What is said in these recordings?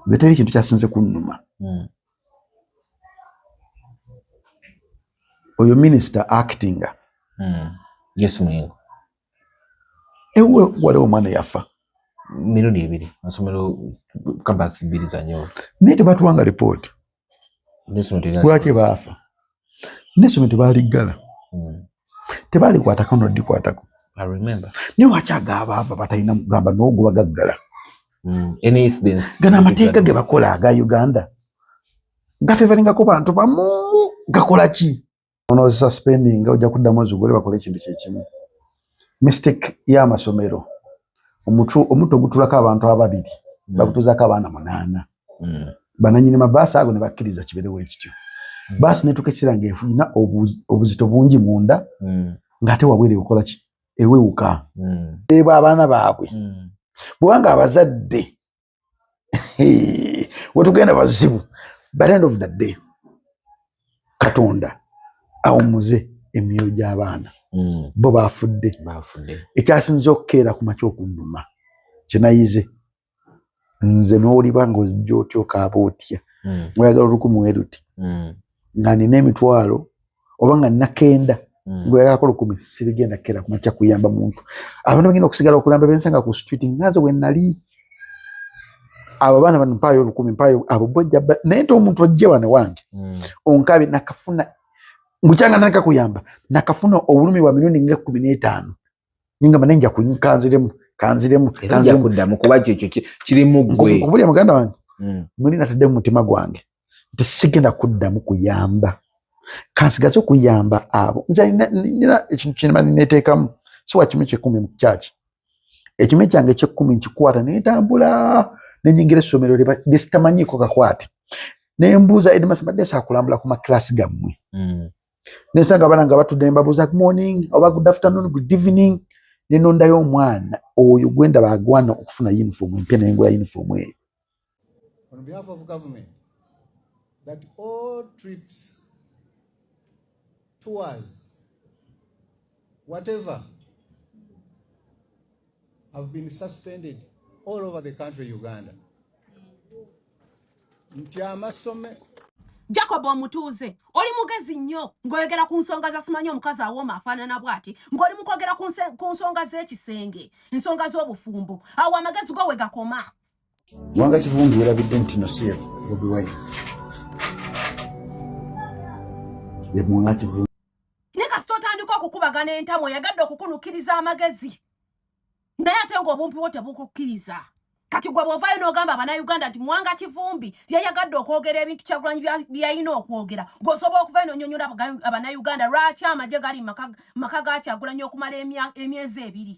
Zeteri kintu kyasinze kunnuma. Oyo minister acting. Yes mwingo. Ewe wale omwana yafa. Mirundi ebiri. Masomero kampasi biri za nyo. Nete batuwanga report. Lwaki baafa. N'essomero tebaaliggala. Tebaali kwatako n'oddi kwatako. I remember. Naye lwaki agaaba batalina mugamba n'ogwo bagaggala. Any incidents. Gana amateeka ge bakola aga Uganda. Gafevalingako bantu bamu gakola ki? Ono suspending ojja kuddamu ozugole bakole ekintu kyekimu. Mistake y'amasomero. Omutto gutulako abantu ababiri. Bakutuzaako abaana 8. Bananyini mabaasi ago ne bakkiriza kiberewo ekityo. Baasi netuuka ekiseera ng'efuna obuzito bungi munda ng'ate wabwere okukola ki? Ewewuka. Eba abaana baabwe. Bwanga abazadde wetugenda bazibu. By the end of the day, Katonda awumuze emyoyo gy'abaana. Bo baafudde. Ekyasinze okukeera ku makya okunnuma kyenayize nze n'oliba ng'ojja otya okaaba otya ng'oyagala olukumu weruti nga nina emitwalo oba nga nina 9 ng'oyagalako 10 sirigenda kukeera ku makya kuyamba muntu. Abantu bagenda okusigala okulamba bensanga ku street ngaze we nali abo baana bano mpaayo 10 mpaayo abo bojja naye nti omuntu ojje wano wange onkabe nakafuna mbukyanga nakakuyamba nakafuna obulumi bwa milioni nga 15 ninga manenja kunkanziremu kanziremu kuddamu kuba kyo kiri mu ggwe kubulya muganda wange muli natadde mu mutima gwange nti sigenda kuddamu kuyamba kansigaze kuyamba abo nze nina ekintu kinema neteekamu siwa kimu 10 mu kyaki ekime kyange 10 nkikwata netambula nenyingira essomero lyesitamanyiko kakwate nembuuza Edmas badde saakulambula ku maklasi gammwe nensanga abaana nga batudde mbabuuza good morning oba good afternoon good evening nenondayo omwana oyo gwenda bagwana okufuna uniform empya nengula uniform eyo. On behalf of government, that all trips, tours, whatever, have been suspended all over the country, Uganda. Jacob omutuuze oli mugezi nnyo ng'oyogera ku nsonga za simanyi omukazi awooma afaanana bw'ati ng'oli mu kwogera ku nsonga z'ekisenge ensonga z'obufumbo awo amagezi go we gakoma. Mwanga Kivumbi erabidde nti nosiye Bobi Wine ye Mwanga Kivumbi ne kasita otandika okukubagana entamu oyagadde okukunukkiriza amagezi naye ate ng'obumpi bwo tebukukkiriza. Kati gwe bw'ovaayo n'ogamba Abannayuganda nti Mwanga Kivumbi yayagadde okwogera ebintu Kyagulanyi by'alina okwogera ng'osobola okuvaayo n'onyonnyola Abannayuganda lwaki amagye gali maka ga Kyagulanyi okumala emyezi 2.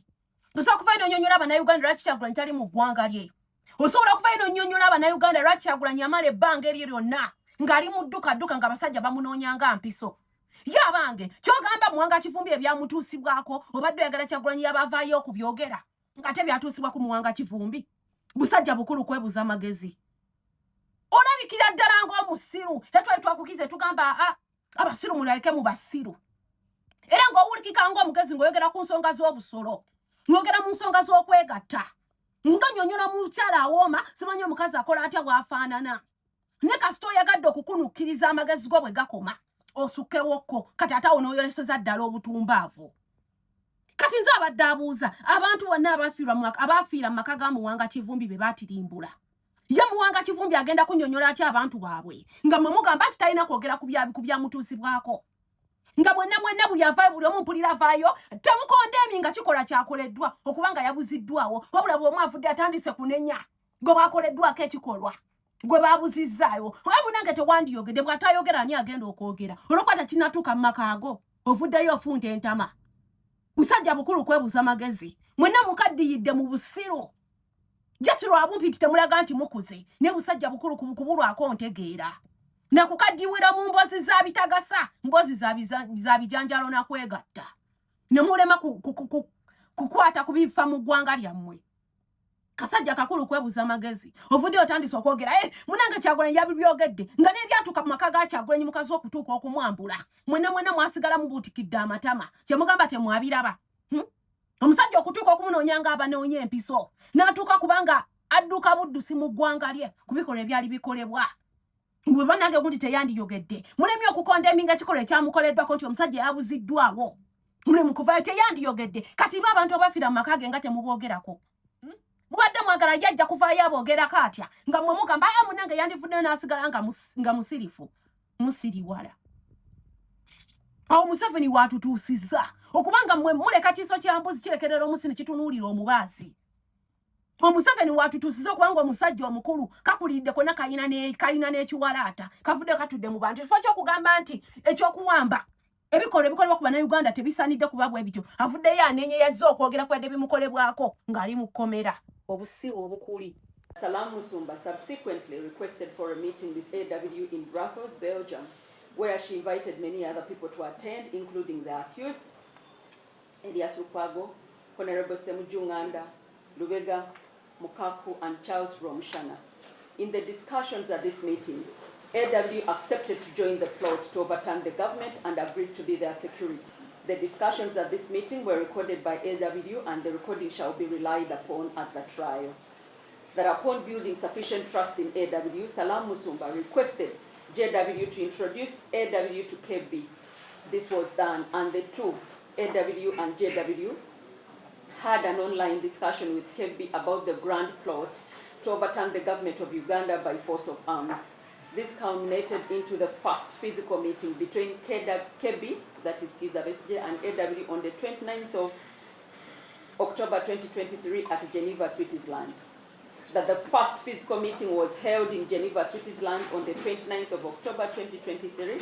Osobola okuvaayo n'onyonnyola Abannayuganda lwaki Kyagulanyi tali mu ggwanga lye. Osobola okuvaayo n'onyonnyola Abannayuganda lwaki Kyagulanyi amala ebbanga eryo lyonna ng'ali mu dduka ng'abasajja bamunoonyanga mpiso. Ye abange ky'ogamba Mwanga Kivumbi ebyamutuusibwako obadde oyagala Kyagulanyi yabavaayo okubyogera ng'ate byatuusibwa ku Mwanga Kivumbi. Busajja bukulu kwebuza amagezi. Olabikira ddala ng'omusiru tetwali twakukize tugamba abasiru mulaleke mu basiru. Era ng'owulikika ng'omugezi ng'oyogera ku nsonga z'obusolo ng'ogera mu nsonga z'okwegatta nga nnyonnyola mukyala awooma simanyi omukazi akola atya bw'afaanana. Ne kasita oyagadde okukunukkiriza amagezi go bwe gakoma osukkewokko kati ate awo n'oyoleseza ddala obutumbaavu. Kati nze abadde abuuza abantu bonna abafiira mu maka ga Mwanga Kivumbi be baatirimbula. Ye Mwanga Kivumbi agenda kunnyonnyola atya abantu baabwe nga mwe mugamba nti talina kwogera ku byamutuusibwako. Nga mwenna buli avaayo buli omu mpulira avaayo temukondeemi nga kikola kyakoleddwa okubanga yabuziddwawo wabula bw'omu avudde atandise kunenya gwe bwakoleddwako ekikolwa gwe baabuzizzaayo oba munange tewandiyogedde bw'atayogera ani agenda okwogera olwokuba takinnatuuka mu maka ago ovuddeyo ofunta entama. Musajja bukulu kwebuza amagezi mwenna mukaddiyidde mu busiru jasiro abumpi nti temulaga nti mukuze ne busajja bukulu kubulwako ntegeera nakukaddiwira mu mbozi za bitagasa mbozi za bijanjalo na kwegatta ne mulema kukwata kubifa mu ggwanga lyammwe. Kasajja kakulu kwebuza amagezi ovudde otandise okwogera munange Kyagulanyi yabibyogedde nga n'ebyatuuka mu maka ga Kyagulanyi mukazi okutuuka okumwambula mwenna mwasigala mubuutikidde amatama kyemugamba temwabiraba. Omusajja okutuuka okumunoonyanga abanoonya empiso n'atuuka kubanga adduka buddusi mu ggwanga lye kubikola ebyali bikolebwa gwe banange gundi teyandiyogedde mulemi okukondeminga ekikolwa ekyamukoleddwako nti omusajja yabuziddwawo mulemi kuvayo teyandiyogedde kati ba abantu abafira mu maka ge nga temuboogerako mubadde mwagala yajja kuvaayo aboogerako atya nga mmwe mugamba aya munange yandivuddeyo n'asigala nga musirifu musiriwala awo Museveni watutuusizza okubanga mmwe muleka kiso kya mbuzi kirekerera omusi ne kitunuulira omubaazi Museveni watutuusizza okubanga omusajja omukulu kakulidde konna kalina n'ekiwalaata kavudde katudde mu bantu kifo ky'okugamba nti ekyokuwamba ebikolebwa ku bannayuganda tebisaanidde kuba bwe bityo avuddeyo aneenyeyazza okwogera kwedde bimukolebwako ng'ali mu kkomera obusiru obukuli. Salam Musumba subsequently requested for a meeting with AW in Brussels, Belgium, where she invited many other people to attend, including the accused, Elias Lukwago, Honorable Semujunganda, Lubega Mukaku, and Charles Romshana. In the discussions at this meeting, AW accepted to join the plot to overturn the government and agreed to be their security. The discussions at this meeting were recorded by AW, and the recording shall be relied upon at the trial. That upon building sufficient trust in AW, Salam Musumba requested JW to introduce AW to KB. This was done, and the two, AW and JW, had an online discussion with KB about the grand plot to overturn the government of Uganda by force of arms. This culminated into the first physical meeting between KB, that is Kizza Besigye, and AW on the 29th of October 2023 at Geneva, Switzerland. That the first physical meeting was held in Geneva, Switzerland on the 29th of October 2023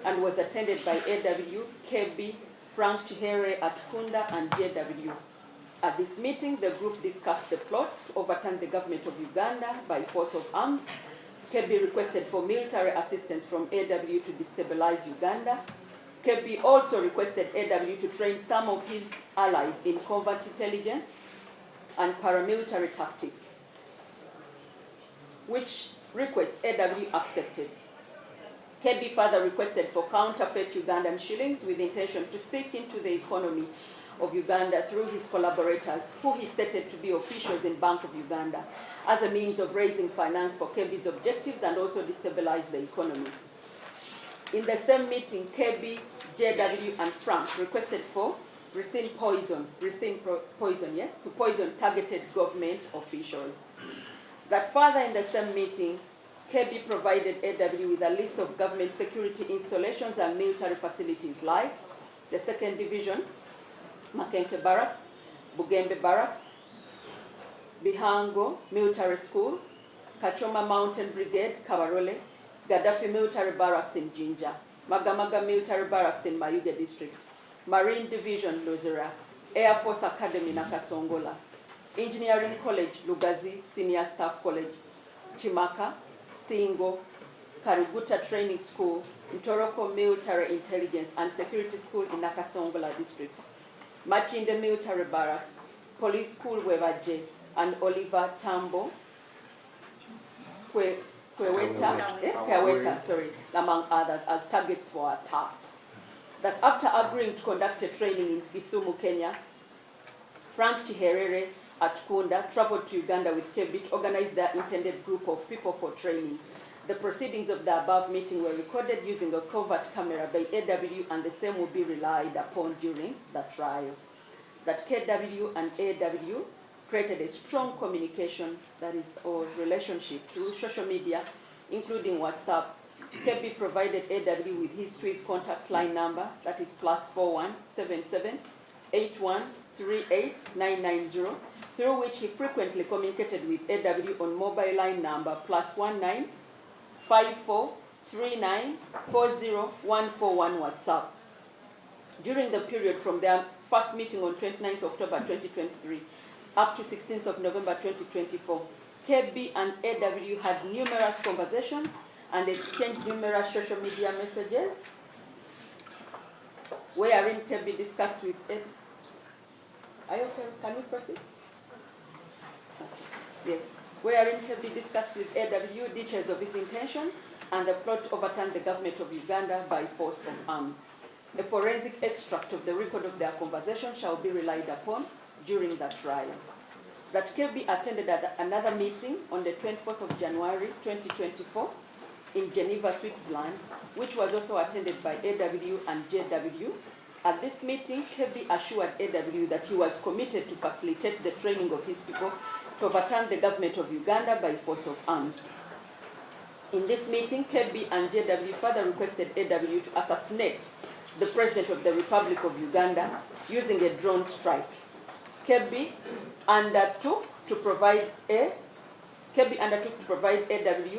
and was attended by AW, KB, Frank Chihere Atkunda, and JW. At this meeting, the group discussed the plot to overturn the government of Uganda by force of arms. KB requested for military assistance from AW to destabilize Uganda. KB also requested AW to train some of his allies in covert intelligence and paramilitary tactics, which request AW accepted. KB further requested for counterfeit Ugandan shillings with intention to seek into the economy of Uganda through his collaborators, who he stated to be officials in Bank of Uganda, as a means of raising finance for KB's objectives and also destabilize the economy. In the same meeting, KB, JW, and Frank requested for ricin poison, to poison targeted government officials. That further in the same meeting, KB provided AW with a list of government security installations and military facilities like the 2nd Division, Makenke Barracks, Bugembe Barracks, Bihango Military School, Kachoma Mountain Brigade, Kabarole, Gaddafi Military Barracks in Jinja, Magamaga Military Barracks in Mayuge District, Marine Division, Lozera, Air Force Academy, Nakasongola, Engineering College, Lugazi Senior Staff College, Chimaka, Singo, Karuguta Training School, Ntoroko Military Intelligence and Security School in Nakasongola District, Machinde Military Barracks, Police School Webaje, and Oliver Tambo, Kweweta, among others, as targets for attacks. That after agreeing to conduct a training in Kisumu, Kenya, Frank Chiherere Atkunda traveled to Uganda with KB to organize their intended group of people for training. The proceedings of the above meeting were recorded using a covert camera by AW, and the same will be relied upon during the trial. That KW and AW created a strong communication, that is, or relationship through social media, including WhatsApp. KB provided AW with his Swiss contact line number, that is +41 77 81 38 990, through which he frequently communicated with AW on mobile line number +19 54 39 40 141 WhatsApp. During the period from their first meeting on 29th October 2023 up to 16th of November 2024, KB and AW had numerous conversations and exchanged numerous social media messages, wherein KB discussed with AW. Are you okay? Can we proceed? Yes. Wherein KB discussed with AW details of his intention and the plot to overturn the government of Uganda by force of arms. A forensic extract of the record of their conversation shall be relied upon during the trial. that Kirby attended another meeting on the 24th of January 2024 in Geneva, Switzerland, which was also attended by AW and JW. At this meeting, Kirby assured AW that he was committed to facilitate the training of his people to overturn the government of Uganda by force of arms. In this meeting, Kirby and JW further requested AW to assassinate the President of the Republic of Uganda using a drone strike. Kirby undertook to provide AW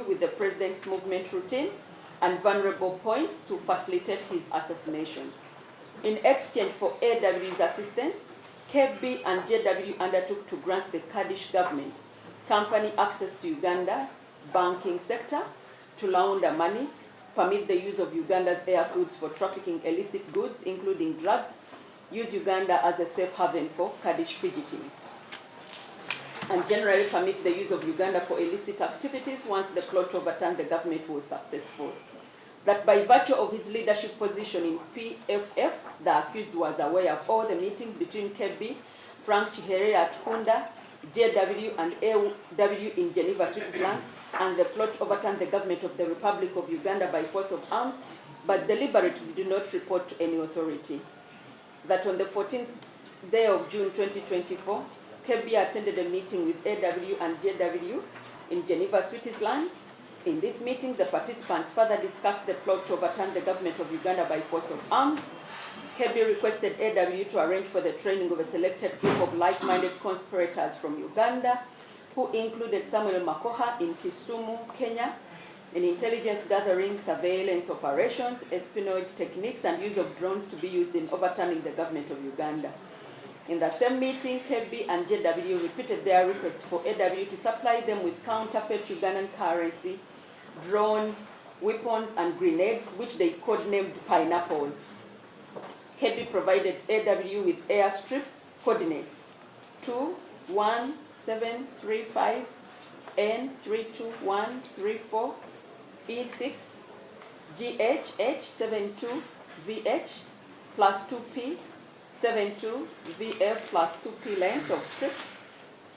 with the President's movement routine and vulnerable points to facilitate his assassination. In exchange for AW's assistance, Kirby and JW undertook to grant the Kurdish government company access to Uganda banking sector to launder money, permit the use of Uganda's airfields for trafficking illicit goods, including drugs, use Uganda as a safe haven for Kurdish fugitives, and generally permit the use of Uganda for illicit activities once the plot to overturn the government was successful. That by virtue of his leadership position in PFF, the accused was aware of all the meetings between Kirby, Frank Chihere at Kunda, JW and AW in Geneva, Switzerland, and the plot to overturn the government of the Republic of Uganda by force of arms, but deliberately did not report to any authority. That on the 14th day of June 2024, Kirby attended a meeting with AW and JW in Geneva, Switzerland. In this meeting, the participants further discussed the plot to overturn the government of Uganda by force of arms. Kirby requested AW to arrange for the training of a selected group of like-minded conspirators from Uganda, who included Samuel Makoha in Kisumu, Kenya, in intelligence gathering, surveillance operations, espionage techniques, and use of drones to be used in overturning the government of Uganda. In the same meeting, Kirby and JW repeated their request for AW to supply them with counterfeit Ugandan currency, drones, weapons, and grenades, which they codenamed pineapples. Kirby provided AW with airstrip coordinates 21735 N32134 E6 GHH72VH plus 2P 72 VF plus 2P length of strip,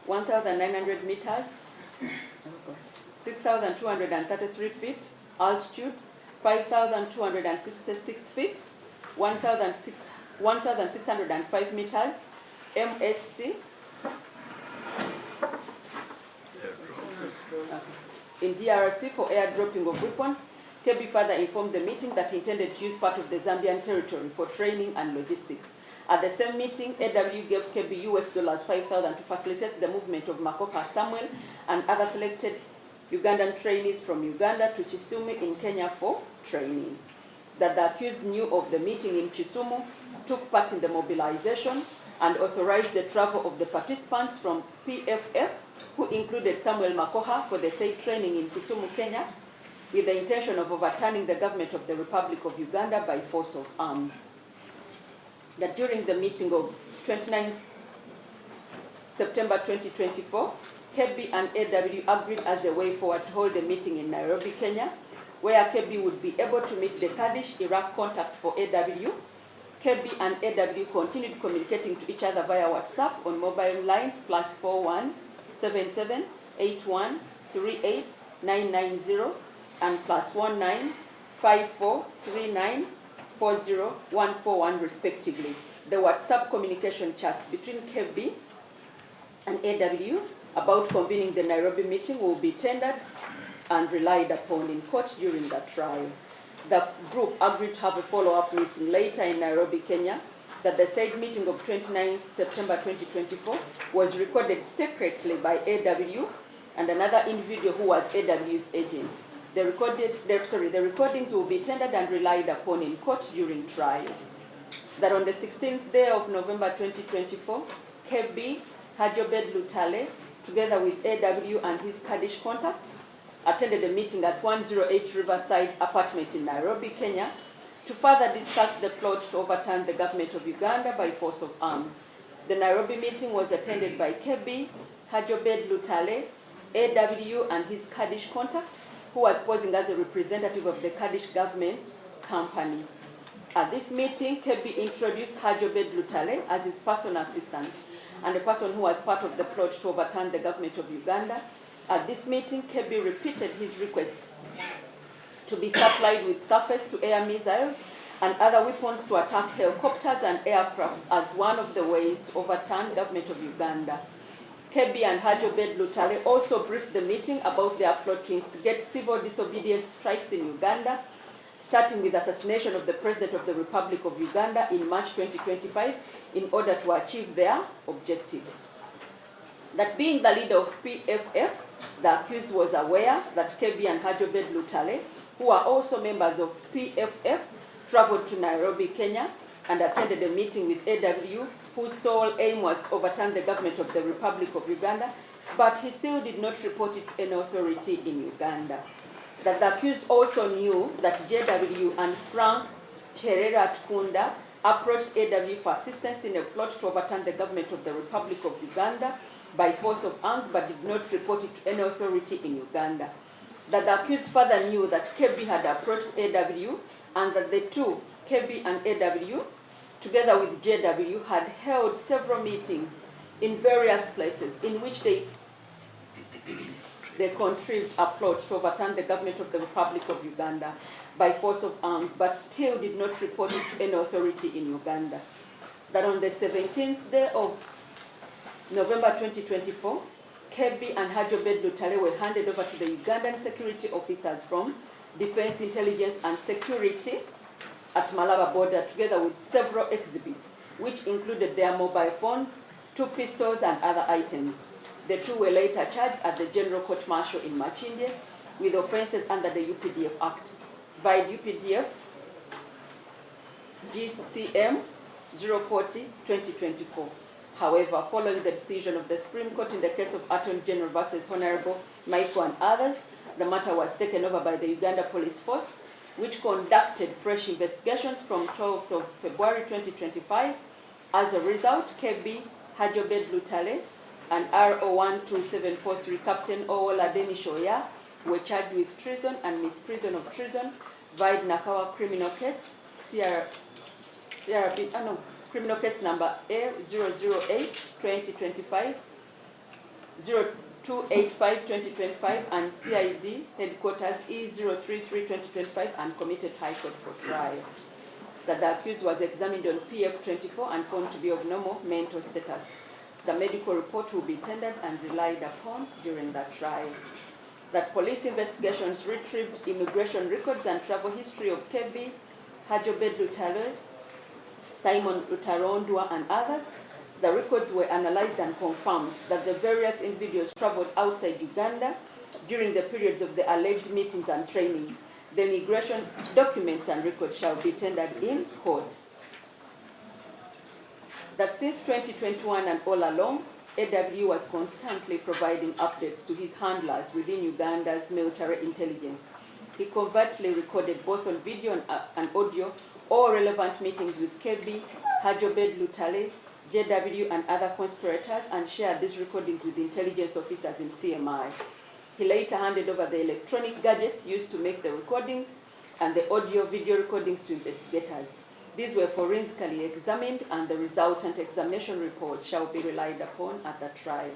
1,900 meters, 6,233 feet, altitude, 5,266 feet, 1,605 meters, MSC. In DRC for airdropping of weapons. Kirby further informed the meeting that he intended to use part of the Zambian territory for training and logistics. At the same meeting, AW gave Kirby $5,000 to facilitate the movement of Makoha Samuel and other selected Ugandan trainees from Uganda to Kisumu in Kenya for training. That the accused knew of the meeting in Kisumu, took part in the mobilization, and authorized the travel of the participants from PFF, who included Samuel Makoha, for the said training in Kisumu, Kenya, with the intention of overturning the government of the Republic of Uganda by force of arms. That during the meeting of 29 September 2024, Kirby and AW agreed as a way forward to hold a meeting in Nairobi, Kenya, where Kirby would be able to meet the Kurdish Iraq contact for AW. Kirby and AW continued communicating to each other via WhatsApp on mobile lines +41 77 81 38 990 and +19 54 39 40 141 respectively. The WhatsApp communication chats between Kirby and AW about convening the Nairobi meeting will be tendered and relied upon in court during the trial. The group agreed to have a follow-up meeting later in Nairobi, Kenya. That the said meeting of 29 September 2024 was recorded secretly by AW and another individual who was AW's agent. The recordings will be tendered and relied upon in court during trial. That on the 16th day of November 2024, Kirby Hajobed Lutale, together with AW and his Kurdish contact, attended a meeting at 108 Riverside apartment in Nairobi, Kenya, to further discuss the plot to overturn the government of Uganda by force of arms. The Nairobi meeting was attended by Kirby Hajobed Lutale, AW and his Kurdish contact, who was posing as a representative of the Kurdish government company. At this meeting, Kirby introduced Hajobed Lutale as his personal assistant and a person who was part of the plot to overturn the government of Uganda. At this meeting, Kebbi repeated his request to be supplied with surface-to-air missiles and other weapons to attack helicopters and aircraft as one of the ways to overturn the government of Uganda. Kebbi and Haji Obed Lutale also briefed the meeting about their plot to instigate civil disobedience strikes in Uganda, starting with the assassination of the President of the Republic of Uganda in March 2025 in order to achieve their objectives. That being the leader of PFF, the accused was aware that Kebbi and Haji Obed Lutale, who are also members of PFF, traveled to Nairobi, Kenya, and attended a meeting with AW, whose sole aim was to overturn the government of the Republic of Uganda, but he still did not report it to any authority in Uganda. That the accused also knew that JW and Frank Cherera Tukunda approached AW for assistance in a plot to overturn the government of the Republic of Uganda by force of arms, but did not report it to any authority in Uganda. That the accused further knew that Kebbi had approached AW and that the two, Kebbi and AW, together with JW, had held several meetings in various places in which they contrived a plot to overturn the government of the Republic of Uganda by force of arms, but still did not report it to any authority in Uganda. That on the 17th day of November 2024, Kebbi and Haji Obed Lutale were handed over to the Ugandan security officers from Defense Intelligence and Security at Malaba border, together with several exhibits, which included their mobile phones, 2 pistols, and other items. The two were later charged at the General Court Martial in Machinde with offences under the UPDF Act. By UPDF GCM 040-2024. However, following the decision of the Supreme Court in the case of Attorney General versus Honorable Michael and others, the matter was taken over by the Uganda Police Force, which conducted fresh investigations from 12th of February 2025. As a result, Kebbi, Haji Obed Lutale, and RO12743 Captain Owola Denishoya were charged with treason and misprision of treason via Nakawa criminal case, criminal case number A008-2025, 0285-2025, and CID headquarters E033-2025, and committed high court for trial. That the accused was examined on PF24 and found to be of normal mental status. The medical report will be tendered and relied upon during the trial. That police investigations retrieved immigration records and travel history of Kebbi, Haji Obed Lutale, Simon Utarondwa, and others. The records were analyzed and confirmed that the various individuals traveled outside Uganda during the periods of the alleged meetings and trainings. The immigration documents and records shall be tendered in court. That since 2021 and all along, AW was constantly providing updates to his handlers within Uganda's military intelligence. He covertly recorded both on video and audio all relevant meetings with Kebbi, Haji Obed Lutale, JW, and other conspirators, and shared these recordings with intelligence officers in CMI. He later handed over the electronic gadgets used to make the recordings and the audio-video recordings to investigators. These were forensically examined, and the resultant examination reports shall be relied upon at the trial.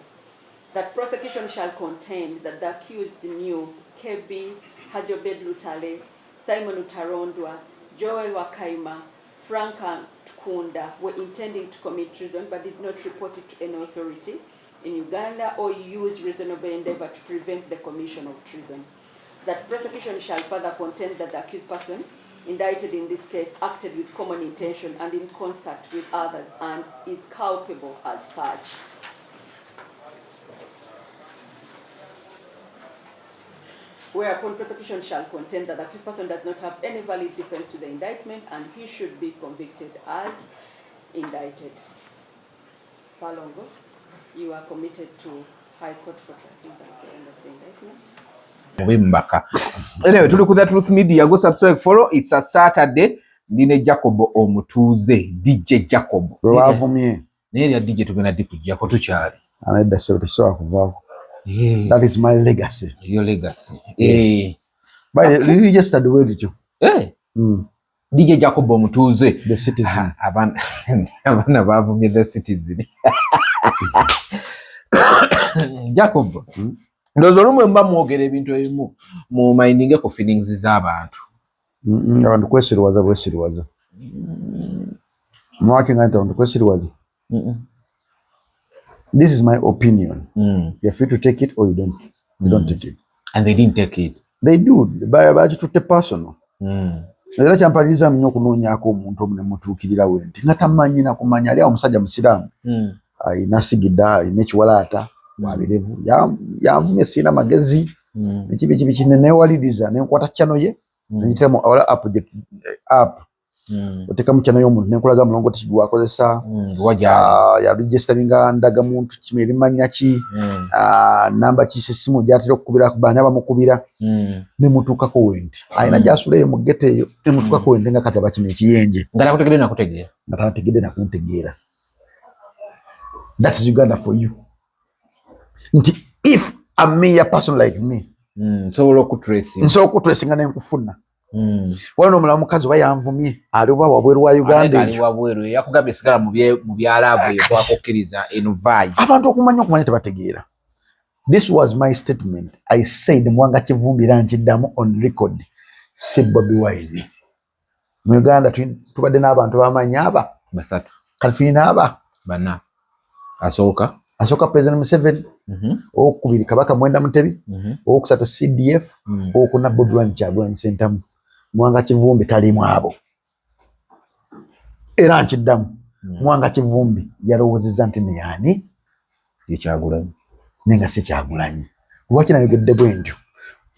That prosecution shall contend that the accused knew Kebbi, Haji Obed Lutale, Simon Utarondwa, Joel Wakaima, Frank Tukunda were intending to commit treason but did not report it to any authority in Uganda or use reasonable endeavor to prevent the commission of treason. That prosecution shall further contend that the accused person indicted in this case acted with common intention and in concert with others and is culpable as such. Whereupon prosecution shall contend that the accused person does not have any valid defense to the indictment and he should be convicted as indicted. Salongo, you are committed to High Court for trial. That's the end of the indictment. Anyway, tuli ku The Truth Media, go subscribe, follow. It's a Saturday. Ndine Jacob Omutuuze, DJ Jacob. Lwavumye. Neri DJ tugenda dikujjako tukyali. Anedda so akuvaako. That is my legacy. Your legacy. Yes. But you just started with it. Hey. DJ Jacob Omutuuze The Citizen. Abana bavumye The Citizen. Jacob. Ndozo lumwe mba mwogera ebintu ebimu mu mining ko feelings z'abantu. Abantu kwesiriwaza. Mwaki nganta abantu kwesiriwaza. This is my opinion. You're free to take it or you don't. You don't take it. And they didn't take it. They do. Baje tutte personal. Era kyampaliriza nnyo okunoonyaako omuntu omunemutuukirira wenti nga tamanyi nakumanya ali awo omusajja musiraamu ayina sigida ayina ekiwalaata wabirevu yanvumye siina magezi ekibi kinene newaliriza nenkwata channel ye neyitiramu awala app otekamu channel y'omuntu nenkulaga mulongoti gwakozesa ya registeringa ndagamuntu kimerimanya ki namba kisisimu gyatera okukubira ku bana bamukubira nemutuukako wenti ayina gyasuleyo mu gete eyo nemutuukako wenti nga kataba kino ekiyenje nga nakutegedde nakuntegeera that is Uganda for you. Nti if a mere person like me nsobola okutracinga nenkufuna wano omulamu mukazi oba yanvumye aliwa wabweru wa Uganda ali wabweru yakugambye sigala mu byalavu ekwakokkiriza enuvaayi abantu okumanya tebategeera. This was my statement. I said Mwanga Kivumbi ranchiddamu on record si Bobi Wine mu Uganda tubadde n'abantu bamanyi aba basatu kati tulina aba bana asooka President Museveni okubiri Kabaka Mwenda Mutebi okusatu CDF okuna Bobi Wine Kyagulanyi Ssentamu Mwanga Kivumbi talimu abo era nkiddamu Mwanga Kivumbi yalowoozezza nti yani Kyagulanyi nenga si Kyagulanyi lwaki nayogedde bwentyo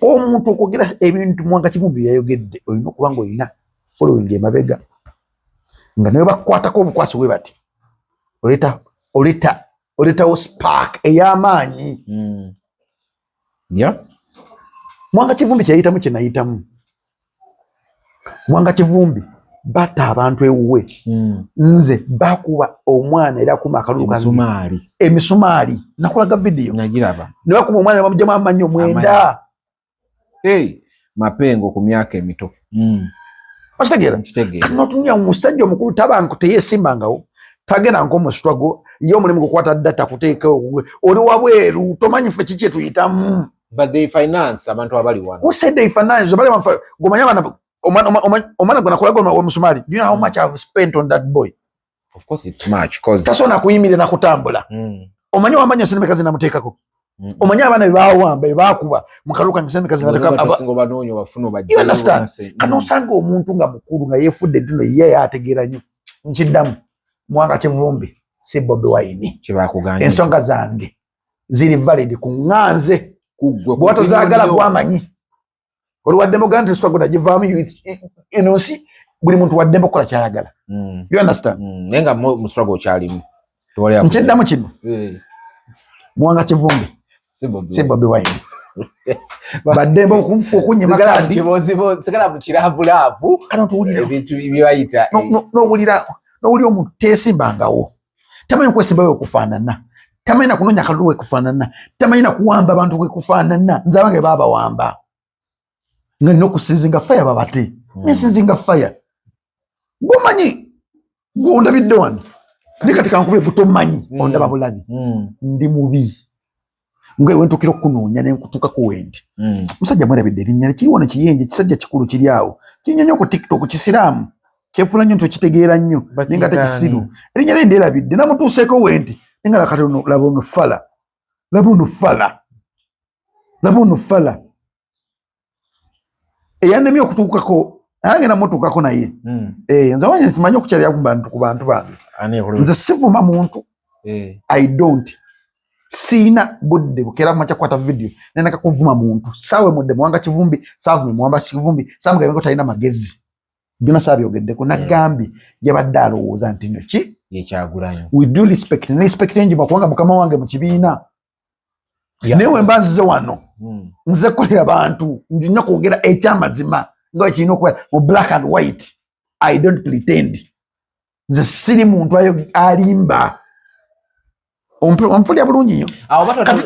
omuntu okwogera ebintu Mwanga Kivumbi yayogedde olina okuba nga olina following emabega nga naye bakwatako obukwasi we bati oletawo spark ey'amaanyi Mwanga Kivumbi kyayitamu kyenayitamu Mwanga Kivumbi batta abantu ewuwe nze bakuba omwana era akuma akalulu kange emisumaali nakulaga video nagiraba ne bakuba omwana bamugyamu amannyo mwenda mapengo ku myaka emito okitegeera notunya omusajja omukulu tabanko teyeesimbangawo tagenda nkomu struggle ye omulimu gukwata data kuteekawo oli wabweru tomanyi ffe kiki etuyitamu but they finance abantu abali wano who said they finance bali gomanya bana omwana gonna kulaga wa musumali. Do you know how much I've spent on that boy? Of course it's much cause taso nakuyimire nakutambula omanya wamanyo sinema kazi namuteekako omanya abana bawamba bakuba mukaluka ngiseme kazi nateka singo banonyo bafuno bajja you understand kano sanga omuntu nga mukulu nga yefudde ntino ye ategeera nnyo nkiddamu Mwanga Kivumbi si Bobi Wine kibakuganya ensonga zange ziri valid kuŋŋanze bwato zaagala gwamanyi oli waddemu gante struggle nagivaamu enonsi buli muntu waddemu okukola kyayagala you understand nenga mu struggle kyalimu nkiddamu kino Mwanga Kivumbi si Bobi Wine baddembe okunyima kandi sigala mu kirabulavu kano tuwulira ebintu byayita n'owulira omuntu teesimbangawo tamanyi okwesimbawo okufaanana tamanyi nakunoonya akalulu wekufaanana tamanyi nakuwamba abantu wekufaanana nze abange baabawamba nga nina okusinzinga faya babate nesinzinga faya gomanyi gondabidde wano naye kati kankubire butomanyi ondaba bulabi ndi mubi ngaewe ntukira okukunoonya nenkutuukako wendi musajja mwerabidde erinnya kiri wano kiyenje kisajja kikulu kiri awo kirinnya nnyo ku TikTok kisiraamu kyefula nnyo nti okitegeera nnyo naye nga tekisiru erinnya lye nderabidde namutuuseeko wendi naye nga lakati laba onufala eyannemye okutuukako ange namutuukako naye nze wanye simanyi okukyalira ku bantu bange nze sivuma muntu I don't siina budde bukera kumakya kukwata video nenaka kuvuma muntu sawe mudde Mwanga Kivumbi savume Mwanga Kivumbi samugabengo talina magezi byonna saabyogeddeko nagambye yabadde alowooza nti nno ki Kyagulanyi with due respect ne respect njima kubanga mukama wange mu kibiina naye wemba nzize wano nze kukolera bantu ndina kwogera ekyamazima nga kirina okuba mu black and white. I don't pretend. Nze siri muntu alimba ompulya bulungi nnyo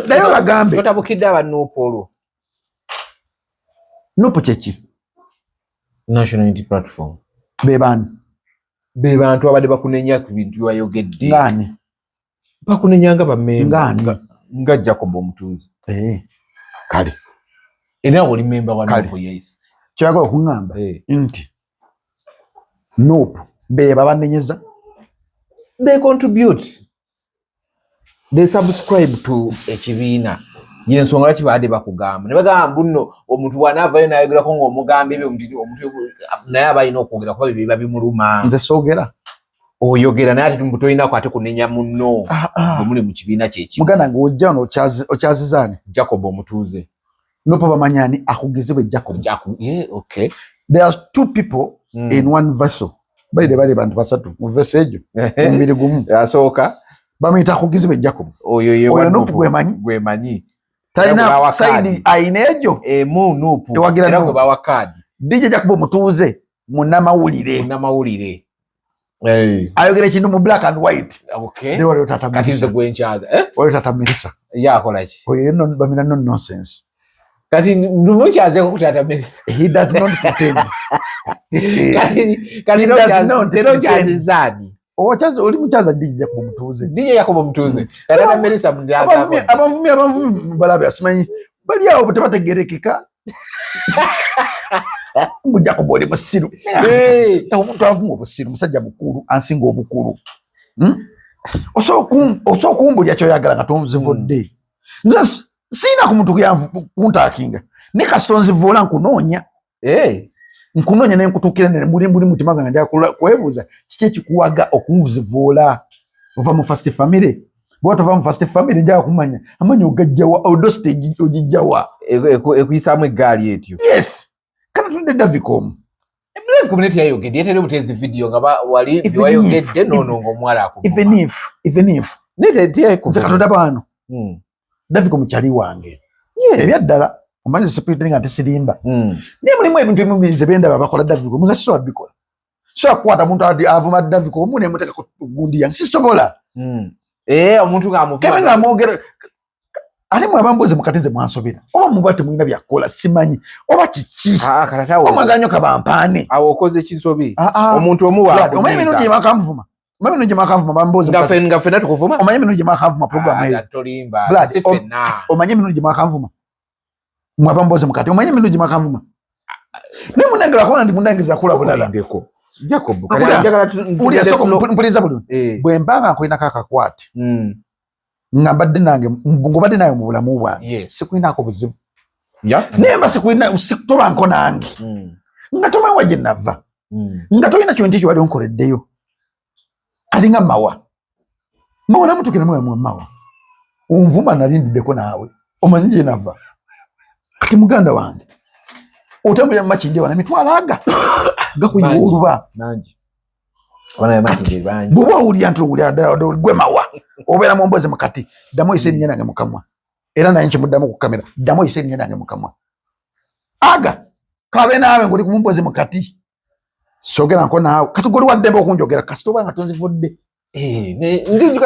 naye bagambe totabukidde aba Nuupu olwo Nuupu kyeki National Unity Platform be bantu abadde bakunenya ku bintu byayogedde ngani bakunenyanga bamemba nga Jacob Omutuuze kale era oli memba wa Nopo yes kyagala okungamba nti Nopo be babanenyeza they contribute they subscribe to ekibiina yensonga laki baade bakugamba ne bagamba nno omuntu wanavayo nayogera ko ng'omugamba ebyo omuntu naye abalina okwogera kuba biba bimuluma nze soogera oyogera naye ate tumbutoyinako ate kunenya munno bwe muli mu kibiina kyeki muganda nga ojja ono okyazizaani Jacob Omutuuze Nopo bamanyani akugizibwe Jacob okay there are two people in one vessel baide bali bantu basatu mu vessel ejo mubiri gumu asooka bamuyita akugizibwe Jacob oyo Nopo gwemanyi talina saidi aina ejo emu Nopo ewagira era gwe bawa kaadi DJ Jacob Omutuuze munnamawulire ayogera ekintu mu black and white okay waliwo tata kati nze gwenkyaza waliwo tata Melissa yakola ki oyo nno bamira no nonsense kati ndumukyazeko ku tata Melissa he does not pretend kati no kyazizani oli mukyaza DJ Jacob Omutuuze tata Melissa mundaza abavumi balabe asimanyi bali awo tebategerekeka mu Jacob oli musiru omuntu avuma obusiru musajja mukulu ansinga obukulu osobola okumbulya kyoyagala nga tonzivudde nze siina ku muntu kuntaakinga ne kasita onzivuula nkunoonya ne nkutuukira muli mutima gwange njagala kwebuuza kiki ekikuwaga okunzivuula ova mu first family bwe tova mu first family njagala kumanya amanyi ogajjawa odo stage ogijjawa ekuyisaamu eggaali etyo yes kana tunde Davicom community yayogedde yetera obutezi video nga wali wayogedde nono ng'omuwala akuvuma even if nze katonda baano Davicom kyali wange ebyaddala omanyi spirit nga tesirimba naye mulimu ebintu ebimu binze byendaba bakola Davicom nga sisobola bikola so akwata muntu avuma Davicom ne muteka ku gundi yange sisobola omuntu ng'amuvuma kebe ng'amwogera ate mwabambuze mukatize mwansobera oba muba temulina byakola simanyi oba kiki omwaganya kabampaane awo okoze kisobi omuntu omuwa omanyi bino gye makamvuma bambuze nga ffenna tukuvuma omanyi bino gye makamvuma program eyo omanyi bino gye makamvuma mwabambuze mukati omanyi bino gye makamvuma ne munangala kwa ndi munangiza kula bulala Jacob mpuliriza bulungi bwe mbanga nkolina kakakwate nga mbadde nange ngobadde nayo mu bulamu bwange sikulinako buzibu naye mba tobanko nange nga tomanyi wa gye nava nga tolina kintu ekyo wali onkoleddeyo kati nga mawa namutukira mawa onvuma nalindiddeko naawe omanyi gye nava kati muganda wange otambulira mu makindye wana mitwalaga gakuyiwa oluba bw'oba owulira nti gwe mawa obeera mu mbozi mukati ddamu oyise erinnya nange mukamwa era naye nkimuddamu ku kamera ddamu oyise erinnya nange mukamwa aga kabe naawe ng'oli ku mumbozi mukati sogera nko naawe kati goli waddembe okunjogera kasita oba nga tonzivudde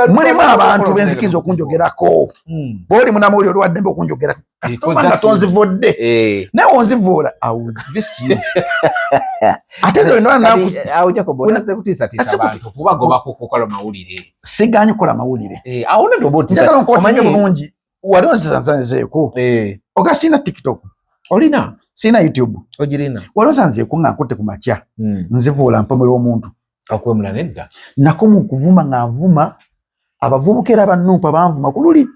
mulimu abantu benzikiriza okunjogerako bw'oli munamawulire oli waddembe okunjogera kasita oba nga tonzivudde naye onzivuula ate siganyi kukola mawulire njagala nkomanye bulungi wali onzizanzeeko oga siina TikTok olina siina YouTube ogirina wali onzanzeeko nga nkutte ku makya nzivuula mpomera omuntu okwemula nedda nako mu kuvuma nga nvuma abavubuka era bannuupa banvuma ku luli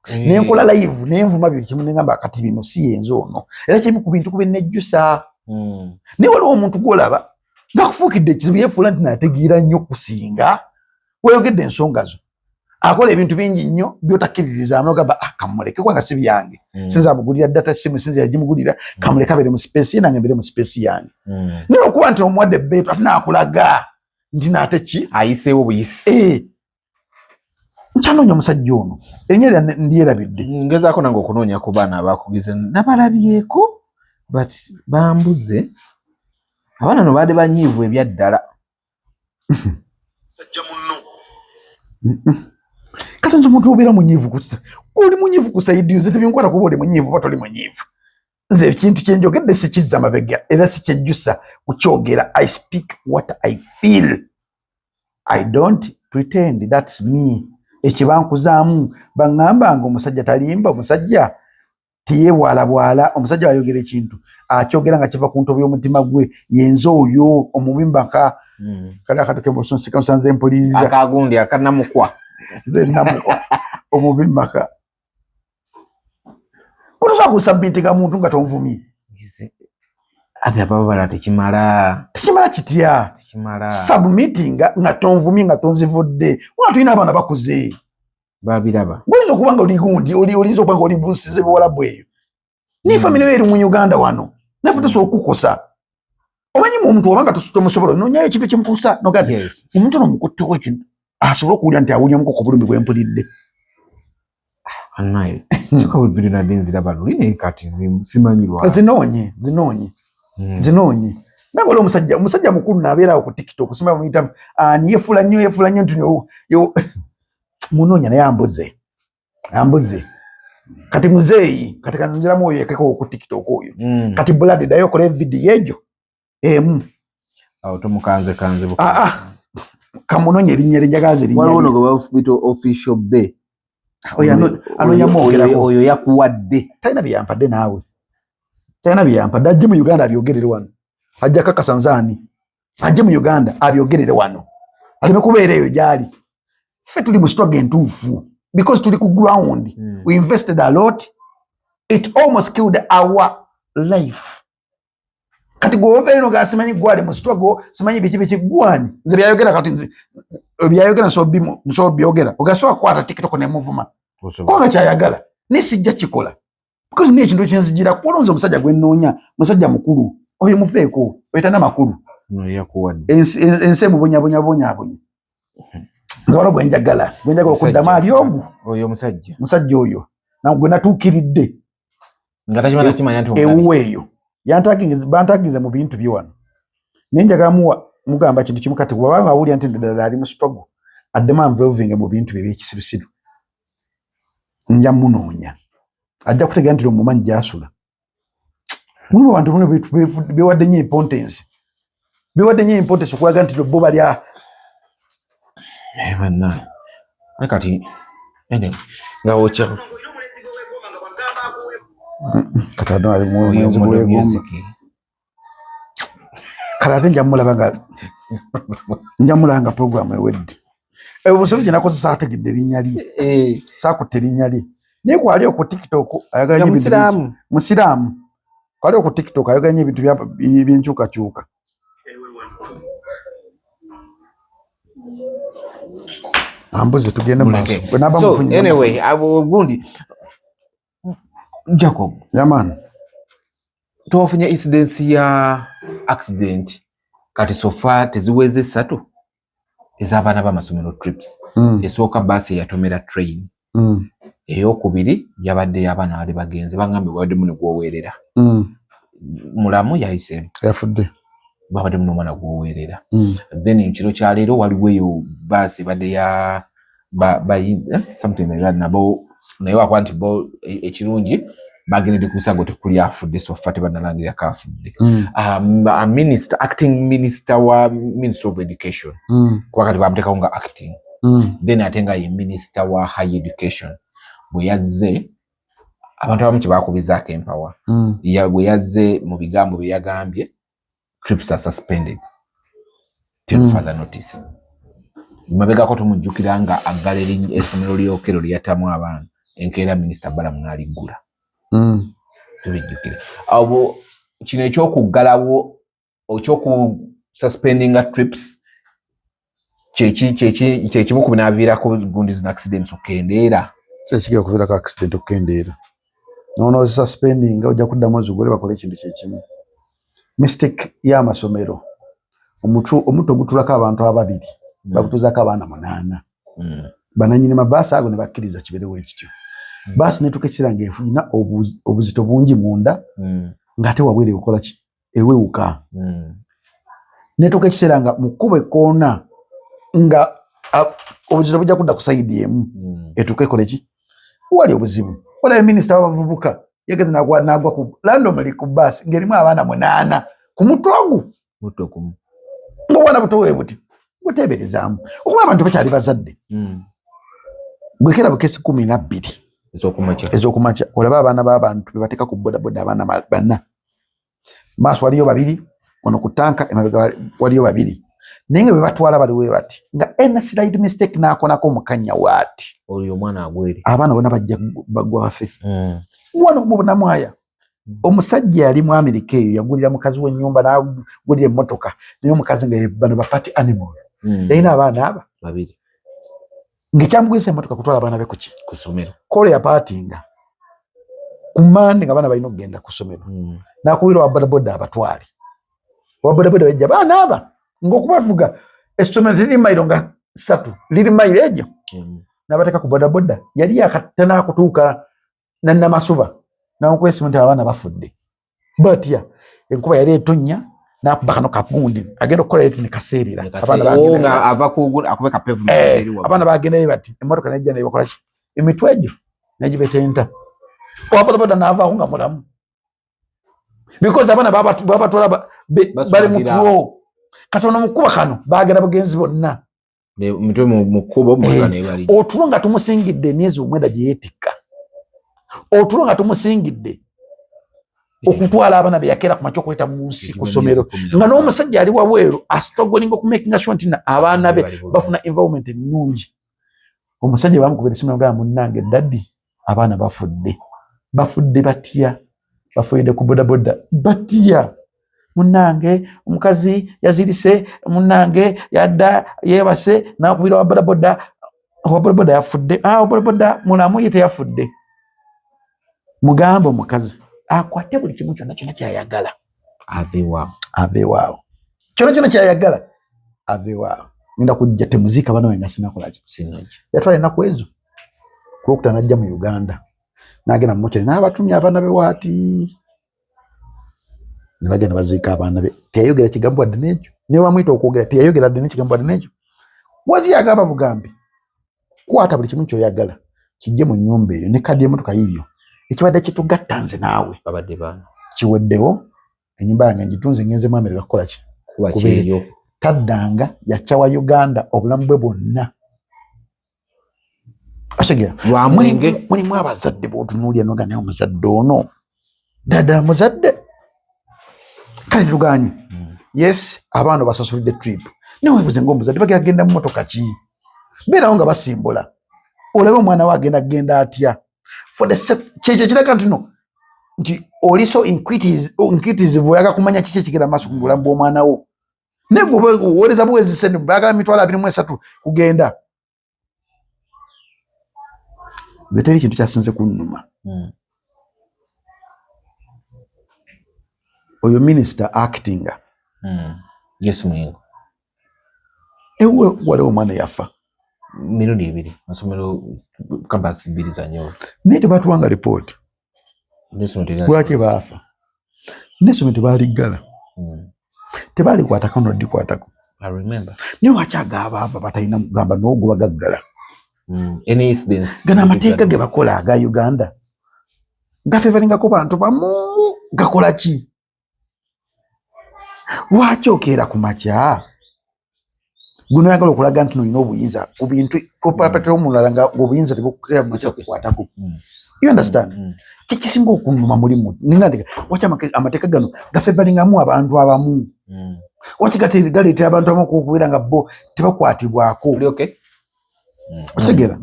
nenkola live nenvuma buli kimu nengamba kati bino si yenze ono era kimu ku bintu kubinejjusa naye waliwo omuntu gwolaba ngakufuukidde ekizibu yefuula nti nategeera nnyo kusinga weyogedde ensonga zo akola ebintu bingi nnyo byotakkiririza nogamba kamuleke kubanga si byange sinza amugulira data simu sinza yagimugulira kamuleke abeere mu space ye nange mbeere mu space yange naye okuba nti omuwadde beetu ate naakulaga nti naate ki ayiseewo buyisi nkyanoonya omusajja ono erinnya ndyerabidde ngezaako nange okunoonya ku baana abakugize nabalabyeko but bambuze abaana no baadde banyiivu ebyaddala sajja munno kati nze omuntu obeera munyiivu kusa oli munyiivu kusa idiyo nze tebinkwata kuba oli munyiivu oba toli munyiivu nze ekintu kye njogedde sikizza mabega era sikyejjusa kukyogera. I speak what I feel. I don't pretend. That's me. Ekibankuzaamu baŋŋambanga omusajja talimba, omusajja tiyebwalabwala, omusajja ayogera ekintu akyogera nga kiva ku ntobo y'omutima gwe. Yenze oyo omubimbaka kali akatoke mu nsonga nsanze mpuliza akagundi akanamukwa nze namukwa omubimbaka kutusobola kusabbitinga muntu nga tonvumye. ate ababala tekimala kitya submittinga nga tonvumye nga tonzivudde. Wona tulina abaana bakuze babiraba. Goyinza okuba nga oli gundi olinza okuba nga oli bunsize buwalabu eyo ni family eri mu Uganda wano nafe tusobola okukosa. Omanyi omuntu obanga tomusobola nonyayo ekintu kimukusa nogati omuntu nomukuttewo ekintu asobola okuwulira nti awulira muko ku bulumi bwempulidde. Anayi kyokka bwe video nadde nziraba luli kati simanyirwa zinonye nange oli omusajja mukulu n'abeerawo ku TikTok simba bamuyita ani yefula nnyo nti munoonya naye ambuze kati muzeeyi kati kanziramu oyo yekeko ku TikTok oyo kati Blood dayo okola video egyo emu awo tomukanze kamunoonya erinnya linjagaza erinnya waliwo no gwe hospital official bay oyo yakuwadde talina byeyampadde naawe talina byeyampadde ajje mu Uganda abyogerere wano ajja kakasanzaani ajje mu Uganda abyogerere wano aleme kubeera eyo gyali. Ffe tuli mu struggle entuufu because tuli ku ground. We invested a lot. It almost killed our life. Kati governo ga simanyi gwali mu struggle simanyi biki gwani nze byayogera kati nze byayogera so byogera ogasoka kwata TikTok ne muvuma kona kyayagala nisijja kikola because ni ekintu kyenzigira kulonza omusajja gwe nnoonya musajja mukulu oyo mufeeko oyitana makulu yakuwadde ense mu bonya nzawala gwenjagala okuddamu ali oyo musajja oyo nagwe natuukiridde nga takimanya kimanya nti ewuweeyo bantaginze mu bintu bye wano nenjagala mugamba kintu kimu kati wabanga awulira nti ddala ali mu struggle addemu anvolving mu bintu bye by'ekisirusiru nja munoonya ajja kutegera nti omumanyi gy'asula muno bantu muno bewadde nnyo importance okulaga nti bo bali banna kati nga wokya katado ali mwezi bwegomba kalate njamulanga program ewedde obusobi gye nakozesa ategedde erinnya lye saakutte erinnya lye naye kwali ku TikTok ayagala musiraamu kwali ku TikTok ayagala nnyo ebintu byenkyukakyuka. Ambuze tugende maaso. So anyway, gundi Jacob. Yeah man. Tuwafunye incidence ya accident kati so far teziweze 3 ez'abaana b'amasomero trips. Esooka basi yatomera train. Eyokubiri yabadde y'abaana bali bagenzi bangambe wadde muno gwowerera. Mulamu yayise. Yafudde. Babadde muno mwana gwowerera. Then ekiro kya leero waliwo eyo basi badde ya something like that nabo naye wakwanti bo ekirungi bagenede kusago tekuli afudde so fate banalangira kafudde. Minister acting minister wa Minister of Education kwa kati bamteka nga acting. Then atenga ye minister wa higher education bwe yazze abantu abamu kibakubizaako empower bwe yazze mu bigambo bye yagambye trips are suspended till further notice. Mabega ko tumujjukira nga aggala essomero ly'Okero lyatamu abaana enkeera minister Balamu n'aliggula. Tubijjukire abo kino ekyokuggalawo ekyoku suspendinga trips kyekimu ku binaaviirako gundi zino accidents okendeera. Kyekigira okuviirako accident okendeera nono suspendinga ojja kuddamu ozigole bakole ekintu kyekimu. Mistake y'amasomero omuto gutulako abantu 2 bakutuzaako abaana 8 bananyini mabaasi ago ne bakkiriza kiberewo ekityo baasi netuuka ekiseera ng'efuna obuzito bungi munda ng'ate wabwere okukola ki ewewuka netuuka ekiseera nga mu kkubo ekkoona nga obuzito bujja kudda ku sayidi emu etuuka ekole ki wali obuzibu walayo minisita w'abavubuka yegeze nagwa ku randomly ku bus ngerimu abaana 8 ku mutwagu muto kumu ngo wana butowe buti guteberezaamu okuba abantu bakyali bazadde bwekera bukesi 12 ezokumacha olaba abaana b'abantu bebateeka ku bodaboda abaana banna maaso waliyo 2 ono ku tanka emabega waliyo 2 naye bebatwala baliwe bati nga ena slide mistake nakonako omukanya waati oyo omwana agwere abaana bonna bajja bagwa wafe wano mubunamwaya omusajja yali mu Amerika eyo yagulira mukazi w'ennyumba n'agulira emmotoka naye omukazi nga bano bapati animal yalina abaana aba 2 ng'ekyamugwisa emmotoka kutwala abaana be kuki ku ssomero kola yapatinga ku Mande nga abaana balina okugenda ku ssomero n'akubira wa bodaboda abatwale wa bodaboda bajja baana aba ng'okubavuga essomero liri mayiro nga 3 liri mayiro egyo n'abateeka ku bodaboda yali yakatta n'akutuuka nannamasuba n'okwesimu nti abaana bafudde batya enkuba yali etonnya n'akuba kano kagundi agenda okukola eti ne kaseerera abaana bagendayo bati emmotoka nejja nebakola ki emitwe egyo negibetenta owabodaboda n'avaako nga mulamu because abaana babatwala bali mu tulo katono mukuba kano bagenda bugenzi bonna mitwe mukubo otulo nga tumusingidde emyezi 9 gye yeetikka otulo nga tumusingidde okutwala abaana be yakeera ku makya okuleta mu nsi ku ssomero nga n'omusajja ali wabweru astruggling okumakinga sure nti abaana be bafuna environment ennungi omusajja bamukubira essimu n'agamba munnange daddi abaana bafudde batya bafuuyidde ku bodaboda batya munnange omukazi yazirise munnange yadda yeebase n'akubira wa bodaboda yafudde bodaboda mulamu ye teyafudde mugamba omukazi akwate buli kimu kyonna kyayagala aveewaawo kyonna kyayagala aveewaawo ngenda kujja temuziika bana wenga sinakolaki yatwala ennaku ezo kulwokuta najja mu Uganda n'agenda mu mokyere n'abatumya abaana be waati ne bagenda baziika abaana be teyayogera kigambo wadde n'ekyo naye wamwita okwogera teyayogera wadde n'ekigambo wadde n'ekyo wazi yagamba bugambi kwata buli kimu kyoyagala kijje mu nnyumba eyo ne kadi y'emmotoka yiyo ekibadde kitugatta nze naawe babadde baana kiweddewo ennyumba yange ngitunze ngenze mu Amerika kukola ki kubeeyo taddanga yakyawa Uganda obulamu bwe bwonna osegera mulimu abazadde b'otunuulira noga naye omuzadde ono ddala muzadde kale tuganye yes abaana basasulidde trip naye weebuze ng'omuzadde bagenda mu motoka ki beerawo nga basimbula olabe omwana we agenda atya kyekyo kiraga nti oli so inquisitive oyagala kumanya kiki ekigenda maaso ku bulamu bw'omwana wo naye gwe oweereza buweezi sente baagala 23 kugenda nze teri kintu kyasinze kunnuma oyo minisita actinga Yesu Muyingo ewe waliwo omwana yafa mirundi 2 masomero kampasi 2 za nyo naye tebatuwanga lipooti lwaki baafa n'essomero tebaaliggala tebalikwatako nodikwatako naye lwaki agabaava batalina kugamba n'ogwo bagaggala gano amateeka ge bakola aga Uganda gafevalingako bantu bamu gakola ki lwaki okeera ku makya guno oyagala okulaga nti nolina obuyinza ku bintu kopapatira omulala nga obuyinza tebukukwatako you understand kikisinga okunnuma mulimu ninga waki amateeka gano gafevalingamu abantu abamu waki galeetera abantu abamu okubeera nga bo tebakwatibwako otegera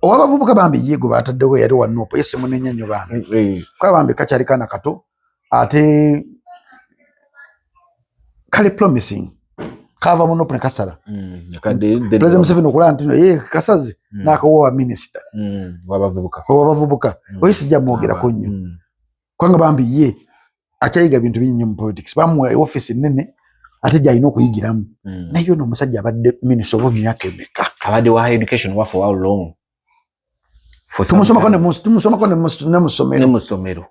owabavubuka bambi ye gwe bataddewo yali wa Nopo ye simunenyanyo bambi kwa bambi kakyali kana kato ate kale promising kava mu Nopo ne kasala President Museveni okulaba nti ye kasazi n'akawowa minisita wabavubuka oyo sijja mwogerako nnyo kubanga bambi ye akyayiga bintu bingi mu politics bamuwa office nnene ate gy'alina okuyigiramu naye ono omusajja abadde minisita oba emyaka emeka abadde wa education for how long tumusomako ne mu ssomero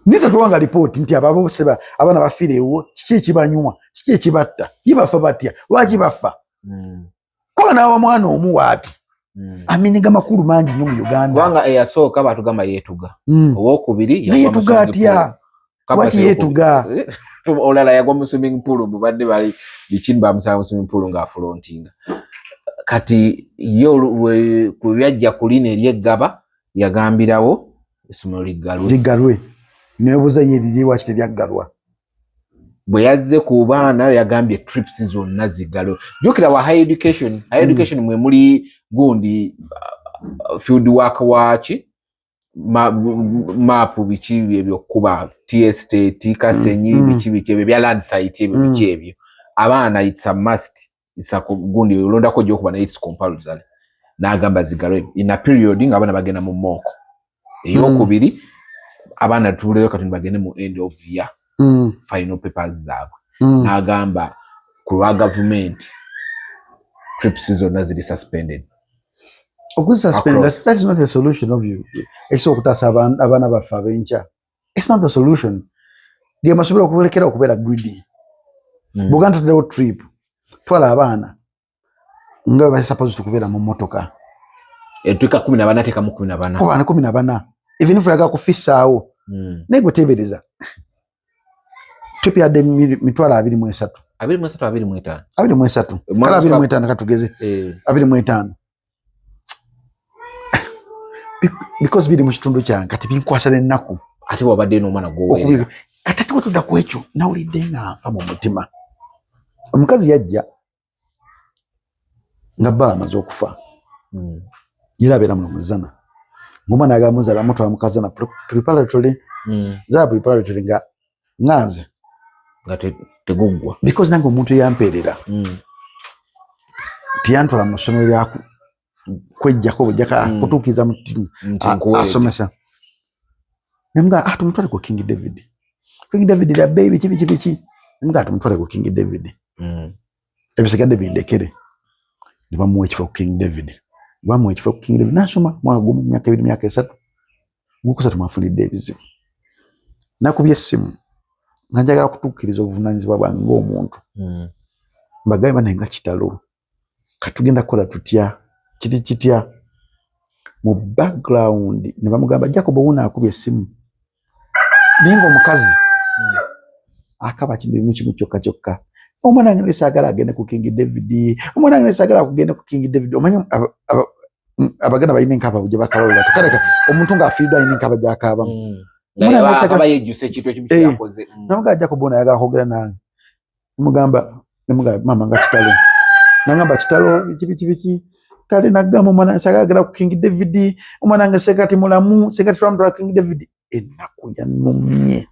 naye tatuwanga lipooti nti abaana bafiireewo kiki ekibanywa kiki ekibatta ye bafa batya lwaki bafa koba n'awa mwana omu waati aminiga makulu mangi nnyo mu Uganda. Kubanga eyasooka batugamba yeetuga. Owokubiri yeetuga atya? Waki yeetuga? Olala yagwa mu swimming pool mubadde bali bikini bamusanga mu swimming pool ng'afulontinga. Kati yo ku byajja kulina ery'eggaba yagambirawo essomero liggalwe. Neebuuza ye liri lwaki teryaggalwa. Bwe yazze ku baana yagambye trips zonna ziggalwe. Jjukira wa higher education mwe muli gundi field work waki mapu biki ebyokuba T-Estate Kasenyi biki ebyo bya land site ebyo biki ebyo. Abaana it's a must. Isa gundi olondako gyo kuba na it's compulsory. N'agamba ziggalwe in a period ng'abaana bagenda mu moko. Eyokubiri abaana tuleyo kati bagende mu end of year final papers zaabwe. N'agamba ku lwa government trips zonna ziri suspended. Suspend, that is not the solution of you. It's abana bafa abenkya. It's not the solution. They must be okuberekera okubeera greedy. Buganda tuddewo trip. Twala abaana nga bali supposed kubeera mu motoka. Etuika 14 teka mu 14. Ko ana 14. Even if yaga kufisaawo. Nego tebereza. Trip ya de mitwala 23. 23. Kala 25 katugeze. 25. Because bidi mu kitundu kyange kati binkwasana ennaku. Ati wabadde n'omwana gwowe. Kati tudda ku ekyo nawulidde nga nfa mu mutima. Omukazi yajja nga bba amaze okufa. Era abeera muno muzana. Ng'omwana agamuzaala mutwala mukazana preparatory. Za preparatory nga nganze. Nga teguggwa. Because nange omuntu yampeerera. Tiyantwala mu ssomero lyaku. Kwejjako bujjaka kutuukiza mutima asomesa. Nemuga tumutwale ku King David. King David ya baby biki. Nemuga tumutwale ku King David. Ebisigadde bindekere. Ne bamuwa ekifo ku King David. Bamuwa ekifo ku King David nasoma mwaka gumu myaka 2 myaka 3. Gukusatu mwafunidde ebizibu. Nakubye essimu. Nga njagala kutuukiriza obuvunaanyizibwa bwange ng'omuntu. Mbagaye banenga kitalo. Katugenda kukola tutya. Kitya mu background ne bamugamba Jacob wuna akubye essimu. Ningo mukazi. Akaba kintu ekimu kyokka. Omwana ngene sagala agende ku King David. Omwana ngene sagala kugenda ku King David. Omanyi abaganda bayine nkaba buje bakaba tukareka omuntu nga afiidwa ayine nkaba jakaba. Omwana sagala yejuse kitu ekimu kyakoze. Namuga Jacob wuna yaga hogera nange. Mugamba mama nga kitalo. Nangamba kitalo biki. Kale nagamba omwana sagala ku King David. Omwana nga sekati mulamu sekati from King David. Ennaku yanumye.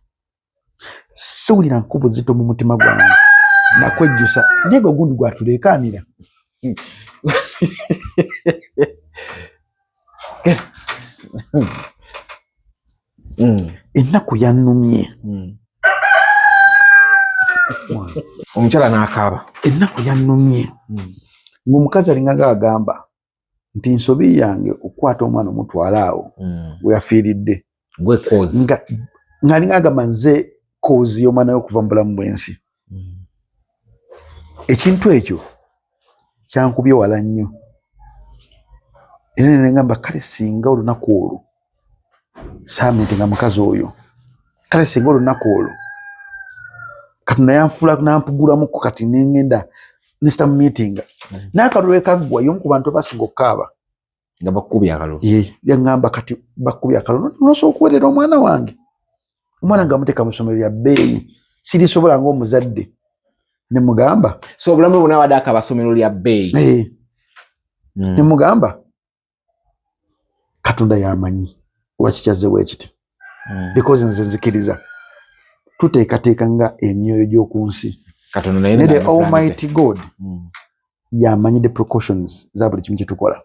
Suli nkubu zito mu mutima gwange. Nakwejjusa nego gundi gwatulekanira. Ennaku yanumye. Omukyala n'akaaba. Ennaku yanumye. Ng'omukazi alinga agamba nti nsobi yange okwata omwana omutwala awo we yafiiridde. Gwe cause. Nga alinga agamba nze cause y'omwana okuva mu bulamu bw'ensi. Ekintu ekyo kyankubye wala nnyo. Era ne ngamba kale singa olunaku olwo saamentenga mukazi oyo. Kale singa olunaku olwo Katonda yanfuula nampugulamu kati nengenda Mr. Meeting. N'akalulu ekaggwa y'omu ku bantu abasinga okukaaba. Nga bakubye akalulu. Yangamba kati bakubye akalulu. Nosobola okuweerera omwana wange. Omwana nga muteeka mu ssomero lya bbeeyi. Sirisobola ng'omuzadde. Ne mugamba. So obulamu bwonna wadde akaba ssomero lya bbeeyi. Ne mugamba. Katonda yamanyi. Wakikyaze bwekiti. Because nze nzikiriza. Tuteekateeka nga emyoyo gy'oku nsi. Katonda naye the Almighty God yamanyi the precautions za buli kimu kye tukola.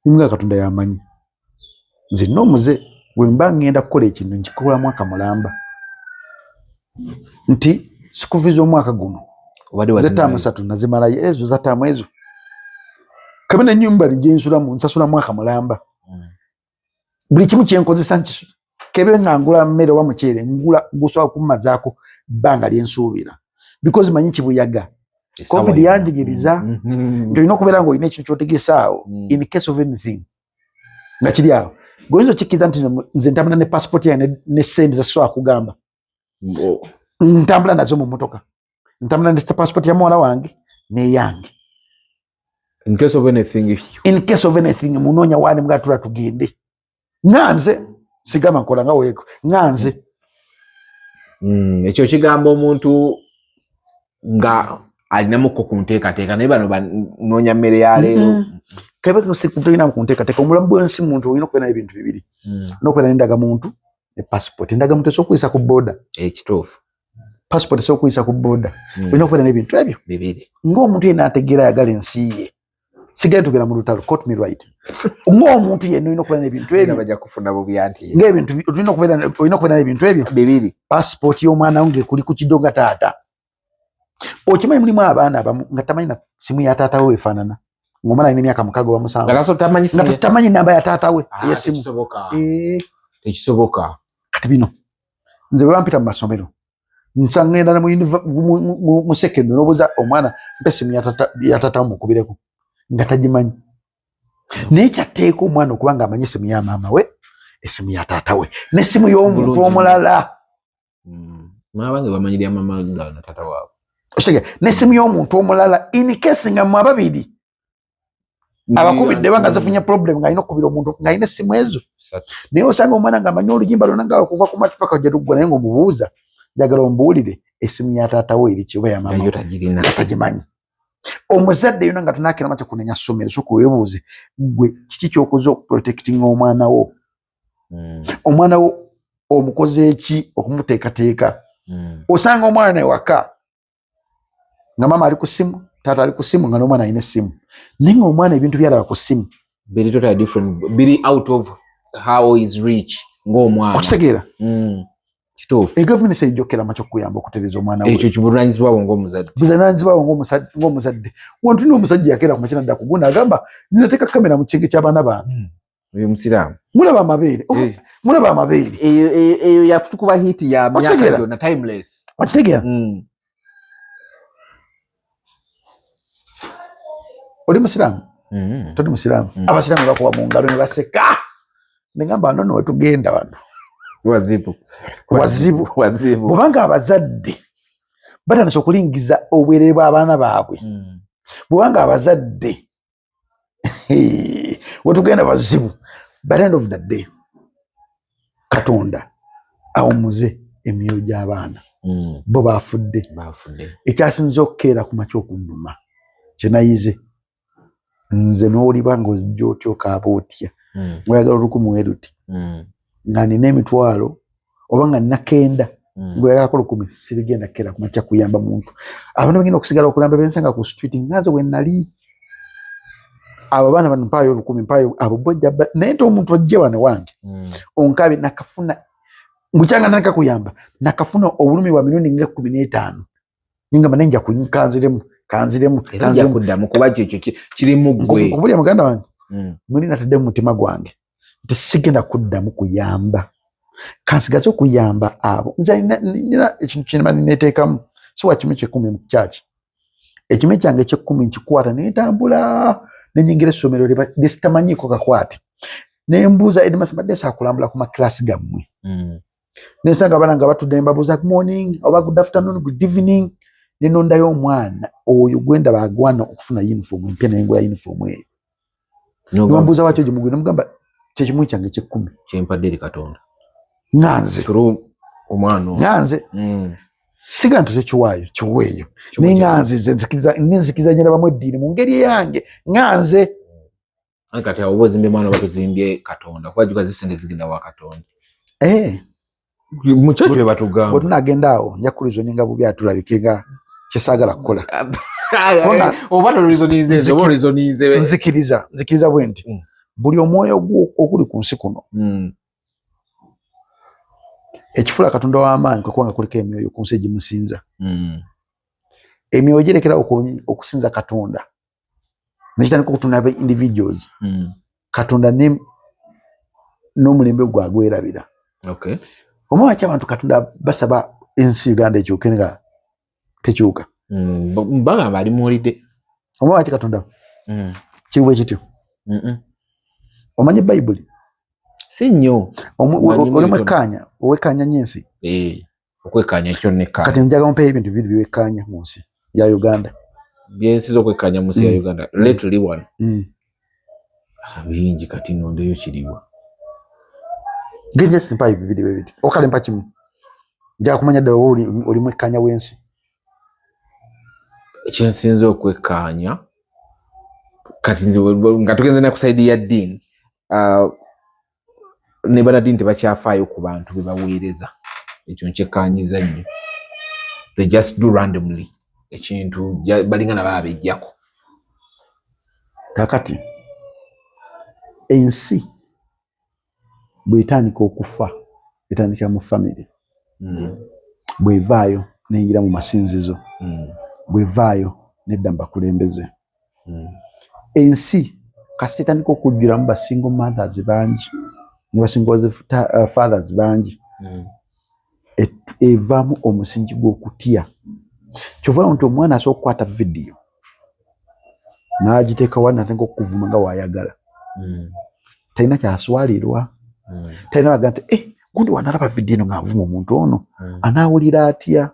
Nga Katonda yamanyi. Nze n'omuze bwe mba ngenda kukola ekintu nkikola mwaka mulamba. Nti sikuviza omwaka guno. Zatamu 3 nazimalayo ezo zatamu ezo. Kabina nyumba ngyensulamu nsasula mwaka mulamba. Buli kimu kye nkozesa nkisu. Kebe ngangula mmere wa mukyere ngula guswa kumazaako banga lyensuubira. Because manyi kibuyaga. COVID yanjigiriza ndio inokubera ngo ine kintu kyotegesaawo in case of anything nga kiri awo goyinza kikiza nti nze ntambula ne passport yange ne send za swa kugamba ntambula nazo mu motoka ntambula ne passport ya mwana wange ne yange in case of anything munonya wani mgatula tugende nganze sigama nkola nga weko nganze ekyo kigamba omuntu nga alinamu ko kunteekateeka naye bano banoonya mmere ya leero kebe kusikutulina kunteekateeka omulamu bw'ensi muntu olina okubeera n'ebintu bibiri n'okubeera n'endagamuntu ne passport endagamuntu esokuyisa ku booda ekituufu passport esokuyisa ku booda olina okubeera n'ebintu ebyo bibiri ng'omuntu yenna ategeera ayagala ensi ye sigaye tugera mu lutalo quote me right ng'omuntu yenna olina okubeera n'ebintu ebyo bajja kufuna bubi anti ng'ebintu olina okubeera n'ebintu ebyo bibiri passport y'omwana wo ng'ekuli ku kidonga taata okimanyi mulimu abaana abamu nga tamanyi na simu ya taata we efaanana ng'omwana alina emyaka 6 nga tutamanyi namba ya taata we ey'essimu tekisoboka kati bino nze bwe bampita mu masomero nsangenda mu secondary n'obuuza omwana mpa essimu ya taata we mukubireko nga tagimanyi naye kyatteeka omwana okuba ng'amanyi essimu ya maama we essimu ya taata we n'essimu y'omuntu omulala maabange bamanyirya maama na taata waabwe osege n'essimu y'omuntu omulala in case nga mu ababiri abakubidde banga zafunya problem nga alina okubira omuntu nga alina essimu ezo naye osanga omwana ng'amanyi olugimba lwonna nga okuva ku matu paka gye tuggwa naye ng'omubuuza njagala ombuulire essimu ya taata we eri kiba ya maama tagimanyi omuzadde yonna nga tunaakira makya kunenya ssomero soka weebuuze gwe kiki ky'okoze okuprotectinga omwana wo omwana wo omukoze eki okumuteekateeka osanga omwana ewaka nga maama ali ku ssimu taata ali ku ssimu nga n'omwana alina essimu naye nga omwana ebintu byalaba ku ssimu biri totally different biri out of how is rich ng'omwana okitegeera kituufu egavumenti seyijjokera makya okuyamba okutereza omwana we ekyo kibuvunaanyizibwabo ng'omuzadde buvunaanyizibwabo ng'omuzadde wantu ni omusajja yakeera ku makya nadda kugunda agamba zinateeka kamera mu kigenge ky'abaana bange oyo musiraamu mulaba amabeere mulaba amabeere eyo yakutukuba hiti ya myaka gyonna timeless okitegeera oli musiraamu toli musiraamu abasiraamu bakuba mu ngalo ne baseka ne ngamba wano wetugenda wano wazibu bwebanga abazadde batandise okulingiza obwerere bw'abaana baabwe bwebanga abazadde wetugenda bazibu by the end of the day Katonda awumuze emyoyo gy'abaana bo baafudde ekyasinza okukeera ku makya okunnuma kyenayize nze n'oliba ng'ojja otya okaaba otya ng'oyagala olukumu weruti nga nina emitwalo oba nga nina 9 ng'oyagalako 10 sirigenda kera ku makya kuyamba muntu abantu bagenda okusigala okulamba bensanga ku street nganze we nali abo baana bano mpaayo 10 mpaayo abo bojja naye nti omuntu ajje wano wange onkabe nakafuna mukyanga nakakuyamba nakafuna obulumi bwa milioni nga 15 ninga manenja kunkanziremu kanziremu kuddamu kuba kyekyo kirimu ggwe kubulya muganda wange muli natadde mu mutima gwange nti sigenda kuddamu kuyamba kansigaze okuyamba abo nze nina ekintu kinema neteekamu siwa kimu 10 mu kyaki ekime kyange 10 nkikwata netambula nenyingira essomero lyesitamanyiiko kakwate nembuuza Edmas badde saakulambula ku maklasi gammwe nensanga abaana nga batudde mbabuuza good morning oba good afternoon good evening nenondayo omwana oyo gwenda bagwana okufuna uniform empya nengula uniform eyo nimambuuza wakyo gyemugwe nemugamba kyekimu kyange 10 kyempadde eri Katonda nganze omwana nganze siga ntuze kiweeyo nenganze nenzikiriza nyina bamu eddiini mu ngeri yange nganze kati awo obaozimbye mwana batuzimbye Katonda kuba juka zisente zigenda wa Katonda mukyekyo bwe batugamba bwe tunagenda awo nja kulizo ninga bubi atulabike nga kyesaagala kukola oba tolizonize nzikiriza bwe nti buli omwoyo oguli ku nsi kuno ekifula Katonda w'amaanyi kwekubanga kuliko emyoyo ku nsi egimusinza emyoyo girekera okusinza Katonda nekitandika okutunda individuals Katonda n'omulembe gwagwerabira omwaki abantu Katonda basaba ensi Uganda ekyuke nga tekyuka Mbaga bali muwulidde. Omwana ki Katonda? Kiriwe kityo? Omanyi Bible? Si nnyo. Oli mwekkaanya, owekkaanya nnyo ensi? Okwekkaanya ekyo nekkaanya. Kati njagala mpeeyo ebintu bibiri byewekkaanya mu nsi ya Uganda. Byensi z'okwekkaanya mu nsi ya Uganda. Lately one. Bingi kati nondeyo kiriwa. Genje simpa bibiri bibiri. Okale mpa kimu. Njagala kumanya ddala oli mwekkaanya w'ensi. Ekyensinze okwekkaanya kati nze nga tugenze na ku side ya ddiini ne banaddiini tebakyafaayo ku bantu be baweereza. Ekyo nkyekkaanyiza nnyo. They just do randomly. Ekintu balingana babejjako. Kakati ensi bw'etandika okufa etandikira mu family. Bw'evaayo n'eyingira mu masinzizo. Bw'evaayo nedda mu bakulembeze. Ensi kasi etandika okujjulamu ba single mothers bangi ne ba single fathers bangi. Evaamu omusingi gw'okutya. Kyova nti omwana asobola okukwata vidiyo n'agiteeka wano atandika okukuvuma nga waayagala. Talina kyaswalirwa. Talina waga nti gundi wanalaba vidiyo nga nvuma omuntu ono anaawulira atya.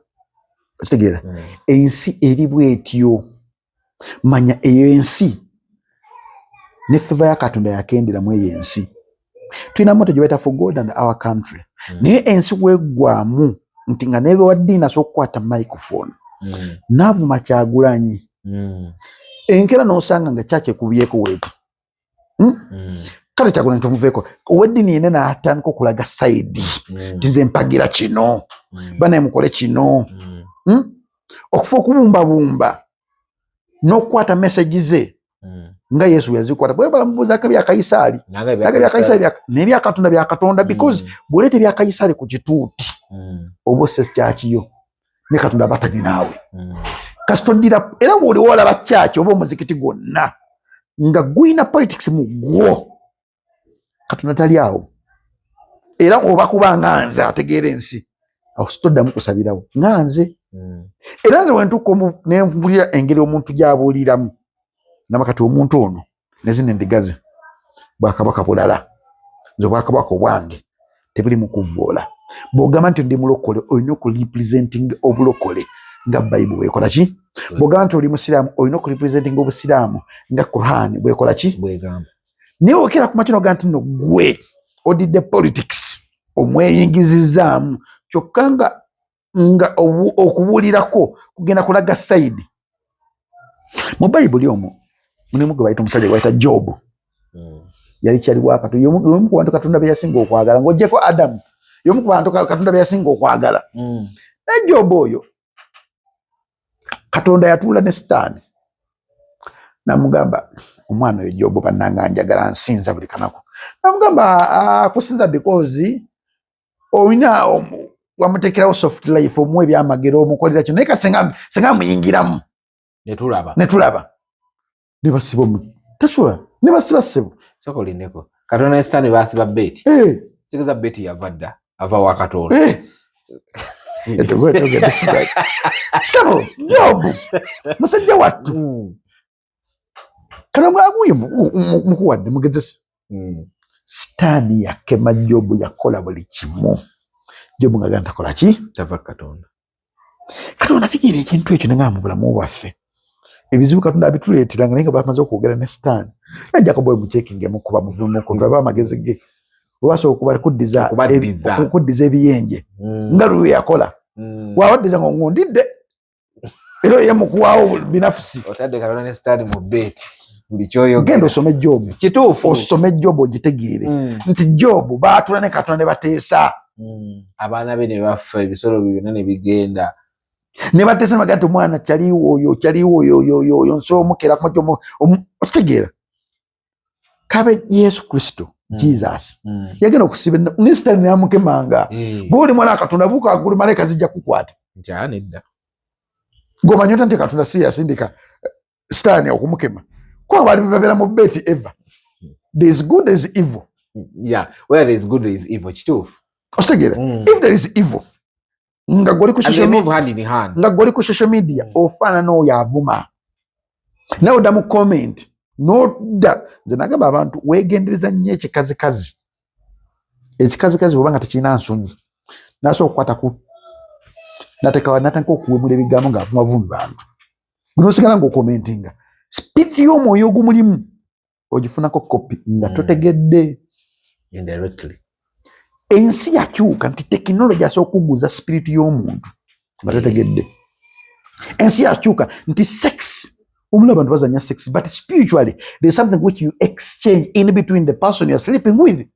Okitegeera? Ensi eri bw'etyo. Manya eyo ensi ne feva ya Katonda yakenderamu eyo ensi. Tulina moto gye bayita for God and our country. Naye ensi weggwamu nti nga neebe wa ddiini asobola okukwata microphone n'avuma Kyagulanyi. Enkera n'osanga nga kyakekubyeko weetu. Kale Kyagulanyi tumuveeko. Ow'eddiini yenna n'atandika okulaga sayidi nti nze mpagira kino banaye mukole kino. Okufa okubumbabumba n'okukwata message ze nga Yesu yazikwata. Bwe bamubuuzako bya Kayisaali n'ebya Katonda bya Katonda because bw'oleeta ebya Kayisaali ku kituuti oba osse kyakiyo ne Katonda batali naawe. Kasi toddira era bw'oliwo olaba kyaki oba omuzikiti gwonna nga gwina politics mu gwo Katonda tali awo. Era oba kuba nga nze ategeera ensi awo sitoddamu kusabirawo nga nze. Era nze wentuuka ne mpulira engeri omuntu gy'abuuliramu namakati omuntu ono ne zino endigazi bwakabaka bulala nze obwakabaka obwange tebuli mu kuvvoola. Bw'ogamba nti ndi mulokole olina okurepresenting obulokole nga Bible bwekola ki? Bw'ogamba nti oli musiraamu olina okurepresenting obusiraamu nga Quran bwekola ki? Bwegamba. Naye okera ku makino ogamba nti no gwe odidde politics omweyingizizaamu kyokka nga okubuulirako kugenda kulaga sayidi. Mu Bible omwo mulimu gwe bayita omusajja gwe bayita Job. Yali kyali wa Katonda. Y'omu ku bantu Katonda be yasinga okwagala ng'oggyeko Adamu. Y'omu ku bantu Katonda be yasinga okwagala. Naye Job oyo Katonda yatuula ne Sitaani n'amugamba omwana oyo Job bannanga njagala nsinza buli kanaku. N'amugamba akusinza because olina wamuteekerawo soft life omuwa ebyamagero omukolera kino naye kati senga muyingiramu netulaba ne basiba tasula ne basiba ssebo sokolineko Katonda ne Sitaani baasiba Beti. Sigeza Beti yava dda ava wa Katonda. Sebo Jobu musajja wattu kana mwaguye mukuwadde mugezesa. Sitaani yakema Jobu yakola buli kimu. Jobu nga ganta kola ki? Tava Katonda. Katonda tegeera ekintu ekyo nga mu bulamu bwaffe. Ebizibu Katonda abituleeteranga naye nga bamaze okwogera ne Sitaani. Najja kuba mucekinge mukuba muvumu kuntaba amagezi ge. Obasobola kuddiza ebiyenje nga lwe yakola. Wawaddiza nga ngondidde. Era ye mukuwaawo binafusi. Otadde Katonda ne Sitaani mu Beti. Buli kyoyo genda osome Job. Kituufu. Osome Job ogitegeere. Nti Job baatula ne Katonda ne bateesa. Abaana be ne bafa ebisolo byonna ne bigenda. Ne bateesa ne bagamba omwana kyaliwo oyo nsobola omukera ku okitegeera. Kabe Yesu Kristo Jesus yagenda okusiba ne Sitaani n'amukemanga. Bw'oli mwana wa Katonda buuka waggulu malayika zijja kukwata. Nkyana edda. Ng'omanyi ota nti Katonda si yasindika Sitaani okumukema. Kuba bali babeera mu Beti eva. There is good, there is evil. Yeah, where there is good, there is evil. Kituufu. Osegera, if there is evil, nga goli ku social media hand in hand nga goli ku social media ofana no yavuma nawe da mu comment no da zinagamba abantu wegendereza nnyo ekikazi ekikazi obanga tekina nsonyi naso okwata ku nataka okuwemula ebigambo ng'avuma vumi bantu guno sigala ng'okomentinga spirit y'omwoyo ogumulimu ogifunako kopi nga totegedde indirectly ensi yakyuka nti tekinologi asobola okuguza spirit y'omuntu nga totegedde ensi yakyuka nti sex omula abantu bazanya sex but spiritually there's something which you exchange in between the person you're sleeping with.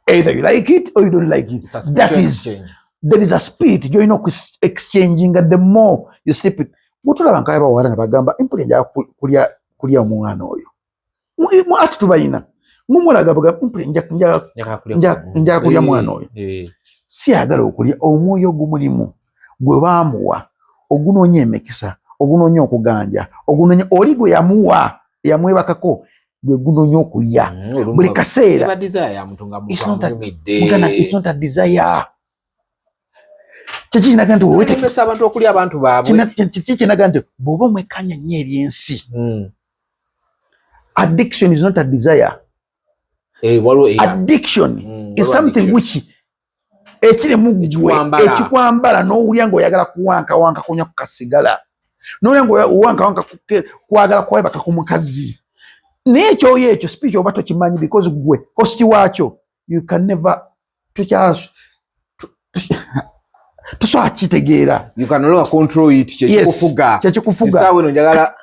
Either you like it or you don't like it. That is there is a spirit you're not exchanging, and the more you sleep it mutula bankaya bawara ne bagamba impuli nja kulya omwana oyo mu ati tubayina mumulaga bagamba impuli nja kulya mwana oyo si agala okulya omwoyo gumulimu gwe baamuwa ogunoonya emekisa ogunoonya okuganja ogunoonya oli gwe yamwebakako gwe gunoonya okulya buli kaseera it's not a desire. Chinaga nti wete abantu okulya abantu baabwe chinaga nti bobo mwekanya nnyo ebyensi. Addiction is not a desire. Addiction is something which ekiri mugwe ekikwambala n'owulya ng'oyagala kuwanka kunya kukasigala n'owulya ng'owanka kwagala kwebaka ku mukazi n'ekyo ekyo speech oba tokimanyi because gwe kosi waakyo you can never tusobola kitegeera. You can no control it. Kyekikufuga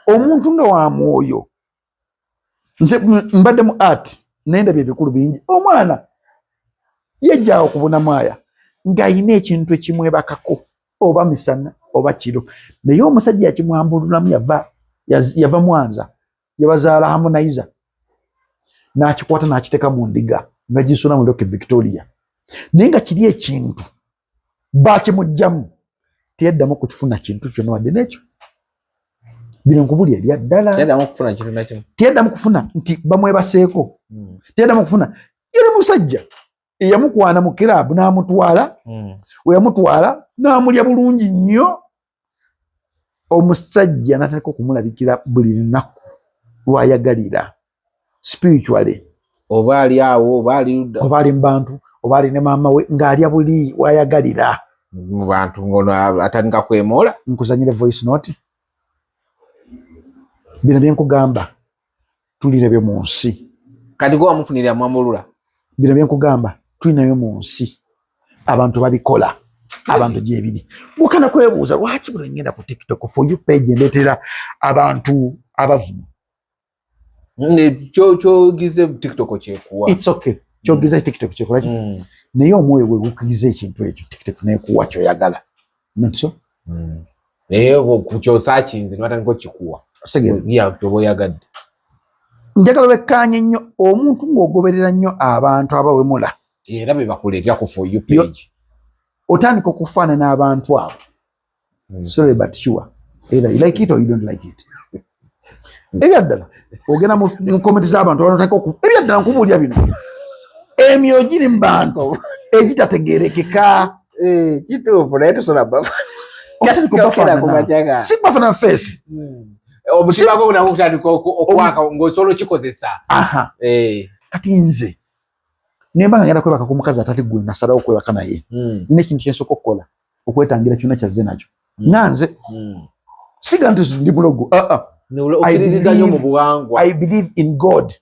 omuntu nga wa mwoyo. Nze mbadde mu art nendabye ebikulu bingi omwana yajja okubona mwaya ng'ayina ekintu ekimwebakako oba misana oba kiro naye omusajja yakimwambululamu yava Mwanza yabazaala Harmonizer n'akikwata n'akiteeka mu ndiga ngagisula mu Lake Victoria naye nga kiri ekintu bakimugjamu tiyaddamu kukifuna kintu kyonna wadde n'ekyo bino nkubulya ebya ddala tiyaddamu kufuna nti bamwebaseeko tiyaddamu kufuna yali musajja eyamukwana mu kiraabu n'amutwala weyamutwala n'amulya bulungi nnyo omusajja n'ataleka okumulabikira buli lunaku lwayagalira spiritually oba ali awo oba ali mu bantu oba ali ne maama we ng'alya buli wayagalira mu bantu ngono atandika kwemoola nkuzanyire voice note bino byenkugamba tulirabye mu nsi kati gwe wamufunira mwamulula bino byenkugamba tulinayo mu nsi abantu babikola abantu gyebiri gukana kwebuuza lwaki buli ngenda ku TikTok for you page ndeetera abantu abavumu kyogize TikTok kyekuwa it's okay kyogize TikTok kyekola naye omwoyo gwe gukize ekintu ekyo TikTok neekuwa kyoyagala notso naye kukyosakinze nibatandika okikuwa toba oyagadde. Njagala wekkanye nnyo omuntu ng'ogoberera nnyo abantu abawemula era be bakuleetera ku for you page otandika okufaanana abantu abo sorry but sure either you like it or you don't like it. Ebyaddala ogenda mu komenti z'abantu ebyaddala nkubulya bino emyoyo giri mu bantu egitategeerekeka kituufu naye tusobola si kubafana feesi omutima gwo nagutandika okwaka ng'osobola okikozesa. Kati nze nemba nga ngenda kwebaka ku mukazi atali gwe nasalawo okwebaka naye n'ekintu kyensooka okukola okwetangira kyonna kyazze nakyo nanze siga nti ndi mulogo okkiririza nnyo mu buwangwa. I believe in God.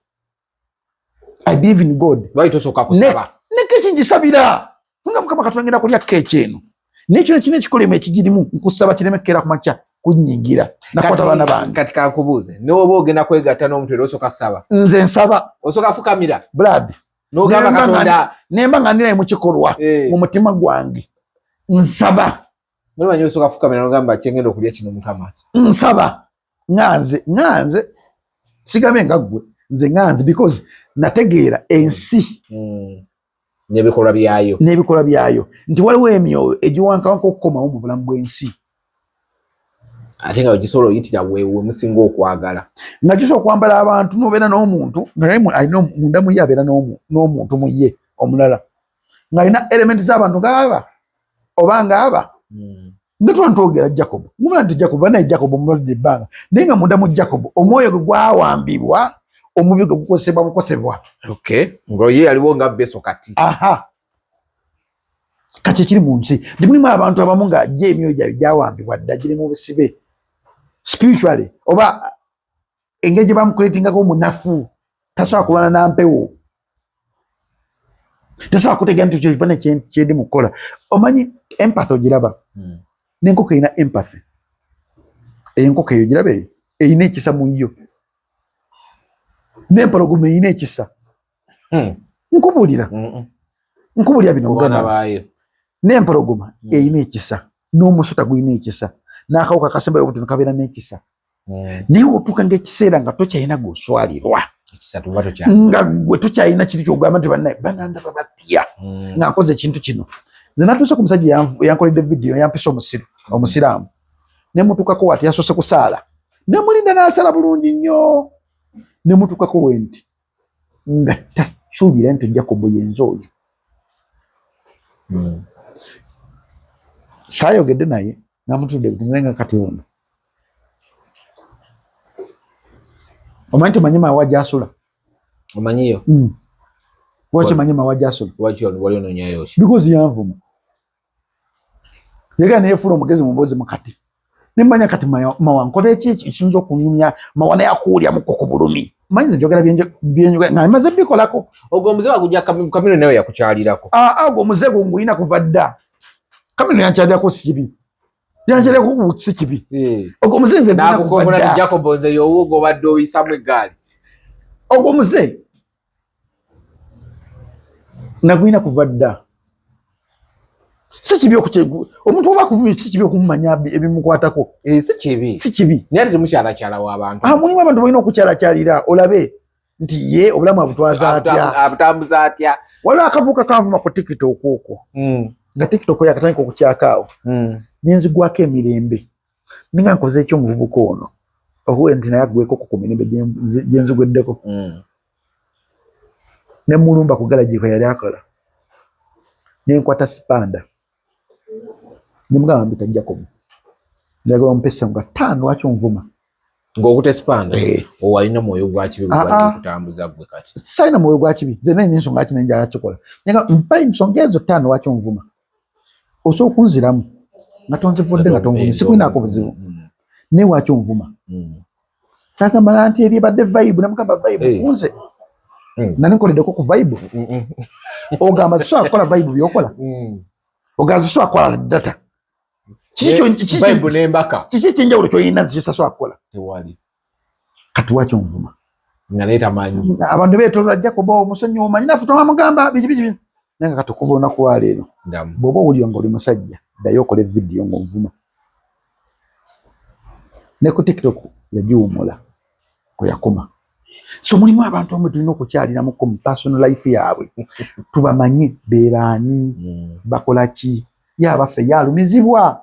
Lwaki tosooka kusaba nekeki ngisabira nga Mukama Katonda ngenda kulya keeki eno n'ekyo kino ekikolemu ekigirimu nkusaba kireme kkeera ku makya kunnyingira nakwata abaana bange. Kati kankubuuze n'oba ogenda kwegatta n'omuntu era osooka ssaba? Nze nsaba osooka fukamira Brad n'ogamba Katonda nemba nga ndinaye mu kikolwa mu mutima gwange nsaba. Mulimanyi osooka fukamira n'ogamba kyengenda okulya kino Mukama nsaba nganze sigambe nga ggwe nze nganze because nategeera ensi n'ebikolwa byayo nti waliwo emyoyo egiwankawanka okukomawo mu bulamu bw'ensi ate nga gisobola oyitira weewe musinga okwagala nga gisobola okwambala abantu n'obeera n'omuntu alina munda muye abeera n'omuntu muye omulala ng'alina elementi z'abantu ng'aba obanga aba Ngatwa ntogera Jacob. Muna nti Jacob bana Jacob omulode banga. Nenga munda mu Jacob omwoyo gwawambibwa omubi gukosebwa bukosebwa. Okay. Ngo ye aliwo nga beso kati. Aha. Kati kiri mu nsi. Ndimulimu abantu abamu nga je emyoyo gyawambibwa ddagiri mu busibe. Spiritually oba engage bamukuletinga ko munafu. Tasobola kulwana na mpewo. Tasobola kutegera nti kyo bana kyedi mukola. Omanyi empathy ogiraba. Nenkoko ina empathy. Enkoko eyo girabe eyina ekisa mu yo. Nempologoma eyina ekisa. Nkubulira. Nkubulira bino ogana bayo. Nempologoma eyina ekisa. N'omusota guyina ekisa. N'akawuka kasemba y'obutono kabeera n'ekisa. Naye otuuka ng'ekiseera nga tokyalina gw'oswalirwa. Ekisa tuba tokya. Nga gwe tokyalina kiri ky'ogamba nti banandaba batya. Nga nkoze ekintu kino. Nze natuuse ku musajja yankoledde video yampisa omusiraamu. Ne mutukako ati yasoose kusaala. Ne mulinda n'asala bulungi nnyo. Ne mutukako wenti. Nga tasuubira nti Jacob yenze oyo. Saayogedde naye n'amutudde nze nga kati ono. Omanyi tumanyi maawa gy'asula? Omanyiyo? Lwaki manyi maawa gy'asula? Lwaki wali ononyayo ki? Because yanvuma. Yega neyefuula omugezi mu mboozi mu kati. Nemmanya kati mawa nkola eki ekiyinza okunyumya mawa naye akuwulya mu koko bulumi. Manyi nze njogera byenjogera nga maze bikolako. Ogwo omuze wagujja Kamino nawe yakukyalirako. Ogwo omuze gwo nguyina kuva dda. Kamino yankyalirako si kibi. Yankyalirako si kibi. Ogwo omuze nze nguyina kuva dda. Nakukombona Jacob nze y'owugo obadde oyisamu eggaali. Ogwo omuze naguyina kuva dda. Si kibi okukyegu omuntu oba akuvumye si kibi okumumanya ebimukwatako. Si kibi. Si kibi. Naye ate temukyalakyala w'abantu. Mulimu abantu balina okukyalakyalira olabe nti ye obulamu abutwaza atya. Abutambuza atya. Waliwo akavuuka kanvuma ku TikTok okwo. Nga TikTok yakatandika okukyakaawo. Nenzigwako emirembe. Ninga nkoze ekyo omuvubuka ono. Ohuwe nti naye agweko ku mirembe gyenzigweddeko. Ne mulumba ku galaji kwe yali akola. Nenkwata sipanda. Nimugamba mbita Jacob. Ndagala ompesa nga 5 lwaki onvuma. Ng'okute sipanda? Owalina mwoyo gwa kibi gwa kutambuza gwe kati. Sayina mwoyo gwa kibi. Nze nali n'ensonga ki nenjala kikola. Nga mpa ensonga ezo 5 lwaki onvuma. Osobola okunziramu. Nga tonzivudde nga tonvumye. Sikulinaako buzibu. Naye lwaki onvuma. N'agamba nti eri ebadde vibe. Namugamba vibe kunze. Nani nkoleddeko ku vibe. Ogamba zisobola kukola vibe byokola. Ogamba zisobola kukola data. Vibe n'embaka. Kiki ekyenjawulo ky'olina zisobola kukola? Tewali. Kati lwaki onvuma. Nga naye tamanyi. Abantu beetooloola Jacob omusonyi omanyi nafuta wamugamba biki. Naye nga kati okuva olunaku lwa leero. Bw'oba owulira ng'oli musajja ddayo okole vidiyo ng'onvuma. Ne ku TikTok yagiwumula kwe yakoma. So mulimu abantu omwe tulina okukyaliramu mu personal life yaabwe. Tubamanyi beeraani bakola ki yabaffe yalumizibwa.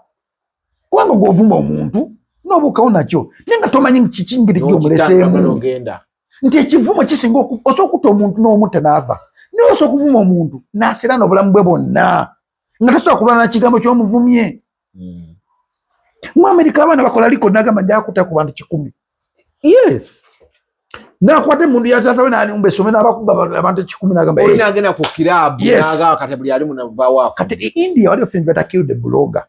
Kubanga gw'ovuma omuntu n'obuukawo nakyo naye nga tomanyi kiki ngeri gy'omuleseemu. Nti ekivumo kisinga osobola okutta omuntu n'omutta n'ava. Naye osobola okuvuma omuntu n'asera n'obulamu bwe bwonna nga tasobola kulwana na kigambo ky'omuvumye. Mu Amerika abaana bakola liko n'agamba nja kutta ku bantu 100. Yes. Nakwate mundu yazatawe nani umbesome n'abakuba abantu 10 n'agamba olina agenda ku kilabu n'aga kati buli ali munava wafu. Kati India wali film better kill the blogger.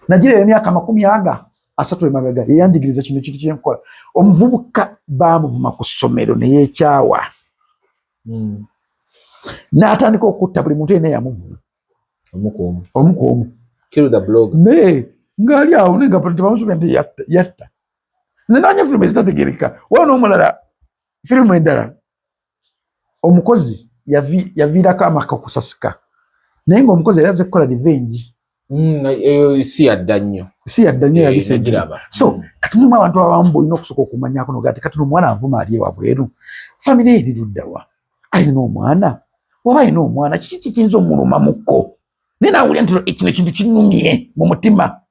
Najira emyaka 30 asatu emabega yandigiriza kino kitu kyenkola. Omuvubuka bamuvuma ku ssomero ne yekyawa. N'atandika okutta buli muntu ene yamuvuma. Omukomu. Kill the blogger. Ne ngali awo nenga pali bamusubya nti yatta. Nzinaanye filmu ezitategereka. Wano omulala filmu endala omukozi yaviirako amaka okusasika. Naye ng'omukozi yali azze kukola revenge. Si yadda nnyo. Si yadda nnyo yabisengiraba. So kati mulimu abantu abamu bolina okusooka okumanyako nogati kati omwana avuma ali ewabweru. Famire eri luddawa. Alina omwana. Oba alina omwana kiki kiyinza omulumamuko. Naye naawulira nti kino ekintu kinnumye mu mutima.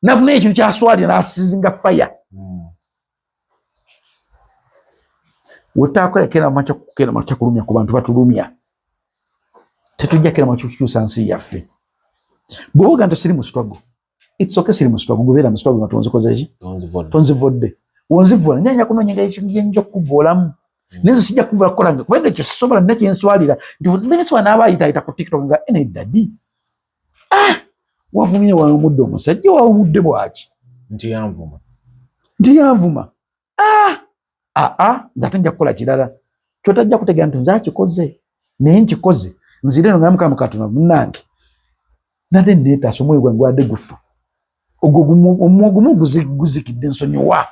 Nafuna ekintu kyaswalira n'asizinga faya. Wetakola kera macha kulumya ku bantu batulumya. Tetujja kera macho kukyusa nsi yaffe. Bwoga nto siri mu struggle. It's okay siri mu struggle. Gubera mu struggle matonze koza iki? Tonze vodde. Wonzi vola nyanya kuno nyanga ekingenjo kuvolamu. Nezo sijja kuvola kolanga. Kubanga kyo sobola nakyo enswalira. Ndi beneswa n'abayita ku TikTok nga ene daddy. Wavumye wa muddo musajja wa mudde bwaki. Nti yanvuma. Zatenja kukola kirala. Kyotajja kutegera nti nze akikoze. Naye nkikoze. Nzire no ngamuka mukatuna munange. Nade neta somwe gwangwade gufa. Omugumu guzikidde nsonyiwa.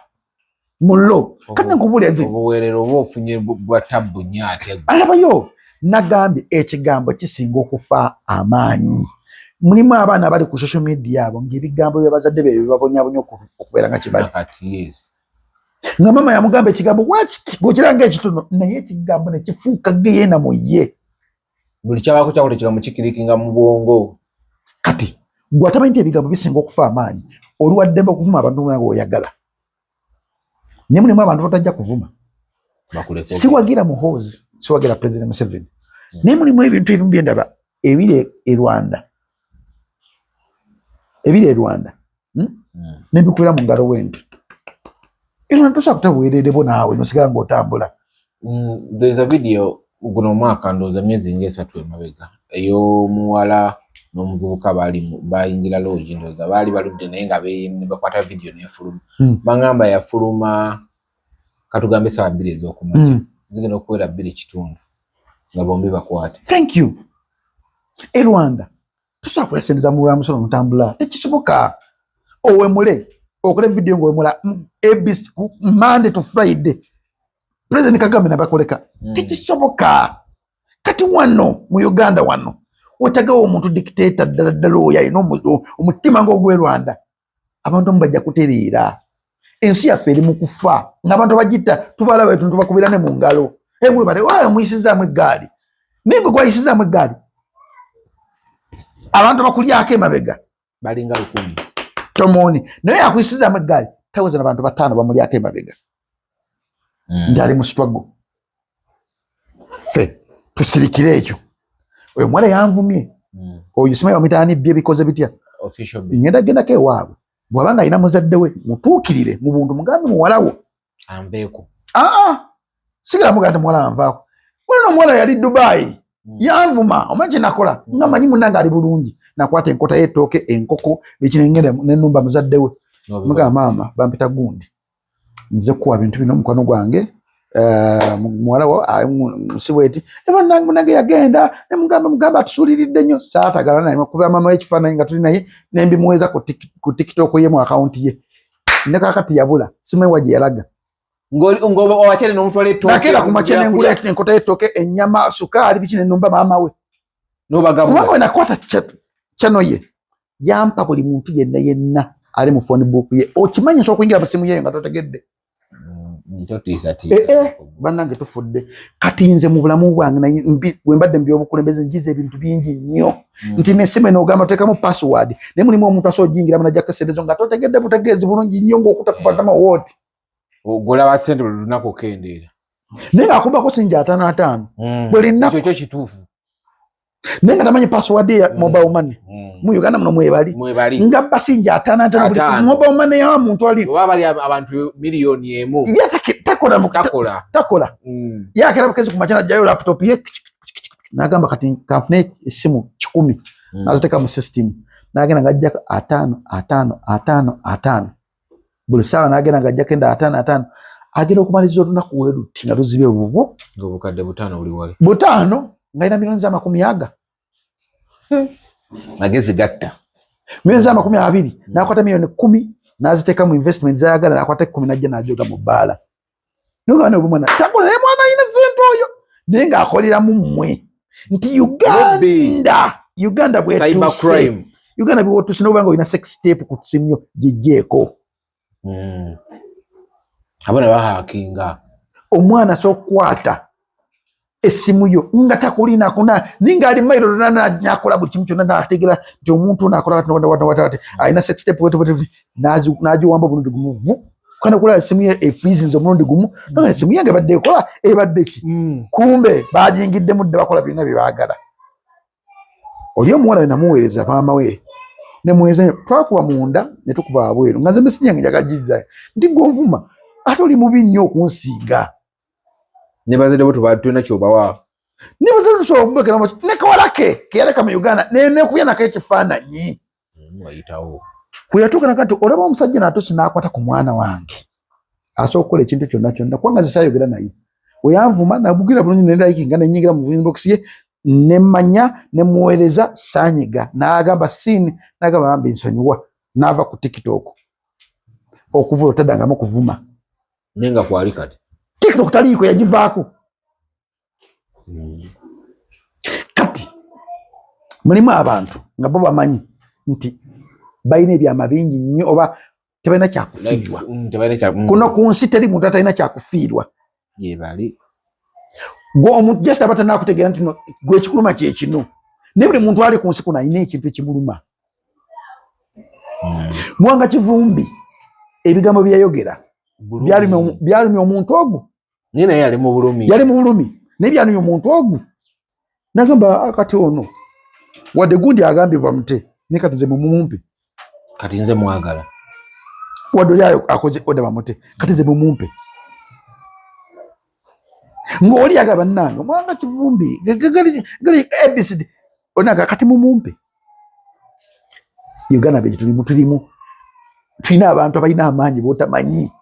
Mulo. Kanya nkubulya nze. Obuwerero obufunye bwa tabbu nyaate. Alabayo. Nagambye ekigambo kisinga okufa amaanyi. Mulimu abaana bali ku social media abo ng'ebigambo by'abazadde be bibabonyabonya okubeera nga kibali. Yes. Nga mama yamugamba ekigambo wakiti gokiranga ekitono naye ekigambo ne kifuuka geyeena mu ye. Buli kyabako kyakula ekigambo kikirikinga mu bwongo. Kati gwatamanyi nti ebigambo bisinga okufa amaanyi oluwaddembe okuvuma abantu nga oyagala. Naye mulimu abantu batajja kuvuma. Siwagira Muhoozi, siwagira President Museveni. Naye mulimu ebintu ebimu bye ndaba ebiri e Rwanda. Nebikubeera mu ngalo wenti. Era tosobola kutabuweererebo naawe nosigala ng'otambula. There's a video guno mwaka ndooza myezi ng'esatu emabega ey'omuwala n'omuvubuka bayingira loogi ndooza baali baludde naye nga ne bakwata video n'efuluma. Bangamba yafuluma katugambe essaawa 2 ez'okumakya. Zigenda okubeera 2 kitundu nga bombi bakwate. Thank you. E Rwanda tusobola kulesendeza mu lwamusolo ntambula tekisoboka. Owemule okole video ng'owemula ABC Monday to Friday. President Kagame nabakoleka. Tekisoboka. Kati wano mu Uganda wano otagawo omuntu dictator ddala oyo ayina omutima ng'ogw'e Rwanda. Abantu mbajja kutereera. Ensi yaffe eri mu kufa ng'abantu bagita tubalaba etuntu tubakubira ne mu ngalo. Ewe bale muyisizaamu eggaali. Naye gwe gwayisizaamu eggaali. Abantu bakulyako emabega balinga 10. Tomoni. Naye akuyisizaamu eggaali taweza n'abantu 5 bamulyako emabega. Ndali mu struggle. Ffe tusirikire ekyo. Oyo mwala yanvumye. Oyo simanyi wamitaani bye bikoze bitya. Official gendako ewaabwe. Bw'abanga alina muzadde we mutuukirire mu buntu mugambe muwalawo. Anveeko. Sigala muganda muwala anvaako. Muno omuwala yali Dubai. Yanvuma omanyi kye nakola nga manyi munnange ali bulungi. Nakwata enkota y'ettooke enkoko bekinengere n'ennumba muzadde we. Mugamba maama bampita gundi. Nze kuwa bintu bino mukwano gwange. Muwala wo musibweti munange yagenda ne mugamba atusuuliridde nnyo saatagala naye kuba mama w'ekifaananyi nga tuli naye nembimuweza ku TikTok ye mu akaunti ye ne kakati yabula simanyi wa gye yalaga ng'owakere n'omutwala ettooke nakeera ku makya nengula enkota y'ettooke ennyama sukaali biki nennumba maama we kubanga we nakwata chano ye yampa buli muntu yenna ali mu phone book ye okimanyi nsobola okuyingira mu simu ye nga totegedde. Bannange tufudde kati nze mu bulamu bwange bwe mbadde mu by'obukulembeze njiza ebintu bingi nnyo nti n'essimu n'ogamba oteekamu password naye mulimu omuntu asobola ogiyingira munajja kuseerezo nga totegedde butegeezi bulungi nnyo ng'okutakupatama wooti ogula ssente buli lunaku okendeera naye ng'akubako singi 5 buli nnaku ekyo kituufu naye nga tamanyi password ya mobile money mu Uganda muno mwebali nga basingi 5 buli mobile money ya muntu ali oba bali abantu miliyoni emu takola yakera bukezi ku machana jayo laptop ye nagamba kati kanfune esimu 10 naziteka mu system nagenda ngajja 5 buli sawa nagenda ngajja kenda 5 agenda okumaliza olunaku weruti nga tuzibe bubu ng'obukadde 5 buli wali 5 ngaina milioni za 10 magezi gatta milioni za 20 nakwata milioni 10 naziteka mu investment zayagala nakwata 10 najja najoga mu bbaala nogana obumwana takola ne mwana ina zinto oyo naye ng'akolera mu mmwe nti Uganda bwetuuse Uganda bwetuuse n'obanga olina sex tape ku simu yo gijjeeko abana bahakinga omwana sokwata essimu yo nga takulina kuna ninga ali mailo nakola buli kimu kyonna nategera nti omuntu nakola wati alina sex tape nagiwamba bunundi gumu kana kula essimu ye efreezing omulundi gumu nga essimu yange badde ekola ebadde ki kumbe bajingidde mudde bakola byonna bye baagala oli omuwala we namuweereza maama we ne mweze twakuba munda ne tukuba abweru nga nze message yange njagajizza ndi gonvuma ate oli mubi nnyo okunsiiga ne bazadde bo tubatuna kyobawa ne bazadde tusobola okubekera mu ne kawalake keyaleka mu Uganda ne kuyanako ekifaananyi wayitawo kuyatuuka nakati olaba omusajja n'atose n'akwata ku mwana wange asobola okukola ekintu kyonna kubanga nze saayogera naye weyanvuma nabugira bulungi nendayikinga nenyingira mu inbox ye nemanya nemuweereza saanyiga n'agamba sini n'agamba bambi nsonyiwa n'ava ku TikTok okuvula otaddangamu kuvuma nenga kwali kati TikTok taliiko yagivaako kati mulimu abantu nga bo bamanyi nti balina ebyama bingi nnyo oba tebalina kyakufiirwa kuno ku nsi teri muntu atalina kyakufiirwa yebali gwe omuntu just abata nakutegeera nti gwe ekikuluma kyekino naye buli muntu ali ku nsi kuno alina ekintu ekimuluma Mwanga Kivumbi ebigambo byayogera byalumya omuntu ogwo nina yali mu bulumi naye byalumya omuntu ogwo nagamba kati ono wadde gundi agambibwa mute ne kati nze mumumpe kati nze mwagala wadde oli akoze odaba mute kati nze mumumpe ng'oli agaba nnange Mwanga Kivumbi gali ABCD onaga kati mumumpe Uganda beje tulimu tulina abantu abalina amaanyi botamanyi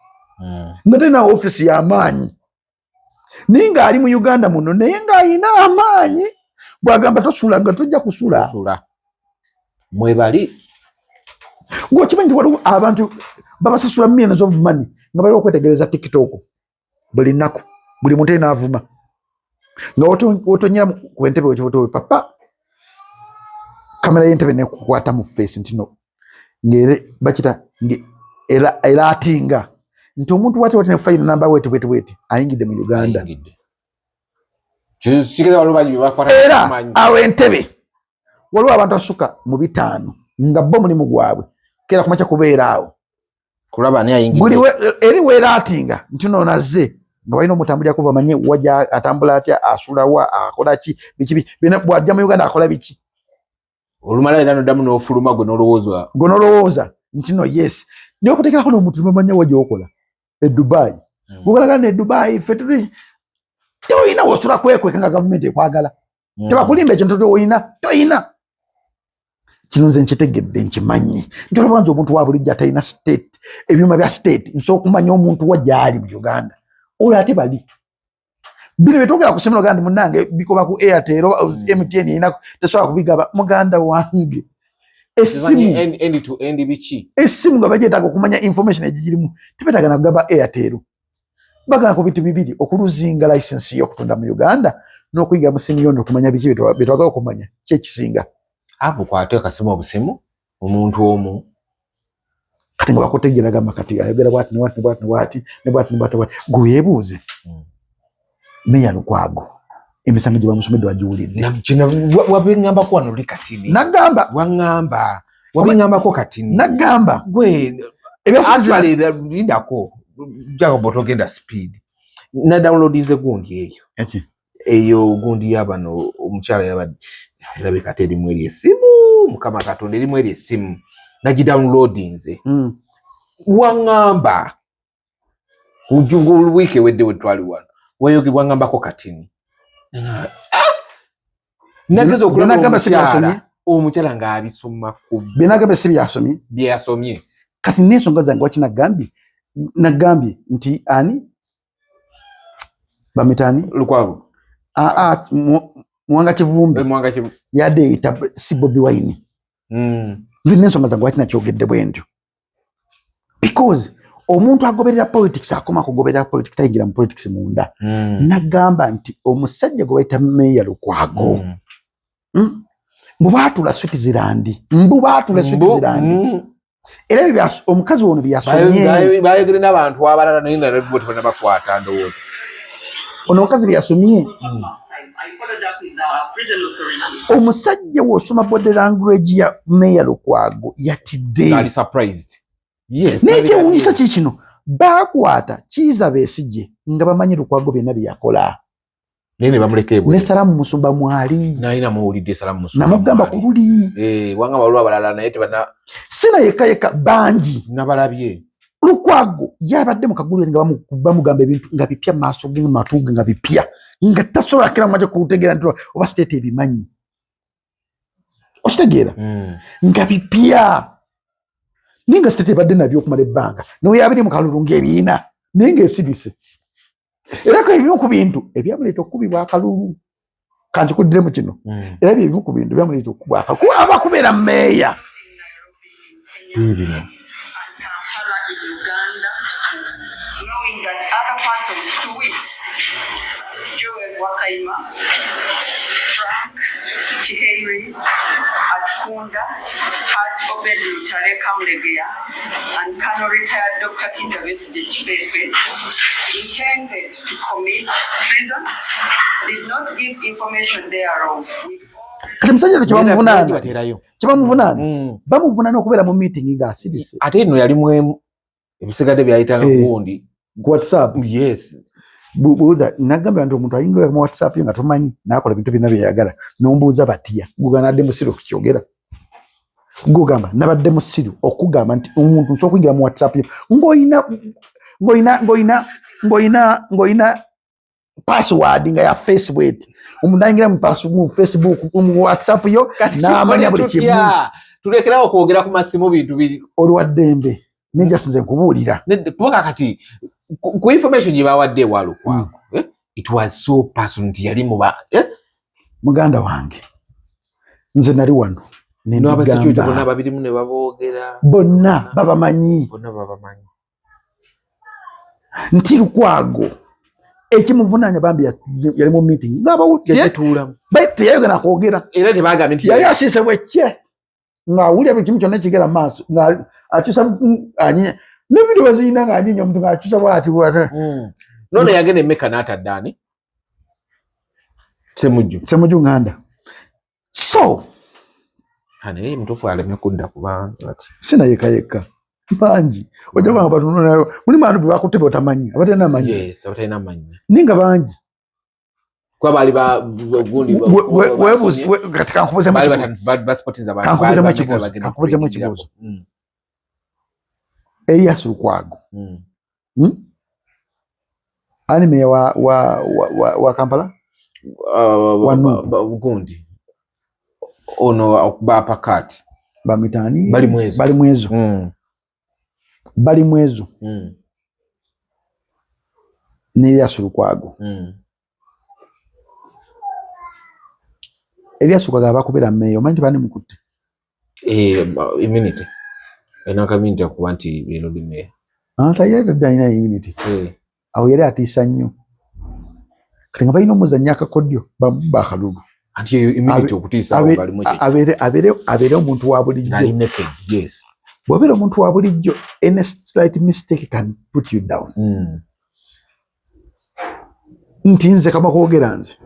nga tena office ya amaanyi ninga ali mu Uganda muno naye nga alina amaanyi bwagamba tosula nga tujja kusula mwebali ng'okimanyi nti waliwo abantu babasasula millions of money nga bali okwetegereza TikTok buli nnaku buli muntu alina avuma nga wotonyera ku ntebe wekifoto papa kamera y'entebe nekukwata mu face ntino ngere bakita era atinga nti omuntu wate ne file number wete ayingidde mu Uganda era awe entebe waliwo abantu asuka mu 5 nga bo mulimu gwabwe kera kumacha kubeera awo kulaba ne ayingidde buli eri wera atinga ntino nazze nga balina omutambulira ko bamanye wajja atambula atya asulawa akola ki biki bina bwajja mu Uganda akola biki olumala era noddamu n'ofuluma gwe n'olowooza nti no yes niyo kutekerako n'omuntu bamanya wajja okola e Dubai gukolaga ne Dubai ffe tuli toyina wosula kwekweka nga gavumenti ekwagala tebakulimba ekintu toyina kino nze nkitegedde nkimanyi nti olabanza omuntu wa bulijjo atalina state ebyuma bya state nsobola okumanya omuntu wajja ali mu Uganda ola ate bali bino betogera ku semino gandi munange bikoba ku Airtel MTN ina tesobola kubigaba muganda wange esimu end to end bichi esimu nga bagyetaaga okumanya information egirimu tebetaaga na kugaba Airtel bagana ku bintu bibiri okuluzinga license y'okutunda mu Uganda n'okuyiga mu simu yondo okumanya biki betwaga okumanya kyekisinga apo kwate akasimu obusimu omuntu omu kati nga bakutegeraga makati ayogera bwati guyebuuze Meya Lukwago emisango gye bamusomedde wagiwulidde nakina wabengamba ko wano luli katini nagamba wangamba wabengambako katini nagamba gwe actually lindako jago botogenda speed na downloadize gundi eyo gundi yabano omukyala yabadde erabika teri mweri esimu mukama katonda eri mweri esimu nagidownloadinze wangamba ujungu wiki wedde wetwali wano wayogibwa ngambako katini nagezo okulanga sibasomye omukyala nga abisoma ku binagamba sibyasomye byasomye kati n'ensonga zange wakinagambye nagambye nti ani bamitani Lukwago Mwanga Kivumbi yadde si Bobi Wine nzi n'ensonga zange wakinakyogedde bwentyo because omuntu agoberera politics akoma kugoberera politics tayingira mu politics munda nagamba nti omusajja gwe bayita Meya Lukwago mbubatula Switzerland era bya omukazi wono byasomye bayogere n'abantu abalala n'inda report bana bakwata ndowooza ono omukazi byasomye omusajja wosoma body language ya Meya Lukwago yatidde ali surprised yes nekyewuunyisa kikino bakwata Kizza Besigye nga bamanyi Lukwago byonna byeyakola nene bamuleke ne Salamu Musumba mwali naina muwulidde Salamu Musumba namugamba ku luli wanga walwa abalala naye tebana sina yeka bangi nabalabye Lukwago yabadde mu kagulu nga bamugamba ebintu nga bipya maaso ge matuge nga bipya nga tasobola kira maje kutegeera nti oba state ebimanyi ositegeera nga bipya ninga state badde nabyo okumala ebbanga no yabiri mu kalulu ng'ebiina ninga esibise era ko ebimu ku bintu ebyamuleeta okubibwa akalulu kanti kuddire mu kino era ebimu ku bintu byamuleeta okubwa akalulu aba kubeera meeya bino in Uganda, knowing that other persons to it, Joel Wakaima, Frank Chiheri, Atkunda, Haj Obed Mutale Kamlegea, and Colonel retired Dr. Kinda Besigye Chipefe, intended to commit treason, did not give information thereof. Kati musajja kibamuvunana bamuvunana okubeera mu meeting nga asibise ate eno yali mwemu ebisigadde byayitanga kugundi WhatsApp yes buuza nagamba nti omuntu ayingira mu WhatsApp nga tomanyi nakola ebintu byonna byeyagala nombuuza batya guganadde musiru okukyogera gugamba nabadde musiru okugamba nti omuntu nsobola okuyingira mu WhatsApp ng'oyina password nga ya Facebook omuntu ayingira mu Facebook mu WhatsApp yo n'amanya buli kimu tulekerawo okwogera ku masimu bintu biri olwaddembe nejja sinze nkubuulira kuba kati ku information gye bawadde ewaalo kwako it was so personal nti yali muba muganda wange nze nali wano bonna babirimu ne baboogera bonna babamanyi nti Lukwago ekimuvunanya bambi yali mu meeting ngabawulira teyayogera kwogera era tebagambye nti yali asiise bwekye ng'awulira buli kimu kyonna kigera mu maaso ng'akyusa anyinya ne video baziyina ng'anyinya omuntu ng'akyusa bw'ati nono yagenda emmeka n'atadde ani Semujju nganda so naye mutuufu alemye kudda kubanga sina yekka bangi ojja kubanga batunulayo mulimu abantu bebakutte botamanyi abatalina manyi ninga bangi kwa bali kati kankubuzemu ekibuuzo Erias Lukwago ani meya wa Kampala gundi ono bapakati bamitani bali mwezo ni Erias Lukwago Erias Lukwago abakubera meya omanyi bani mukutte immunity enaka minti akuba nti bino bimeya tayina immunity awo yali atiisa nnyo kati nga balina omuzannyo akakodyo bamuba akalulu anti immunity okutiisa abeere omuntu wa bulijjo bw'obeera omuntu wa bulijjo any slight mistake can put you down nti nze kama kwogera nze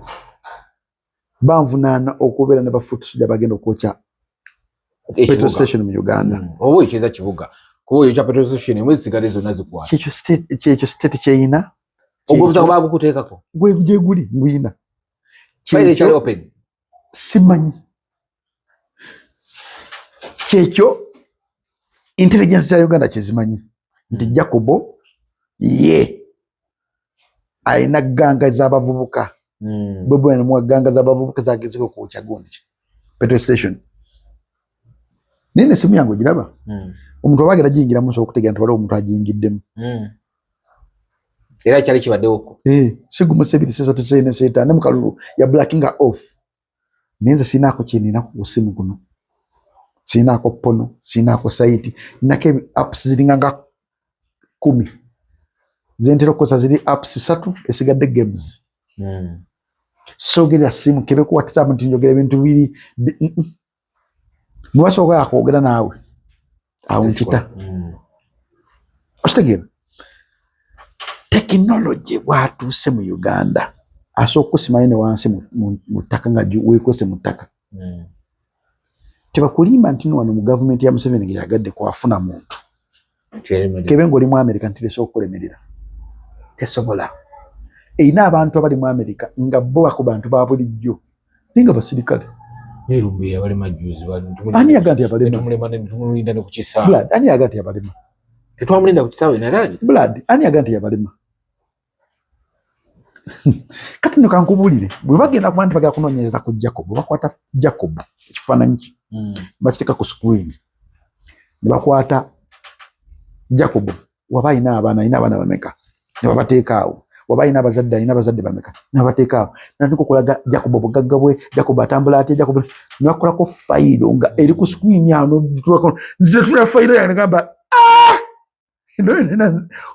banvunaana okubeera ne bafuutusuja bagenda okwokya petrol station mu Uganda oba ekyeza kibuga kuba oyo kya petrol station emwezi zigale zonna zikwata kyekyo state kyeyina ogobuza bagukuteekako gye guli ngwina file ekyali open simanyi kyekyo intelligence ya Uganda kyezimanyi nti Jacobo ye ayina ganga z'abavubuka bwe mu ganga z'abavubuka zagezeko okwokya gundi petrol station nene simu yangu giraba omuntu abagera jingiramu nsobola okutegeera nti waliwo omuntu ajingiddemu era kyali kibaddewo sigumuse biri sesa tukyine seetaane mu kalulu ya blackinga off nenze sinaako kyeninaku ku simu kuno sinaako pono sinaako saiti ninako apps ziringa nga 10 zentera okukosa ziri apps 3 esigadde games sogera simu kebe ku WhatsApp nti njogera ebintu biri mwasoka akwogera naawe awo nkita ositegeera tekinologi bwatuuse mu Uganda asooka okusimayo ne wansi mu ttaka nga weekwese mu ttaka tebakulimba nti wano mu gavumenti ya Museveni ge yagadde kwafuna muntu kebe ng'oli mu Amerika nti lesobola okukulemerera tesobola eina abantu abali mu America nga bo bakubantu ba bulijjo ninga basirikale nerumbe abali majuzi ani yagandi abalema tumulema ne tumulinda ne kukisawa blood ani yagandi abalema tetwamulinda kukisawa inalani blood ani yagandi abalema kati ndo kankubulire bwe bagenda ku bantu bagala kunonyereza ku Jacob bakwata Jacob ekifaananyi bakiteka ku screen ne bakwata Jacob wabayina abaana bameka ne babateeka awo wabayina abazadde bameka ne babateeka awo nandiko kulaga Jacob bugagga bwe Jacob atambula ate Jacob ne bakolako fayiro nga eri ku screen ano nze fayiro yange ngamba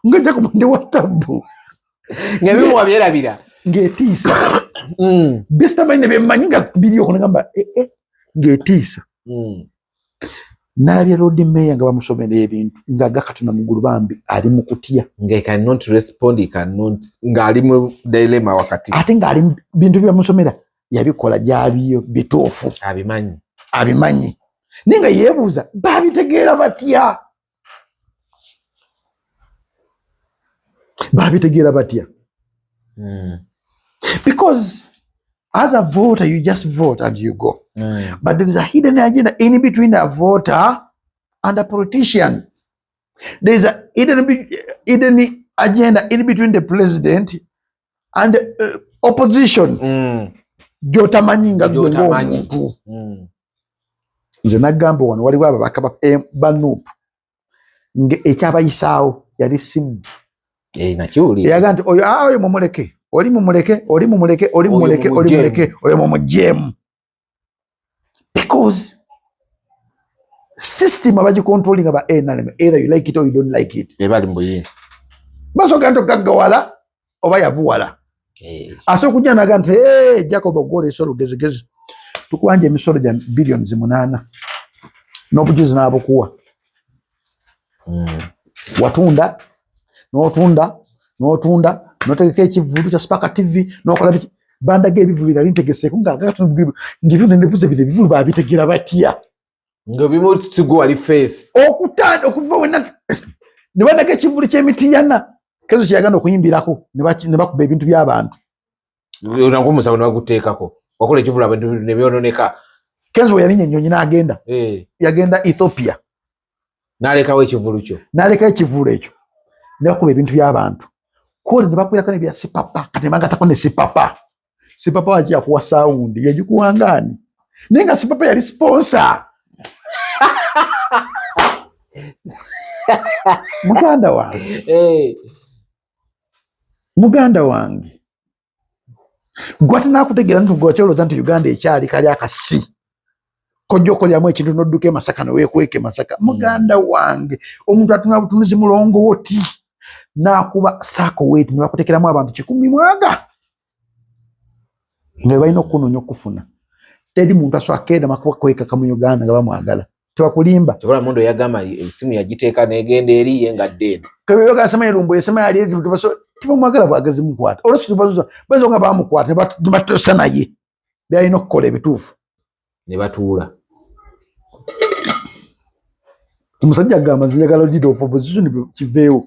nga Jacob ndi watabu ngabimu wabyerabira ngetiisa besitamayine bemmanyi nga biri okunagamba ngetiisa nalabye road mayor nga bamusomera ebintu nga gakatuna mugulu bambi ali mu kutya nga cannot respond nga ali mu dilemma wakati ate nga ali bintu byamusomera yabikola gyaliyo bituufu abimanyi ninga yeebuuza babitegeera batya because as a voter you just vote and you go but there is a hidden agenda in between a voter and a politician. There is a hidden agenda in between the president and the opposition. Jotamanyinga muntu nze nagamba wano waliwo ababaka banupu nge ekyabayisaawo yali simu yaga nti oyo mumuleke oli mumuleke oyo mumujemu because system abagicontrolling aba NRM either you like it or you don't like it ebali mbuyinza basoka nto gaggawala oba yavuwala asoka kujja naga nti Jacob ogole esolo gezigezi tukwanje emisolo gya billions 8 n'obujuzi n'abukuwa watunda notegeka ekivulu kya Spark TV nokola biki bandaga ebivu birali ntegeseeko ngibinendebuze bire ebivulu babitegeera batya nga bimutsigo wali face okutanda okuva wena ne bandaga ekivulu ky'emitiyana kezo kyaganda okuyimbirako ne bakuba ebintu by'abantu onakumusa ne baguteekako wakola ekivulu abantu ne byononeka kenzo yalinnya ennyonyi n'agenda yagenda Ethiopia n'alekawo ekivulu kyo ekyo ne bakuba ebintu by'abantu kole ne bakwirako ne bya sipapa kati bangatako ne sipapa wajja kuwa saundi yagikuwangani nenga sipapa yali sponsor muganda wange gwate nakutegera nti gwacholoza nti Uganda ekyali kali akasi kojokolyamu ekintu nodduka Masaka newekweke Masaka muganda wange omuntu atuna butunuzi mulongooti nakuba sako weti nibakutekeramu abantu 100 mwaga nga balina okunonya okufuna teri muntu aswakenda makuba kweka mu Uganda nga bamwagala tebakulimba tokola mundu yagama esimu yagiteeka negenda eri yenga deni kabeyo gasema erumbo esema yali tibamwagala bwagazi mukwata olwekyo bazo nga bamukwata ne batosa naye byalina okukola ebituufu ne batuula omusajja agamba nze njagala leader of opposition kiveewo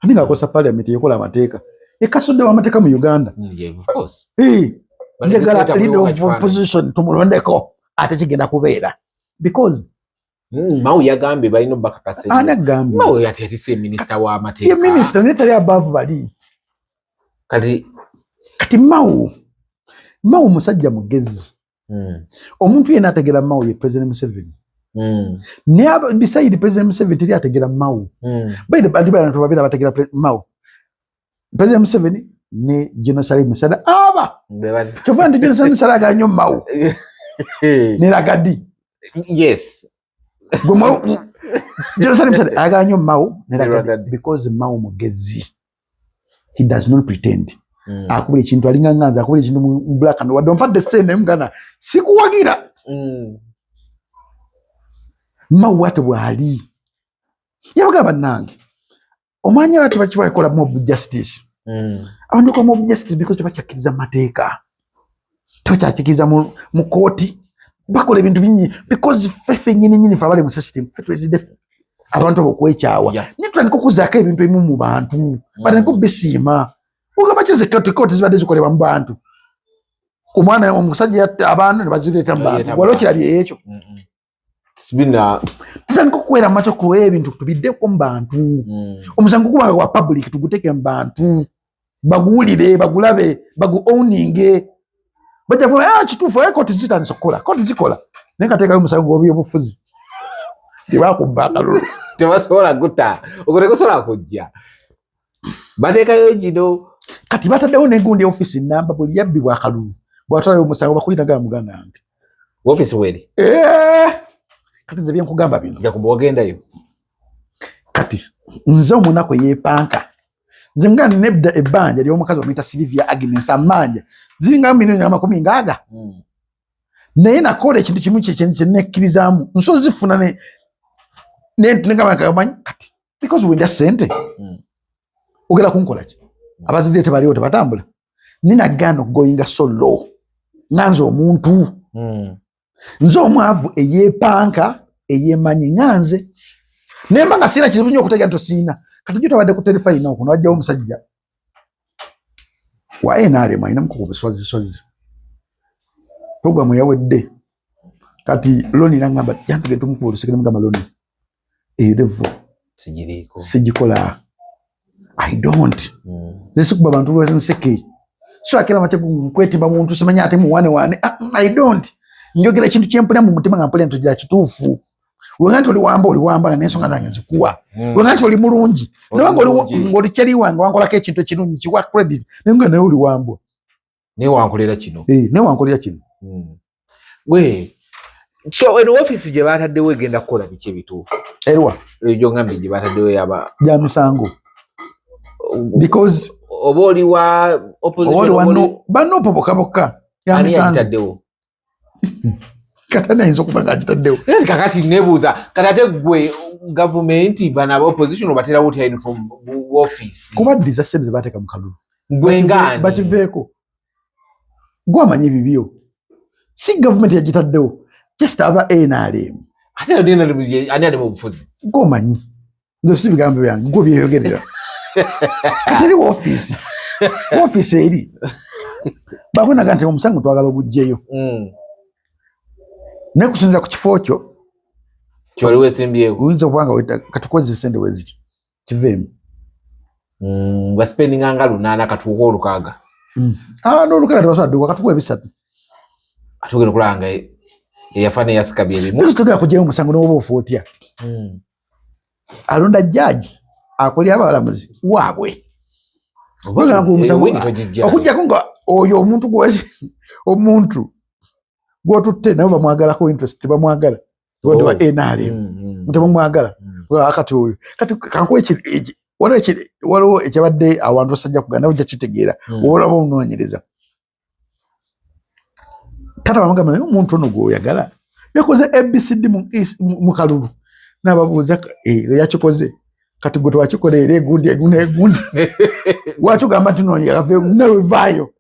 ani ng'akosa parliament yekola amateeka ekasudde w'amateeka mu Uganda of course njagala leader of opposition tumulondeko ate kigenda kubeera because Mau yagambye balina bakakase anagambye Mau yati se minister wa amateeka ye minister netali above bali kati Mau musajja mugezi omuntu yena ategera Mau ye President Museveni ne beside President Museveni teri ategera Mau baide bantu babira bategera Mau President Museveni ne Genocidal Musada kyovandi Genocidal Musada ganyo Mau ne Ragadi yes Genocidal Musada aganyo Mau ne Ragadi because Mau mugezi he does not pretend akubule kintu alinga nganza akubule kintu mu black and white don't put the same mgana sikuwagira Mau watu bwali yabagaba nange omanya watu bakibakola mob justice abantu ko mob justice because bakyakiriza mateeka twakyakiriza mu kooti bakola ebintu binyi because faith nyini fa bali mu system faith abantu bokwekyawa nitwa niko kuzaka ebintu ebimu mu bantu bali niko bisima Ugamba kize koti zibadde zikolebwa mu bantu. Kumwana omusajja abantu ne bazireta mu bantu. Waliwo kirabye ekyo. Sibina tutandika okuwera macho ku ebintu tubiddeko mu bantu. Omusango guba wa public tuguteke mu bantu. Baguwulire, bagulabe, bagu-owninge. Bajja kuba kituufu koti zitandise kukola. Koti zikola. Naye kateekayo omusango gw'obufuzi. Tebakubba akalulu. Tebasobola gutta. Okutekosobola kujja. Bateekayo gino. Kati bataddewo n'egundi office namba buli yabbibwa akalulu. Bw'atwalayo omusango bakuyitaga muganda wange. Office weri? Kati nze byenkugamba bino. Jakubu wagendayo. Kati nze omunaku yeepanka. Nze nga nebda ebbanja ly'omukazi omuyita Sylvia Agnes Amanja. Ziringa milioni 50. Naye nakola ekintu kimu kye nekkirizamu. Nso zifuna ne kati. Because wenda sente. Ogera kunkola ki? Abazidde tebaliwo tebatambula. Nina gano going so low. Nganze omuntu. Nze omwavu eyeepanka eyeemanyi nganze. Nemba nga sina kizibu nnyo okutegera tosina. Kati jjo tabadde ku telefayina okuno wajjawo omusajja. Wa NRM ayina mukuku biswazi. Programu yawedde. Kati Loni nangamba yantugende tumukuba olusekere mugamba Loni. Eyo Sijiriko. Sijikola. I don't. Nze kuba bantu bwenseke. So akira mateku nkwetimba muntu simanya ate mu wane. I don't. Njogera ekintu kyempulira mu mutima nga mpulira ntojja kituufu. Wenganti oli wamba n'ensonga zange nzikuwa. Wenganti oli mulungi. Ng'oli kyeri wange wankolako ekintu ekirungi kiwa credit. Nenga naye oli wambwa. Ne wankolera kino. Ne wankolera kino. So eno office gye bataddewo egenda kukola biki ebituufu? Erwa. Egyo ngambi gye bataddewo yaba. Gya misango. Because oba oli wa opposition bano poboka. Ya misango. Ataddewo. Katana inzo kubanga agitaddewo. Kakati nebuuza katate gwe government bana opposition obatera wuti uniform office. Kuba disaster zebateeka mu kalulu. Gwe ngani? Bakiveeko. Gwamanyi bibyo. Si government yagitaddewo. Just aba NRM. Ate NRM ani ali mu bufuzi. Gwomanyi. Nze si bigambo byange gwo byeyogerera. Kateri office. Office eri. Bakuna kante omusango twagala obujjeyo. Nekusinza ku kifo kyo kyoli weesimbyewo uyinza okubanga weta katukozesa sente weziti kiveemu baspendinga nga 8 katuuka olukaaga n'olukaaga tebasobola katuuka ebisatu ate ogenda okulanga eyafa neyasikaby ebimu tugenda kugyayo omusango n'oba ofa otya alonda jjaaji akolya abalamuzi waabwe okujjako nga oyo omuntu gwotutte nabo bamwagalako interest tebamwagala waliwo NRM tebamwagala akati oyo kati kankuwa waliwo ekyabadde awantu basajja kugana ojja kitegeera olaba omunoonyereza tata bamugamba naye omuntu ono gwoyagala yakoze ABCD mu kalulu n'ababuuza yakikoze kati gwe twakikola era egundi wakigamba nti newevaayo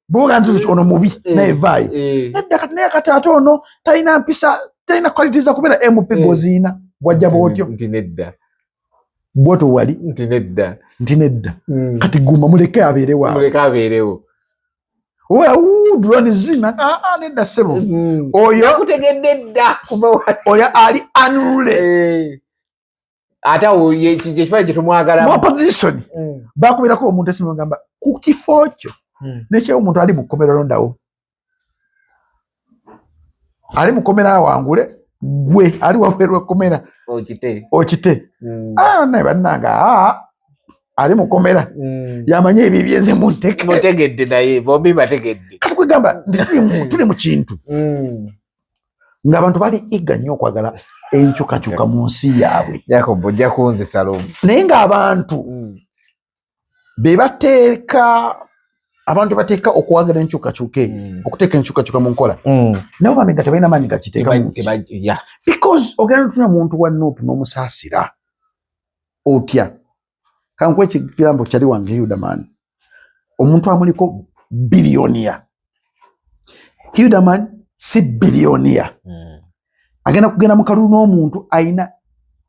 Boga ntuzo ono mubi na evaayo. Nadda kati naye kati ate ono talina mpisa talina quality za kubeera MP gozina bwajja bwotyo. Nti nedda. Bwoto wali. Nti nedda. Kati guma muleke abeerewo. Muleke abeerewo. Oya drone zina nedda sebo. Oyo kutegedde dda kuva wali. Oya ali unruly. Ata oye kifaa kye tumwagala. Mu opposition. Bakubeerako omuntu esimu ngamba ku kifo kyo. Nekyo omuntu ali mukomera londawo. Ali mukomera wangule gwe ali waferwa komera okite. Naye bannanga ali mukomera. Yamanye ebibyenze mutegedde naye bombi bategedde. Kati kwegamba tuli mu kintu. Ng'abantu bali eager nnyo okwagala enkyukakyuka mu nsi yaabwe. Jacob ojja kunze Salome. Naye ng'abantu be bateeka abantu bateeka okwagala enkyukakyuka okuteeka enkyukakyuka mu nkola nabo bamenga tebalina maanyi gakiteeka because ogenda tuna muntu wa Nuupu n'omusaasira otya kankuwa ekigambo kyali wange Hildaman omuntu amuliko biliyoniya Hildaman si biliyoniya agenda kugenda mu kalulu n'omuntu ayina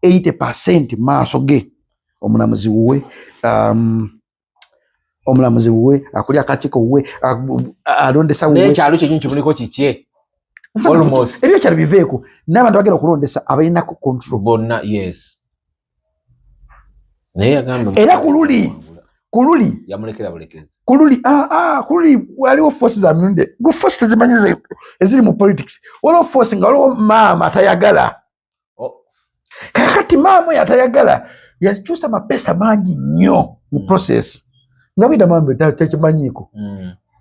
80% maaso ge omulamuzi wuwe omulamuzi wuwe akulya akakiiko wuwe alondesa wuwe n'ekyalo kyenyini kibuliko kikye almost ebyo kyalo biveeko n'abantu bagenda okulondesa abalinako control bonna yes naye yagamba era kululi yamulekera bulekezi kululi waliwo forces za mirundi forces tezimanyi eziri mu politics waliwo force nga waliwo maama atayagala kakati maama yatayagala yakyusa mapesa mangi nnyo mu process nga bida mambe takimanyiiko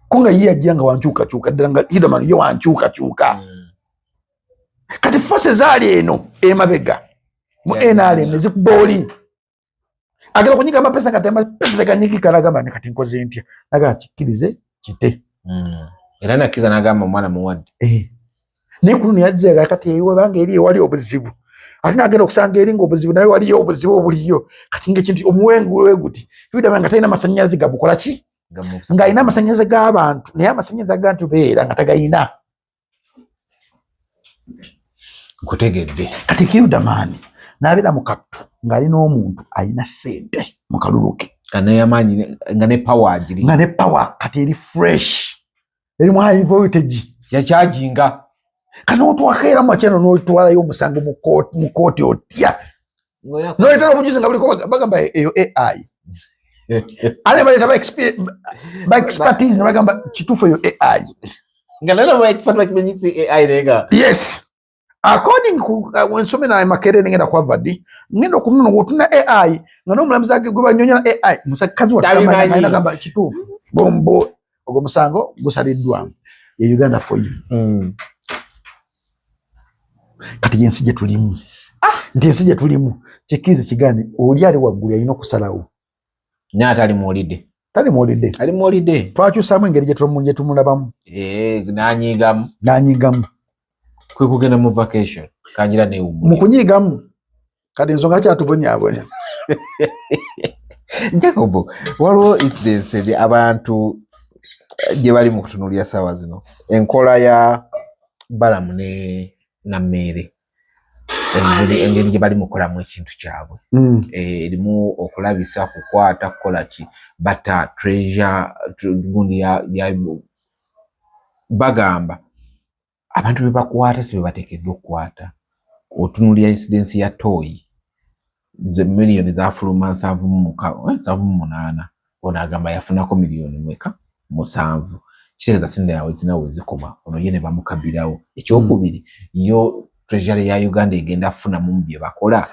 ko nga ye yajja nga wankyukakyuka ddala nga Idaman ye wankyukakyuka kati forces zaali eno emabega mu NRM nezikubooli agala kunyiga amapesa kati amapesa teganyigika nagamba ne kati nkoze ntya naga kikkirize kite era nakkiza n'agamba omwana muwadde naye kuluni yajjaga kati eriwe banga eri ewali obuzibu ate nagenda okusanga eri ng'obuzibu naye waliyo obuzibu obuliyo kati ng'ekintu omuwengu we guti Idaman nga talina amasannyalaze gamukola ki ng'alina amasannyalaze g'abantu naye amasannyalaze ag'abantu beera nga tagayina nkutegedde kati Idaman n'abeera mu kattu ng'alina omuntu alina ssente mu kalulu ke amaanyi nga ne power agiri nga ne power kati eri fresh eri mu high voltage yakyajinga kati n'otwakeera mu kyeno n'otwalayo omusango mu kooti otya n'oleetera obujuzi nga buliko bagamba eyo AI ate baleeta ba expertise ne bagamba kituufu eyo AI nga nana ba expert bakimenyisi AI nega yes according ku wensome na Makerere ngenda kwa vadi ngenda okunona wotuna AI nga n'omulamuzi age gwe banyonyola AI musakazi watamanya nagamba kituufu bombo ogwo musango gusaliddwa ye Uganda for you kati yensi gye tulimu nti ensi gye tulimu kikize kigani oli ali waggulu yalina okusalawo nyata ali muwulidde ali muwulidde twakyusaamu engeri gye tumulabamu n'anyigamu kwe kugenda mu vacation kanjira ne umu mu kunyigamu kati ensonga kyatubonyaabonya Jacob waliwo incidence abantu gye bali mu kutunuulira ssaawa zino enkola ya Balamu ne Nammeere engeri gye bali mukolamu ekintu kyabwe erimu okulabisa kukwata kukola ki bata treasure gundi ya bagamba abantu be bakwata si be bateekeddwa okukwata otunuulira incidence ya Toyi ze miliyoni zafuluma 7.8 ono agamba yafunako miliyoni mweka 7 kitegeeza sinde yawe zinawe zikoma ono ye ne bamukabirawo ekyokubiri yo treasury ya Uganda egenda afuna mu bye bakola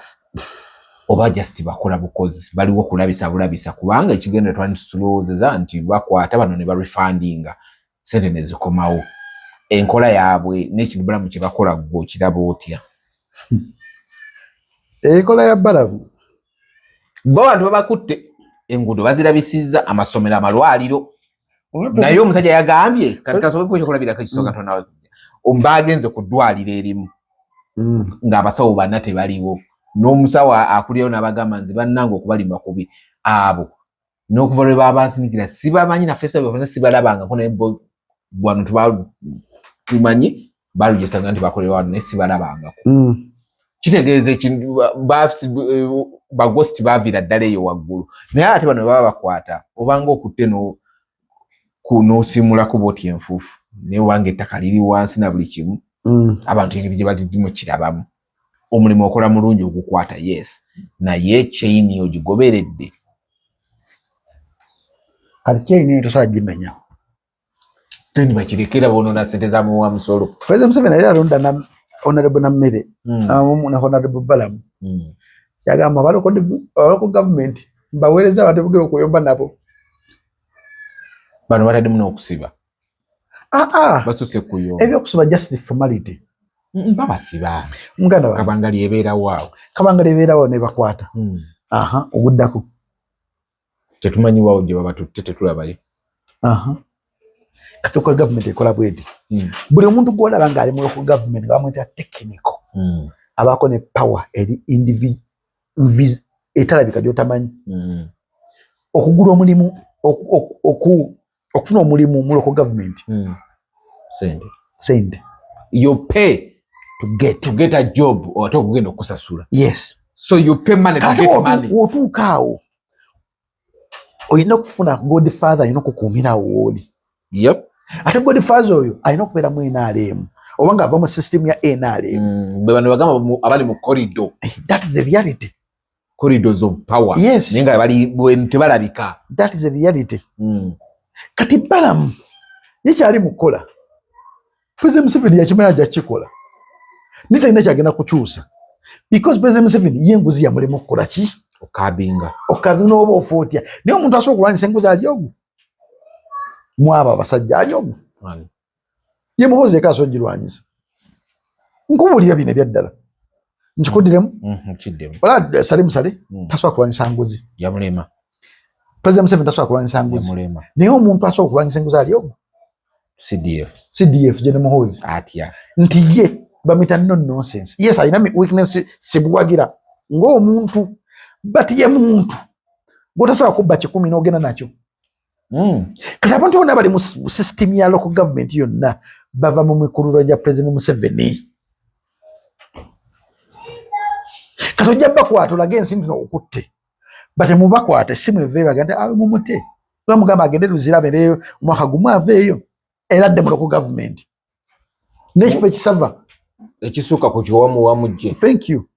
oba just bakola bukozi baliwo kulabisa bulabisa kubanga ekigenda twanituloozeza nti bakwata bano ne barefundinga sente ne zikomawo enkola yaabwe n'ekibulamu kye bakola gwo kiraba otya enkola ya Balamu bo bantu babakutte enguudo bazirabisizza amasomero amalwaliro naye omusajja yagambye katika sobe kwe kulabira kakisoka tonawe ombagenze ku ddwaliro erimu ng'abasawo banna tebaliwo n'omusawo akulirayo n'abagamba nzi bannange okubalimba kubi abo n'okuva lwe babansinikira sibamanyi na fesa bafuna sibalabangako naye wano tumanyi balugisanga nti bakolerwa wano naye sibalabangako kitegeeza ekintu bagosti baviira ddala eyo waggulu naye ate bano baba bakwata obanga okutte n'osimulako bwoti enfuufu naye wange ettaka liri wansi na buli kimu abantu engeri gye balimu kirabamu omulimu okola mulungi ogukwata yes naye chaini ogigoberedde kati chaini tosobola gimenya teni bakirekera bonoona ssente za muwa musolo President Museveni yali alonda Honorable Nammeere na Honorable Balamu yagamba baloko government mbaweereza abantu bugero okuyomba nabo bano batadde muno okusiba basose kuyomba ebyokusiba just formality babasiba muganda wa kabangali ebeerawo ne bakwata oguddako tetumanyi wawo gye baba tetulabayo kati okola government ekola bwedi buli omuntu gwolaba ng'ali mu local government nga bamweta technical abaako ne power eri etalabika gy'otamanyi okugula omulimu okufuna omulimu mu local government sente you pay to get a job ate okugenda okusasula yes so you pay money to get money otuuka awo oyina okufuna godfather ayina okukuumira wooli. Yep. Ate godfather oyo ayina okubeera mu NRM oba ng'ava mu system ya NRM. Bwe bano bagamba abali mu corridor. That is the reality. Corridors of power. Yes. Naye nga bali tebalabika. That is the reality. Kati balamu yekyali mukola. President Museveni yakimanya ajja kikola. Nitalina kyagenda kukyusa. Because President Museveni yenguzi yamulema okukola ki? Okabinga oba ofa otya. Naye omuntu asobola okulwanyisa enguzi ali ogwo. Mwaba abasajja ali ogwo. Ye Muhoozi eka asobola ogirwanyisa. Nkubuulira bino ebyaddala. Nkikuddiramu? Kiddemu. Wala Sale Musale tasobola kulwanyisa nguzi. Yamulema. President Museveni tasobola kulwanyisa nguzi. Yamulema. Naye omuntu asobola kulwanyisa enguzi ali ogwo. CDF General Muhoozi. Atya. Nti ye bamita no nonsense. Yes, ayina weakness sibuwagira ng'omuntu. But ye muntu gotasobola kubba 10 n'ogenda nakyo. Kati abantu bonna bali mu system ya local government yonna bava mu mikululwa gya President Museveni. Kati ojja bakwata olage ensimbi okutte. Bate mubakwata simu eveeyo bagende awe mumute. Bamugamba agende luzirabereyo omwaka gumu aveeyo. Era adde mu local government. N'ekifo ekisava. Ekisuuka ku kiwamu wamujje. Thank you.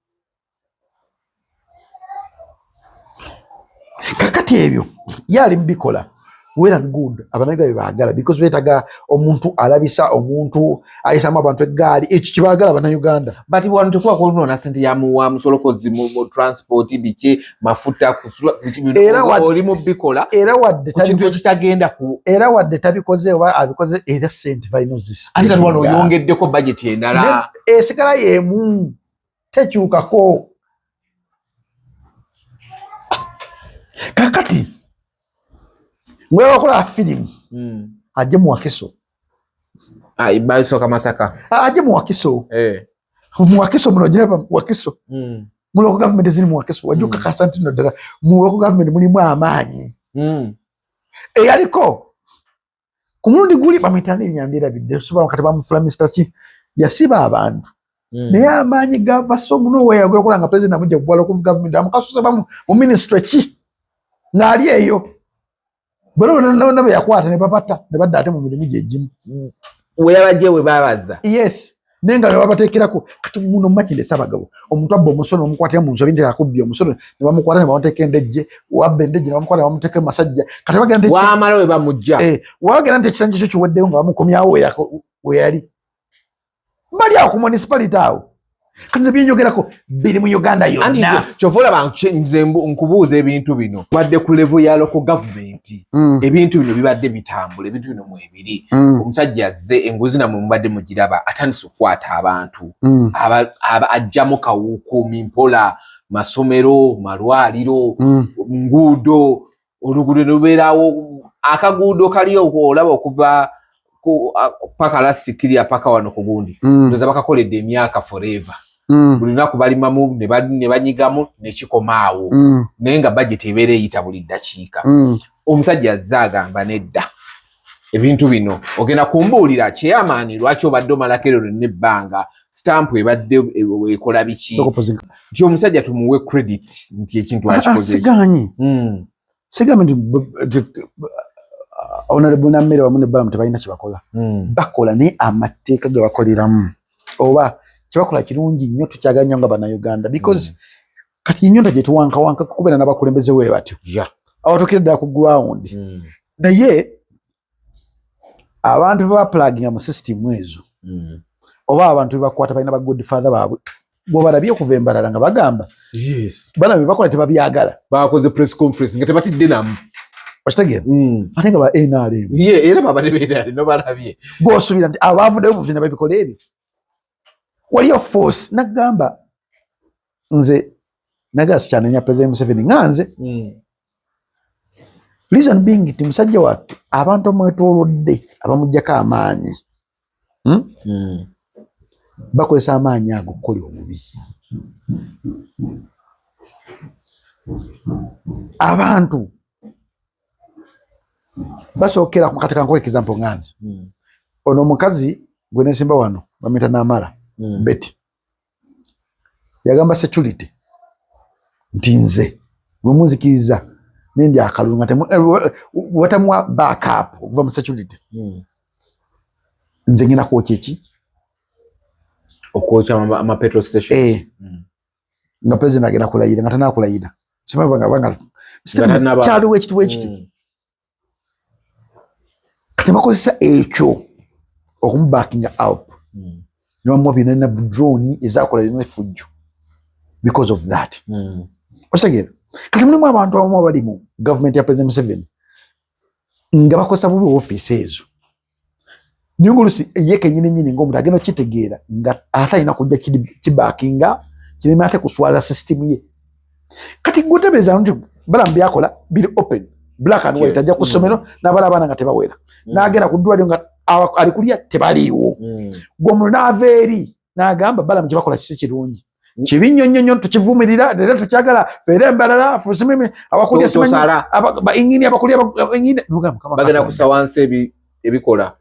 Kakati ebyo yali mbikola well and good abanaga bibagala because betaga omuntu alabisa omuntu ayisamu abantu egaali ekyo kibagala bana Uganda. But wano tekwa ko na sente ya mu musolokozi mu transport biche mafuta kusula oli mu bikola era wadde kintu ekitagenda ku era wadde tabikoze oba abikoze era sente vainosis andi kati wano yongeddeko budget endala esigala yemu tekyukako. Kakati mwe wakola film aje mu Wakiso ibaso kama Masaka aje mu Wakiso mu Wakiso muno jeba Wakiso mu local government zini mu Wakiso wajuka kasanti no dala mu local government mulimu amaanyi yaliko ku mulundi guli bamitani nyambira bidde soba wakati ba mufula Mr. Chi yasiba abantu naye amaanyi gava so muno we yagola kulanga president amujja ku local government amukasusa ba mu ministry chi nali eyo bano nabe yakwata ne papata ne badda ate mu mirimu gyegimu we yabaje we babaza. Yes nenga ne babatekerako kati muno makinde sabagabo omuntu abbo omusono omukwatira mu nsobi ndera kubbi omusono ne bamukwata ne bamuteeka endejje wabbe endejje ne bamukwana bamuteeka masajja kati bagenda wamala we bamujja wagenda nti ekisanje kyo kiweddeyo nga bamukomyawo we yali bali ako municipality awo. Kanze byenjogerako biri mu Uganda yonna. Chovola banze nkubuuza ebintu bino wadde ku level ya local government ebintu bino bibadde bitambula ebintu bino mu ebiri omusajja azze enguzi namwe mubadde mugiraba atandise okukwata abantu ajjamu kawuukumi mpola masomero malwaliro nguudo oluguudo lubeerawo akaguudo kaliyo olaba okuva paka lastikiriya paka wano ku gundi ndoza bakakoledde emyaka forever buli lunaku balimamu ne banyigamu nekikomaawo naye nga budget ebeera eyita buli ddakiika omusajja azze agamba nedda ebintu bino ogenda kumbuulira chairman lwaki obadde omalako ero n'ebbanga stamp ebadde ekola biki nti omusajja tumuwe credit nti ekintu akikoze sigamye Honorable Namere wa Munebamu tebalina kibakola bakola ne amateeka ge bakoleramu oba kibakola kirungi nnyo tukyaganya nga bana Uganda because kati nnyonta gye tuwankawanka kubeera n'abakulembeze we batyo abatukira ddala ku ground naye abantu baba plugging mu system ezo oba abantu bakwata balina ba godfather baabwe bw'obalabye okuva embalala nga bagamba bana bakola tebabyagala bakoze press conference nga tebatidde namu Washitagira ate nga ba NRM era baba ne beera no balabye gosubira nti abavuddeyo mu buzina babikola ebyo waliyo force nagamba nze nagasi cyane nya President Museveni nganze reason being ti musajja watu abantu mwetolodde abamujjako amaanyi bakozesa amaanyi ago okukola obubi abantu basookera ku kateka nko example nganze ono mukazi gwe nesimba wano bamita namala Betty yagamba security nti nze mumuzikiriza nindi akalunga watamuwa backup okuva mu security nze ngina kwokya eki okwokya ama petrol station nga president agenda kulayira nga tanakulayira simanyi banga kyaliwo ekituwa ekituwa kati bakozesa ekyo okumubakinga up nibamuwa byonna drone ezakola lino effujjo because of that osegera kati mulimu abantu abamu abali mu government ya President Museveni nga bakozesa bubi office ezo niyo ngulusi ye kenyini ng'omuntu agenda okitegeera nga ate alina kujja kibakinga kireme ate kuswaza system ye kati gutebeeza nti balamu byakola biri open black and white ajja ku ssomero n'abala abaana nga tebawera n'agenda ku ddwaliro nga ali kulya tebaliiwo gw'omuntu n'ava eri n'agamba balamu kye bakola kisi kirungi kibi nnyo tukivumirira era tukyagala feere embalala fusimimi abakulya simanyi baingini abakulya baingini bagenda kussa wansi ebikola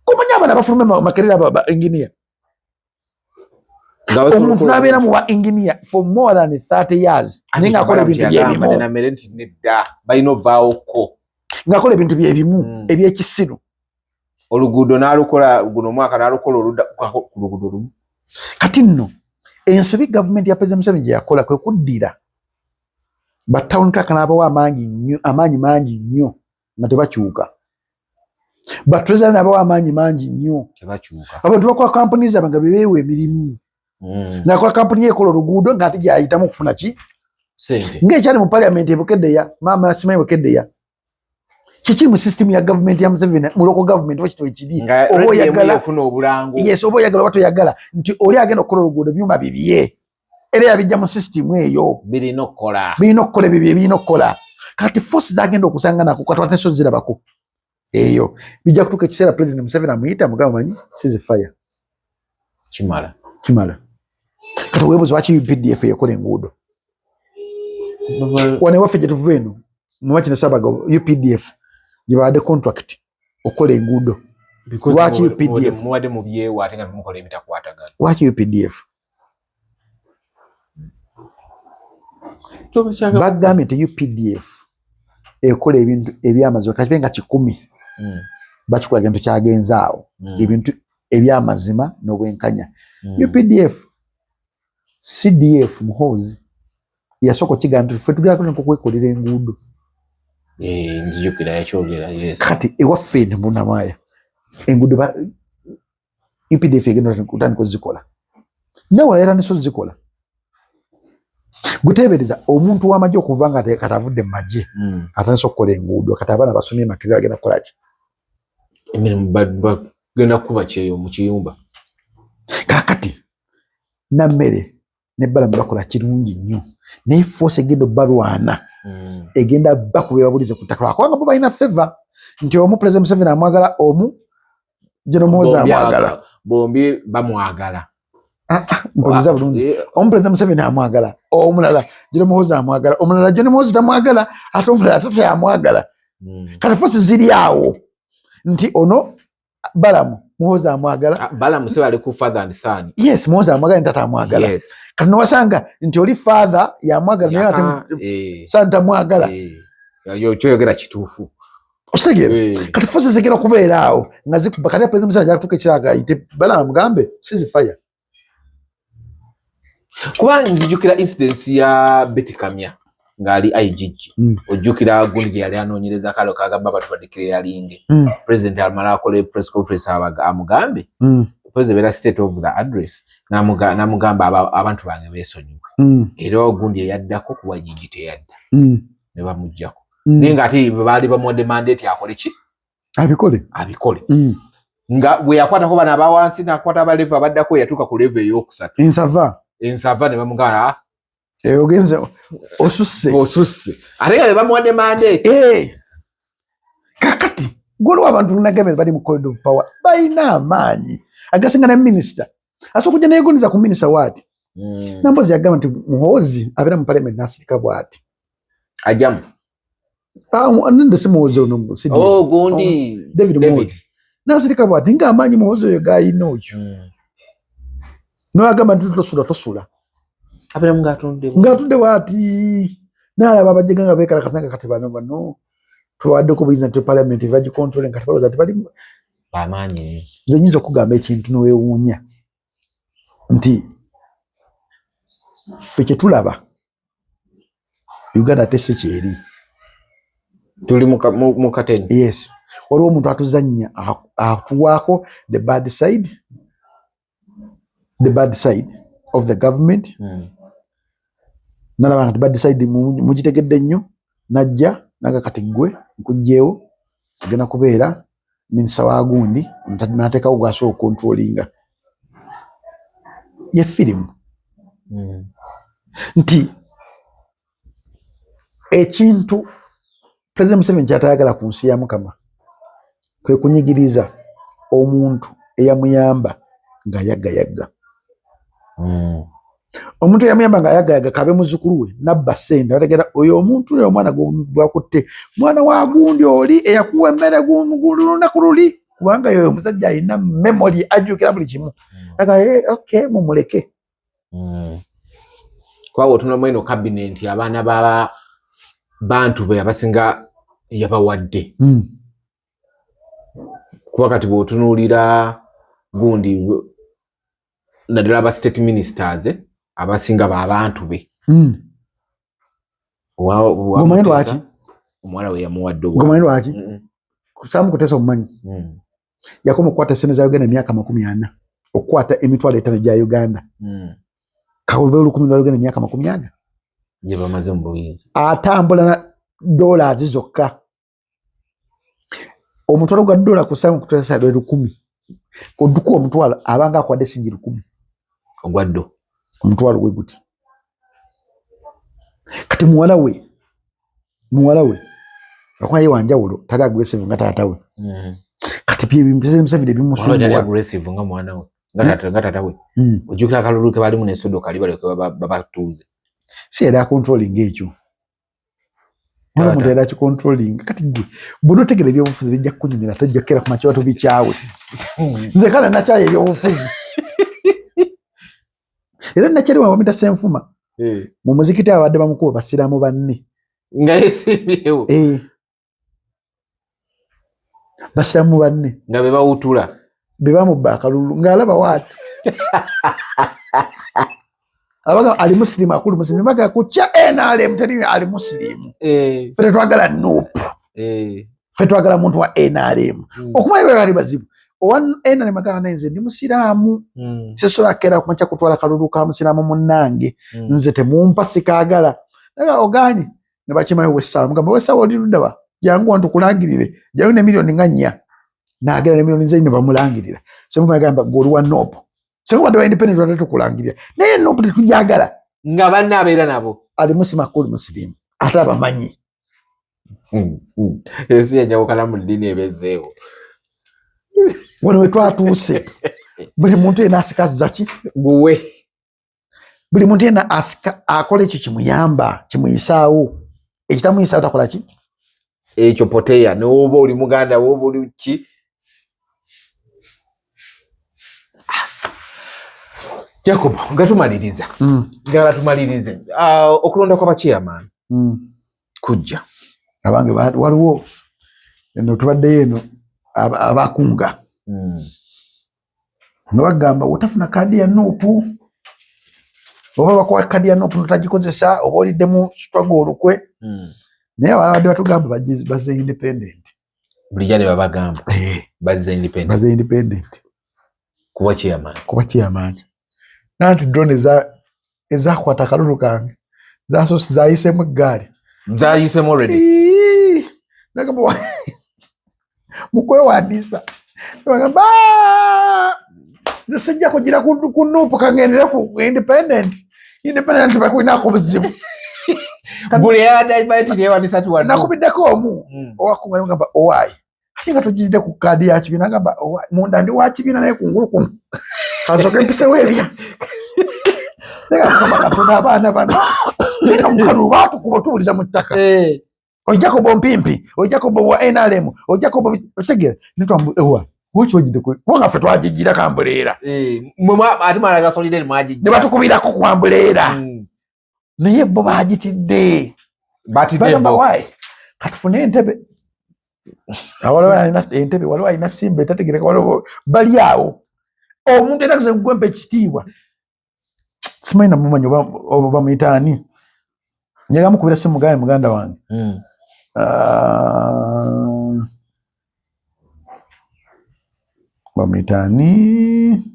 kumanya abana bafuluma makerera bainginiya omuntu n'abeera mu ba engineer for more than 30 years nenga akola ebintu byebimu balina ovaawoko ng'akola ebintu byebimu ebyekisiru oluguudo n'alukola guno omwaka n'alukola oludda ku luguudo lumu kati nno ensobi gavumenti ya President Museveni gye yakola kwe kuddira batawuni kaka n'abawa amaanyi mangi nnyo nga tebakyuka batrezera n'abawa amaanyi mangi nnyo abantu bakola companies abanga bebeewa emirimu ng'akola kampuni ye ekola oluguudo ng'ate gyayitamu okufuna ki sente ng'ekyali mu parliament ebukeddeya maama simanyi bukeddeya kiki mu system ya government ya Museveni mu local government wakitwa ekiri oba oyagala ofuna obulango yes oba oyagala oba toyagala nti oli agenda okukola oluguudo byuma bibye era yabijja mu system eyo birina okukola ebyo birina okukola kati force zagenda okusanga nako katwate so zirabako eyo bijja kutuuka ekiseera President Museveni amuyita mugamba manyi size fire kimala kati weebuuza lwaki UPDF ekola enguudo wane waffe gye tuva eno mumakina sabaga UPDF gye bawadde contract okukola enguudo lwaki UPDF muwadde mu byewo ate nga mukola ebitakwatagana lwaki UPDF bagambye nti UPDF ekola ebintu ebyamazima kati nga 100 bakikolaga nti kyagenzaawo ebintu ebyamazima n'obwenkanya UPDF CDF Muhoozi yasoko kigamba ffe tugirako nkokwekolera enguudo nzijukira yakyogera yes kati ewaffe ne munamaya enguudo UPDF egenda kutandika ozikola nawala era niso zikola gutebereza omuntu w'amagye okuva nga katavudde mu magye atandise okukola enguudo kati abaana basomye makerera agenda kukola ki emirimu bagenda kuba kyeyo mu kiyumba kakati nammere nebbalamu bakola kirungi nnyo naye force egenda balwana egenda bakuba babulize ku ttaka lwakubanga bo balina favor nti omu President Museveni amwagala omu General Muhoozi amwagala bombi bamwagala mpuliriza bulungi omu President Museveni amwagala omulala General Muhoozi amwagala omulala General Muhoozi tamwagala ate omulala tatayamwagala kati force ziri awo nti ono balamu Muhoozi amwagala balamu se bali ku father and son yes Muhoozi amwagala ntata amwagala yes kati nowasanga nti oli father yamwagala naye ate son tamwagala yo kyoyogera kituufu ositegeera kati force zigenda kubeera awo nga zikuba kati President Museveni ajja kutuuka ekiraga ayite balamu mugambe ceasefire kuba nzijukira incidence ya Betty Kamya ngali IGG ojjukira gundi gye yali anoonyereza kalo kagamba abantu badikira yalinge president almala akole press conference amugambe president bera state of the address namugamba abantu bange beesonyiwe era gundi yaddako kuwa IGG teyadda ne bamujjako ninga ati bali bamuwadde mandate akole ki abikole nga bwe yakwatako bana abawansi nakwata abaleva baddako yatuuka ku level eyokusatu ensava ne bamugamba ogenze osusse ate nga bamuwadde mandate kakati gwaliwo abantu nagambe bali mu corridor of power balina amaanyi agasinga ne minister asobola kujja neyegoniza ku minister waati nambozi yagamba nti Muhoozi abeera mu parliament n'asirika bw'ati ajamu nende si Muhoozi ono gundi David Muhoozi n'asirika bw'ati ng'amaanyi Muhoozi oyo gayina oyo noyagamba nti tosula abeera ng'atudde bw'ati Nalaba abajjaga nga beekalakasanga kati bano tubawaddeko buyinza nti parliament bagikontrole kati balowooza nti bali bamaanyi. Nze nyinza okugamba ekintu neweewuunya nti ffe kye tulaba Uganda ate si kyeri. Tuli mu kateni. Yes. Waliwo omuntu atuzannya atuwaako the bad side of the government. Nalaba nti bad side mugitegedde nnyo najja naga kati gwe nkugjeewo tugenda kubeera minisita wa gundi nateekawo gwasobola okontrolinga ye firimu nti ekintu President Museveni kyatayagala ku nsi ya Mukama kwe kunyigiriza omuntu eyamuyamba nga yagga. Omuntu eyamuyamba nga yagga kabe muzzukulu we nabba ssente ategera oyo omuntu oyo omwana gwakutte mwana wa gundi oli eyakuwa emmere lunaku luli kubanga yoyo omusajja alina memory ajjukira buli kimu. Okay mumuleke. Kwawo tunulamu eno cabinet abaana ba bantu be abasinga yabawadde. Kuba kati bw'otunuulira gundi naddala aba state ministers abasinga b'abantu be. Gomanyi lwaki? Omuwala we yamuwadde. Gomanyi lwaki? Kusamu kutesa omumanyi. Yakoma okukwata ssente za Uganda emyaka 40 okukwata emitwalo 5 gya Uganda. Kawulube 10 lwa Uganda emyaka 40. Je bamaze mu buyinza. Atambula na dollars zokka. Omutwalo gwa dollar kusamu kutesa $10. Oduku omutwalo abanga akwadde singi 10. Ogwaddo. Omutwalo gwe guti. Kati muwala we akwaye wanjawulo tali aggressive nga taata we. Kati pye Museveni bimusumbuwa. Tali aggressive nga mwana we nga taata we. Ojjukira akalulu ke bali mu n'ensodo kali baleke babatuuze. Si era controlling ekyo. Omuntu era ki controlling kati gwe buno tegere ebyobufuzi bijja kunyumira tojjokera ku makyoto bikyawe. Nze kala nakyaye ebyobufuzi. Era nakyali wabamita Ssenfuma. Mu muzikiti abadde bamukuba basiramu banne. Nga yesibyewo. Basiramu banne. Nga be bawutula. Be bamubba akalulu ng'alaba waati. Abaga ali muslimu akulu muslimu baga kucha NRM teri ali muslimu. Fete twagala nope. Fete twagala muntu wa NRM. Okumaye bali bazibu. Owan NRM agana nze ndi musiramu. Sesola akera kumacha kutwala kalulu ka musiramu munnange. Nze temumpa sikagala. Naga oganye ne bakimayo wessa mugamba wessa oli ludaba. Yangu antu kulangirire. Jayo ne milioni nganya. Na agera ne milioni nze bamulangirira. Semuma agamba goluwa nope. Seko bado independent watu kulangirira. Naye nope tujagala. Nga banna abeera nabo. Ali musima kuli muslimu. Ata bamanyi. Yesu yajawukala mu dini ebezeewo. Wano we twatuuse. Buli muntu yena asikaza ki? Guwe. Buli muntu yena asika akole ekyo kimuyamba, kimuyisaawo. Ekitamuyisaawo takola ki? Ekyo poteya n'oba oli Muganda woba oli ki? Jacob, ngatumaliriza. Ngatumalirize. Okulonda kwa chairman. Kujja. Abange waliwo eno tubadde eno abakunga. Nabagamba utafuna kadi ya nupu. Oba bakwa kadi ya nupu notagikozesa oba oliddemu struggle olukwe. Naye abadde batugamba baze independent. Bulijane babagamba. Baze independent. Baze independent. Kuba chairman. Kuba chairman. Nanti drone eza kwata kalulu kange. Zaso zayisemu gari. Zayisemu already. Nakabo mukwe wandisa. Bagamba zasajja kugira kunupu kangendera ku independent. Independent bakwina ko buzibu. Buli ada baiti ne wandisa tu wanu. Nakubiddako omu. Owakunga ngamba owai. Ati nga tujide ku kadi ya kibina ngamba owai. Munda ndi wa kibina naye kungulu kuno. Kazoke mpise weria. Nega kama katuna abana bana. Nega mkalu watu kubotuliza mu ttaka. Ojako bompimpi, ojako bo NRM, ojako bo osegera. Nitwa ewa. Kuchi ojide ku. Wanga fe twajigira kambulera. Mama ati maraga solidary mwajigira. Ne batukubira ko kwambulera. Naye bo bajitidde. bagamba why katufune entebe waliwo alina entebe waliwo alina simba etategereka waliwo bali awo omuntu era nze mugwempa ekitiibwa simanyi namumanyi oba bamuyita ani njaga mukubira simu mugaye muganda wange bamuyita ani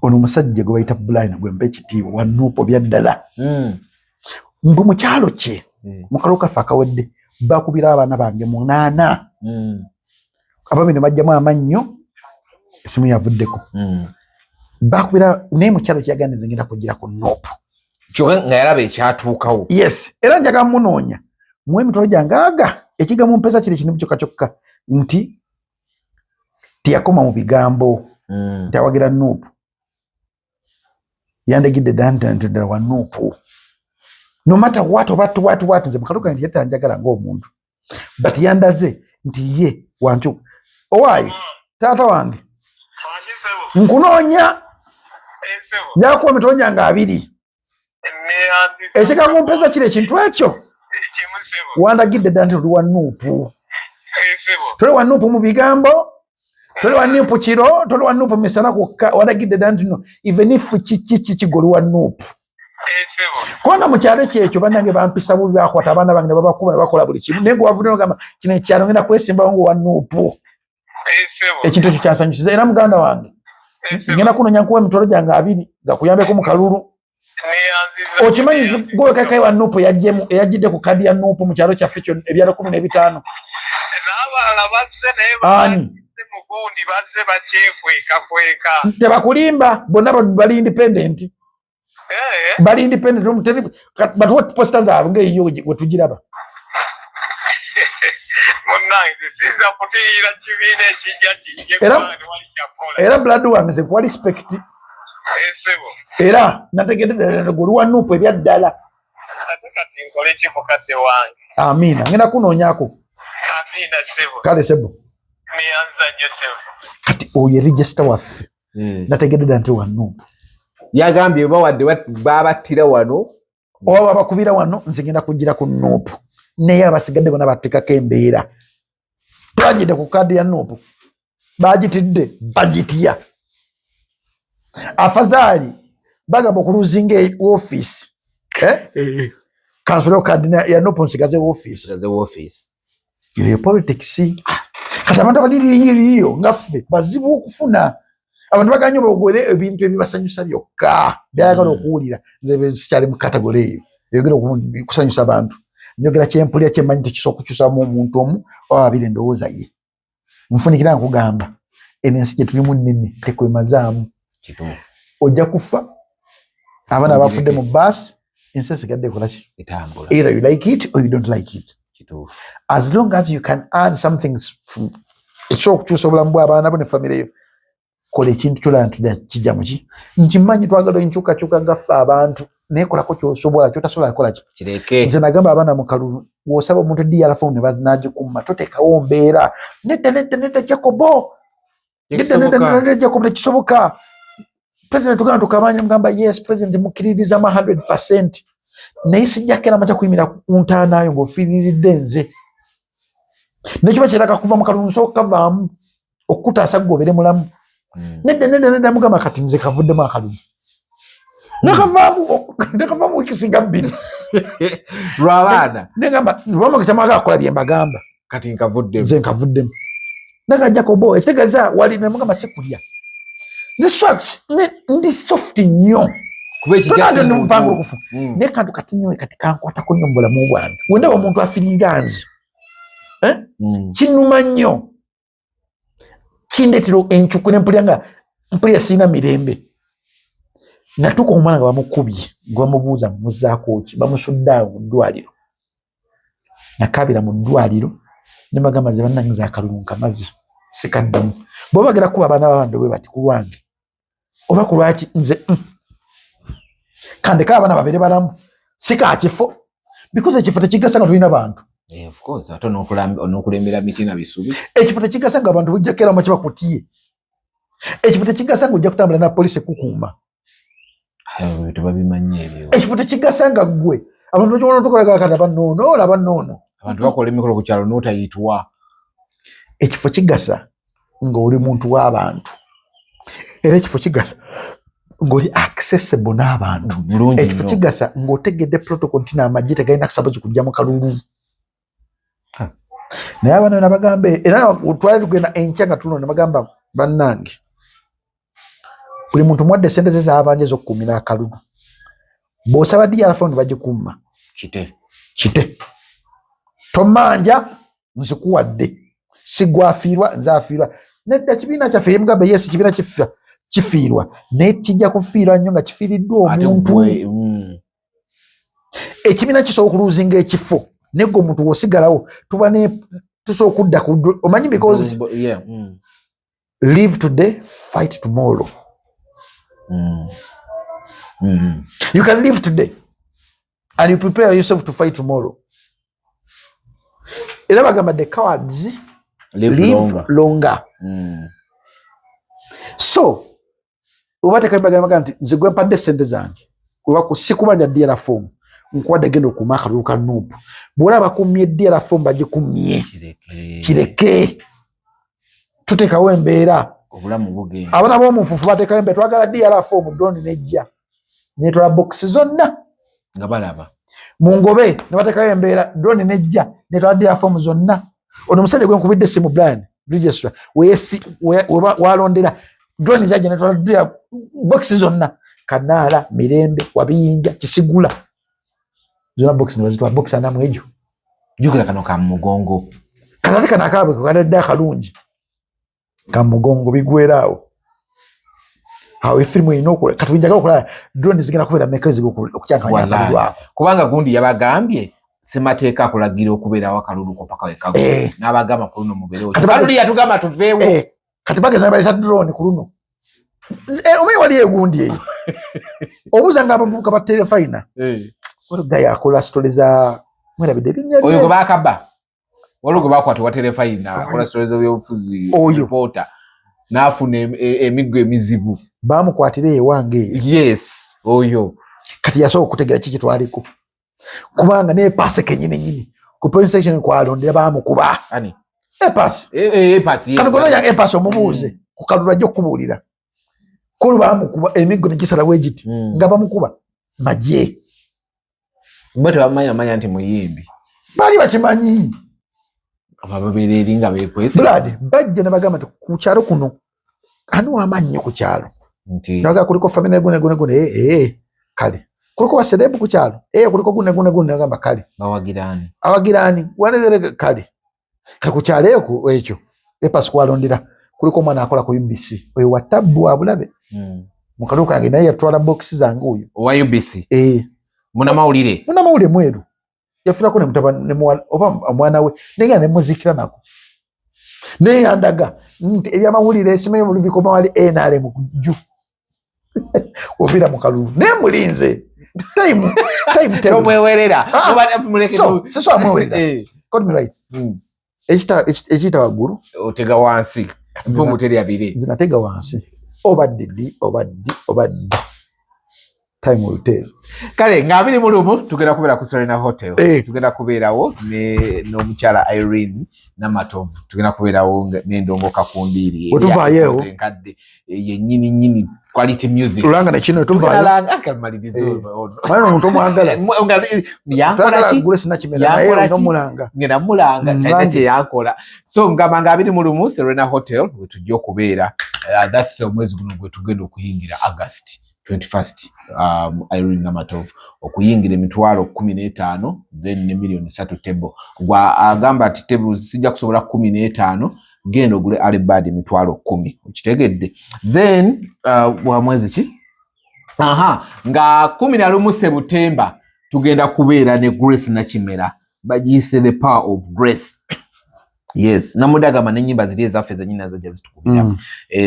ono musajja gwe bayita Brian gwempa ekitiibwa wanuupo byaddala mbu mukyalo kye mukalo kafe akawedde bakubira abaana bange 8 abami ne bajjamu amannyo esimu yavuddeko bakubira naye mukyalo kyaganda nze ngenda kugira ku Nuupu kyokka nga yalaba ekyatuukawo. Yes, era njaga munoonya mu emitolo gyange aga ekigambo mpesa kiri kino kyokka nti tiyakoma mu bigambo nti awagira Nuupu yandegidde ddala wa Nuupu no matter what nze mukaluka nti yetanjagala ng'omuntu but yandaze nti ye wancu owaayi taata wange nkunoonya njakuwa emitolo gyange 2 ekigambo mpesa kiri ekintu ekyo wandagidde ddala nti tuli wa Nuupu tuli wa Nuupu mu bigambo tuli wa Nuupu kiro tuli wa Nuupu misana kwokka wandagidde ddala nti no even if kigoli wa Nuupu kubanga mu kyalo kyekyo bannange bampisa bubi bakwata abaana bange ne babakuba ne bakola buli kimu naye gwewavudde nogamba kino ekyalo ngenda kwesimbawo nga wa Nuupu ekintu ekyo kyansanyusiza era muganda wange ngenda kunoonya nkuwa emitolo gyange 2 gakuyambeko mu kalulu okimanyi gwewekakayi wa Nuupu eyajjidde ku kadi ya Nuupu mu kyalo kyaffe kyo ebyalo 15 ani tebakulimba bonna bali independent bali independent batuwa posta zaabwe ng'eyo wetugiraba era blood wange ze kuwa respect era nategedde guli wa Nuupu ebyaddala amiina ngenda kunoonyako kale sebo kati oyo register waffe nategedde ddala nti wa Nuupu yagambye bawadde babattira wano oba bakubira wano nze ngenda kugira ku Nuupu naye abasigadde bona batekako embeera twagidde ku kadi ya Nuupu bagitidde bagitya afazaali bagamba okuluzinga office kansula kadi ya Nuupu nsigaze office yoyo politics kati abantu abaliriyo ngaffe bazibu okufuna abantu baganye bagwere ebintu ebibasanyusa byokka byayagala okuwulira nze sikyali mu category eyo yogera kusanyusa abantu njogera kyempulira kyemmanyi tekisobola okukyusamu omuntu omu oba 2 endowooza ye nfunikira nkugamba eno ensi gye tulimu nnene tekwemazaamu ojja kufa abaana bafudde mu baasi ensi esigadde ekolaki either you like it or you don't like it as long as you can earn something from ekyokukyusa obulamu bw'abaana bo ne famire yo kola ekintu kyolaba nti kijja muki nkimanyi twagala enkyukakyuka ngaffe abantu naye kolako kyosobola kyotasobola kukola ki nze nagamba abaana mu kalulu w'osaba omuntu DRFO ne nagikumma toteekawo mbeera nedda Jacobo nedda Jacobo tekisoboka president tugamba tukamanyi mugamba yes president mukkiririza 100% naye sijjako era amaja kuyimira ku ntaanaayo ng'ofiiriridde nze nekiba kiraka kuva mu kalulu nsooka kavaamu okukutaasa gobere mulamu nedda mugamba kati nze kavuddemu akalulu nekavaamu wikisinga 2 lwabaana negamba bamukitamaga akola bye mbagamba kati nkavuddemu nze nkavuddemu naga Jacobo ekitegeeza wali nemugamba sikulya nze ndi soft nnyo mupango okufu naye kantu kati nnyo kati kankwatako nnyo mu bulamu bwange wendaba omuntu afirira nze kinnuma nnyo kindeetera encuku mpulira sirina mirembe natuuka omwana nga bamukubye nga bamubuuza mumuzaako ki bamusudde awo mu ddwaliro nakabira mu ddwaliro ne bagamba ze bannange za akalulu nkamaze sikaddamu bwe bagera kuba abaana babandi bwe bati ku lwange oba ku lwaki nze kandeka abaana babere balamu sikakifo because ekifo tekigasa nga tulina bantu of course ate n'okulembera miti na bisubi ekifo tekigasa nga abantu bujjakera mu kiba kutiye Ekifo tekigasa ng'ojja kutambula na poliisi kukuuma. Tebabimanyi ebyo. Ekifo tekigasa nga ggwe abantu bakibona tukolaga kati abanoono olaba nnoono. Abantu bakola emikolo ku kyalo n'otayitwa. Ekifo kigasa ng'oli muntu w'abantu. Era ekifo kigasa ng'oli accessible n'abantu. Ekifo kigasa ng'otegedde protocol nti n'amagye tegalina kusaba kujja mu kalulu. Naye abana nabagambe era twali tugenda enkya nga tuno ne bagamba bannange buli muntu mwadde sente ze z'abanje z'okkuumira akalulu. Bw'osaba DRF ne bagikuuma. Kite. Tomanja nzikuwadde. Sigwafiirwa nzaafiirwa. Nedda kibiina kyaffe ye Mugabe Yesu kibiina kifiirwa. Naye kijja kufiirwa nnyo nga kifiiriddwa omuntu. Ekibiina kisobola okuluuzinga ekifo. Nego omuntu w'osigalawo tuba ne tusobola okudda ku omanyi because live today, fight tomorrow. You can live today and you prepare yourself to fight tomorrow. Era bagamba the cowards live longer. So ubateka bagamba nti nze gwe mpadde sente zange kuba kusikubanja dira form nkwade gendo kumaka luka nupu bwolaba kumye dira form bagikumye kireke tutekawo embeera obulamu bugenda abana bo mufufu batekawo embeera twagala dira form drone nejja netwa box zonna nga balaba mungobe ne batekawo embeera drone nejja netwa dira form zonna ono musajja gwe nkubidde simu Brian register walondera drone zaje netwa dira box zonna Kanala Mirembe Wabiyinja Kisigula zona box nibazitwa box anamu ejo jukira kano ka mugongo kanali kana kabe kadadda kalungi ka mugongo bigwerawo hawe filmu inoko katujjaga okulala drone zigenda kubera mekazi okukyakanya kalulwa kubanga gundi yabagambye semateeka akulagira okubeera wakalulu ko paka wekago n'abagamba kuluno muberewo kaluli yatugamba tuveewo katibageza baleta drone kuluno omanyi wali egundi eyo obuza nga abavubuka ba telefina Gaya akola stories za mwera bidebinya oyo go bakaba olugo bakwata wa telefina akola stories y'obufuzi reporter nafuna emiggo emizibu bamukwatire ewange yes oyo kati yaso okutegera kiki twaliko kubanga ne passe kenyine ku police station kwa alondera bamukuba ani pass yes kati gono ya pass omubuuze kukalura jjo kubulira kulu bamukuba emiggo ne kisala wejiti nga bamukuba majye Mbate bamanya nti muyimbi. Bali bakimanyi. Ababeereri nga bekwese. Brad, bajja ne bagamba ku kyalo kuno. Anu amannyo ku kyalo. Nti. Naga kuliko family gune kale. Kuliko waserebu ku kyalo. Kuliko gune agamba kale. Bawagirani. Awagirani wanegere kale. Ku kyalo ekyo Pasquale ndira kuliko mwana akola ku UBC. Oyo watabu abulabe. Mukaluka ngina yatwala boxes zangu uyu. Wa UBC. Muna maulire mweru yafuna ko ne mutabani ne mwana we nenga ne muzikira nako ne yandaga nti ebya mawulire esime bikoma wali NRM kuju obira mukalulu ne mulinze time tero mwewerera obada muleke so amwewerera call me right ejita waguru otega wansi mpungu teri abire zinatega wansi obaddi time will tell. Kale ngabiri mulumu tugenda kubeera ku Serena Hotel. Tugenda kubeerawo ne n'omukyala Irene Namatovu. Tugenda kubeerawo n'endongo Kakumbiri. Otuvaayo enkadde yennyini quality music. Ulanga na kino tuvaayo. Ulanga akamalidizo. Mwana omuntu omwagala. Yankola ki? Gule sinakimera naye n'omulanga. Ngenda mulanga kyali kye yakola. So ngabiri mulumu Serena Hotel tujja okubeera. That's omwezi guno gwe tugenda okuyingira August 21st. Irene Namatovu okuyingira emitwalo 15 then ne million 3 table gwa agamba ati table sijja kusobola 15 gendo gule alibadi emitwalo 10 ukitegedde then wa mwezi ki nga 11 September tugenda kubeera ne Grace Nakimera bagiyise the power of grace. Yes, namudagama n'ennyimba ziri ezaffe zennyina zajja zitukubira.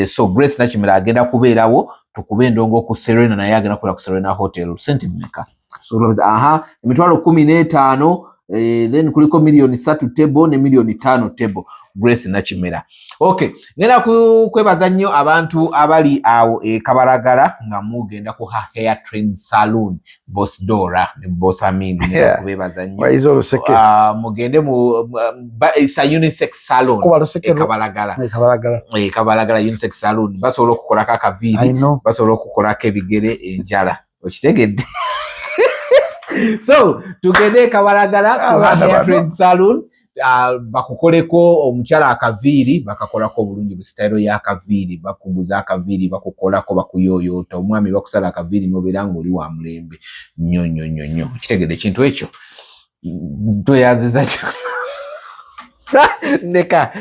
So Grace Nakimera agenda kubeerawo tukube endongo ku Serena naye agenda kubeera ku Serena Hotel sente mmeka. So emitwalo 15 then kuliko milioni 3 table ne milioni 5 table. Grace Nakimera. Okay, ngenda kwebaza nnyo abantu abali awo Kabalagala nga mugenda ku hair trend salon Boss Dora ne Boss Amin ngenda kubebaza nnyo. Waizo luseke. Mugende mu it's a unisex salon Kabalagala. Kabalagala unisex salon basobola okukola akaviri, basobola okukola akebigere enjala. Okitegedde? So, tugende Kabalagala ku hair trend salon. Bakukoleko omukyala akaviri bakakolako obulungi bu style ya akaviri bakuguza akaviri bakukolako bakuyoyota omwami bakusala akaviri nobeera ng'oli wa mulembe nnyo kitegedde ekintu ekyo toyaziza neka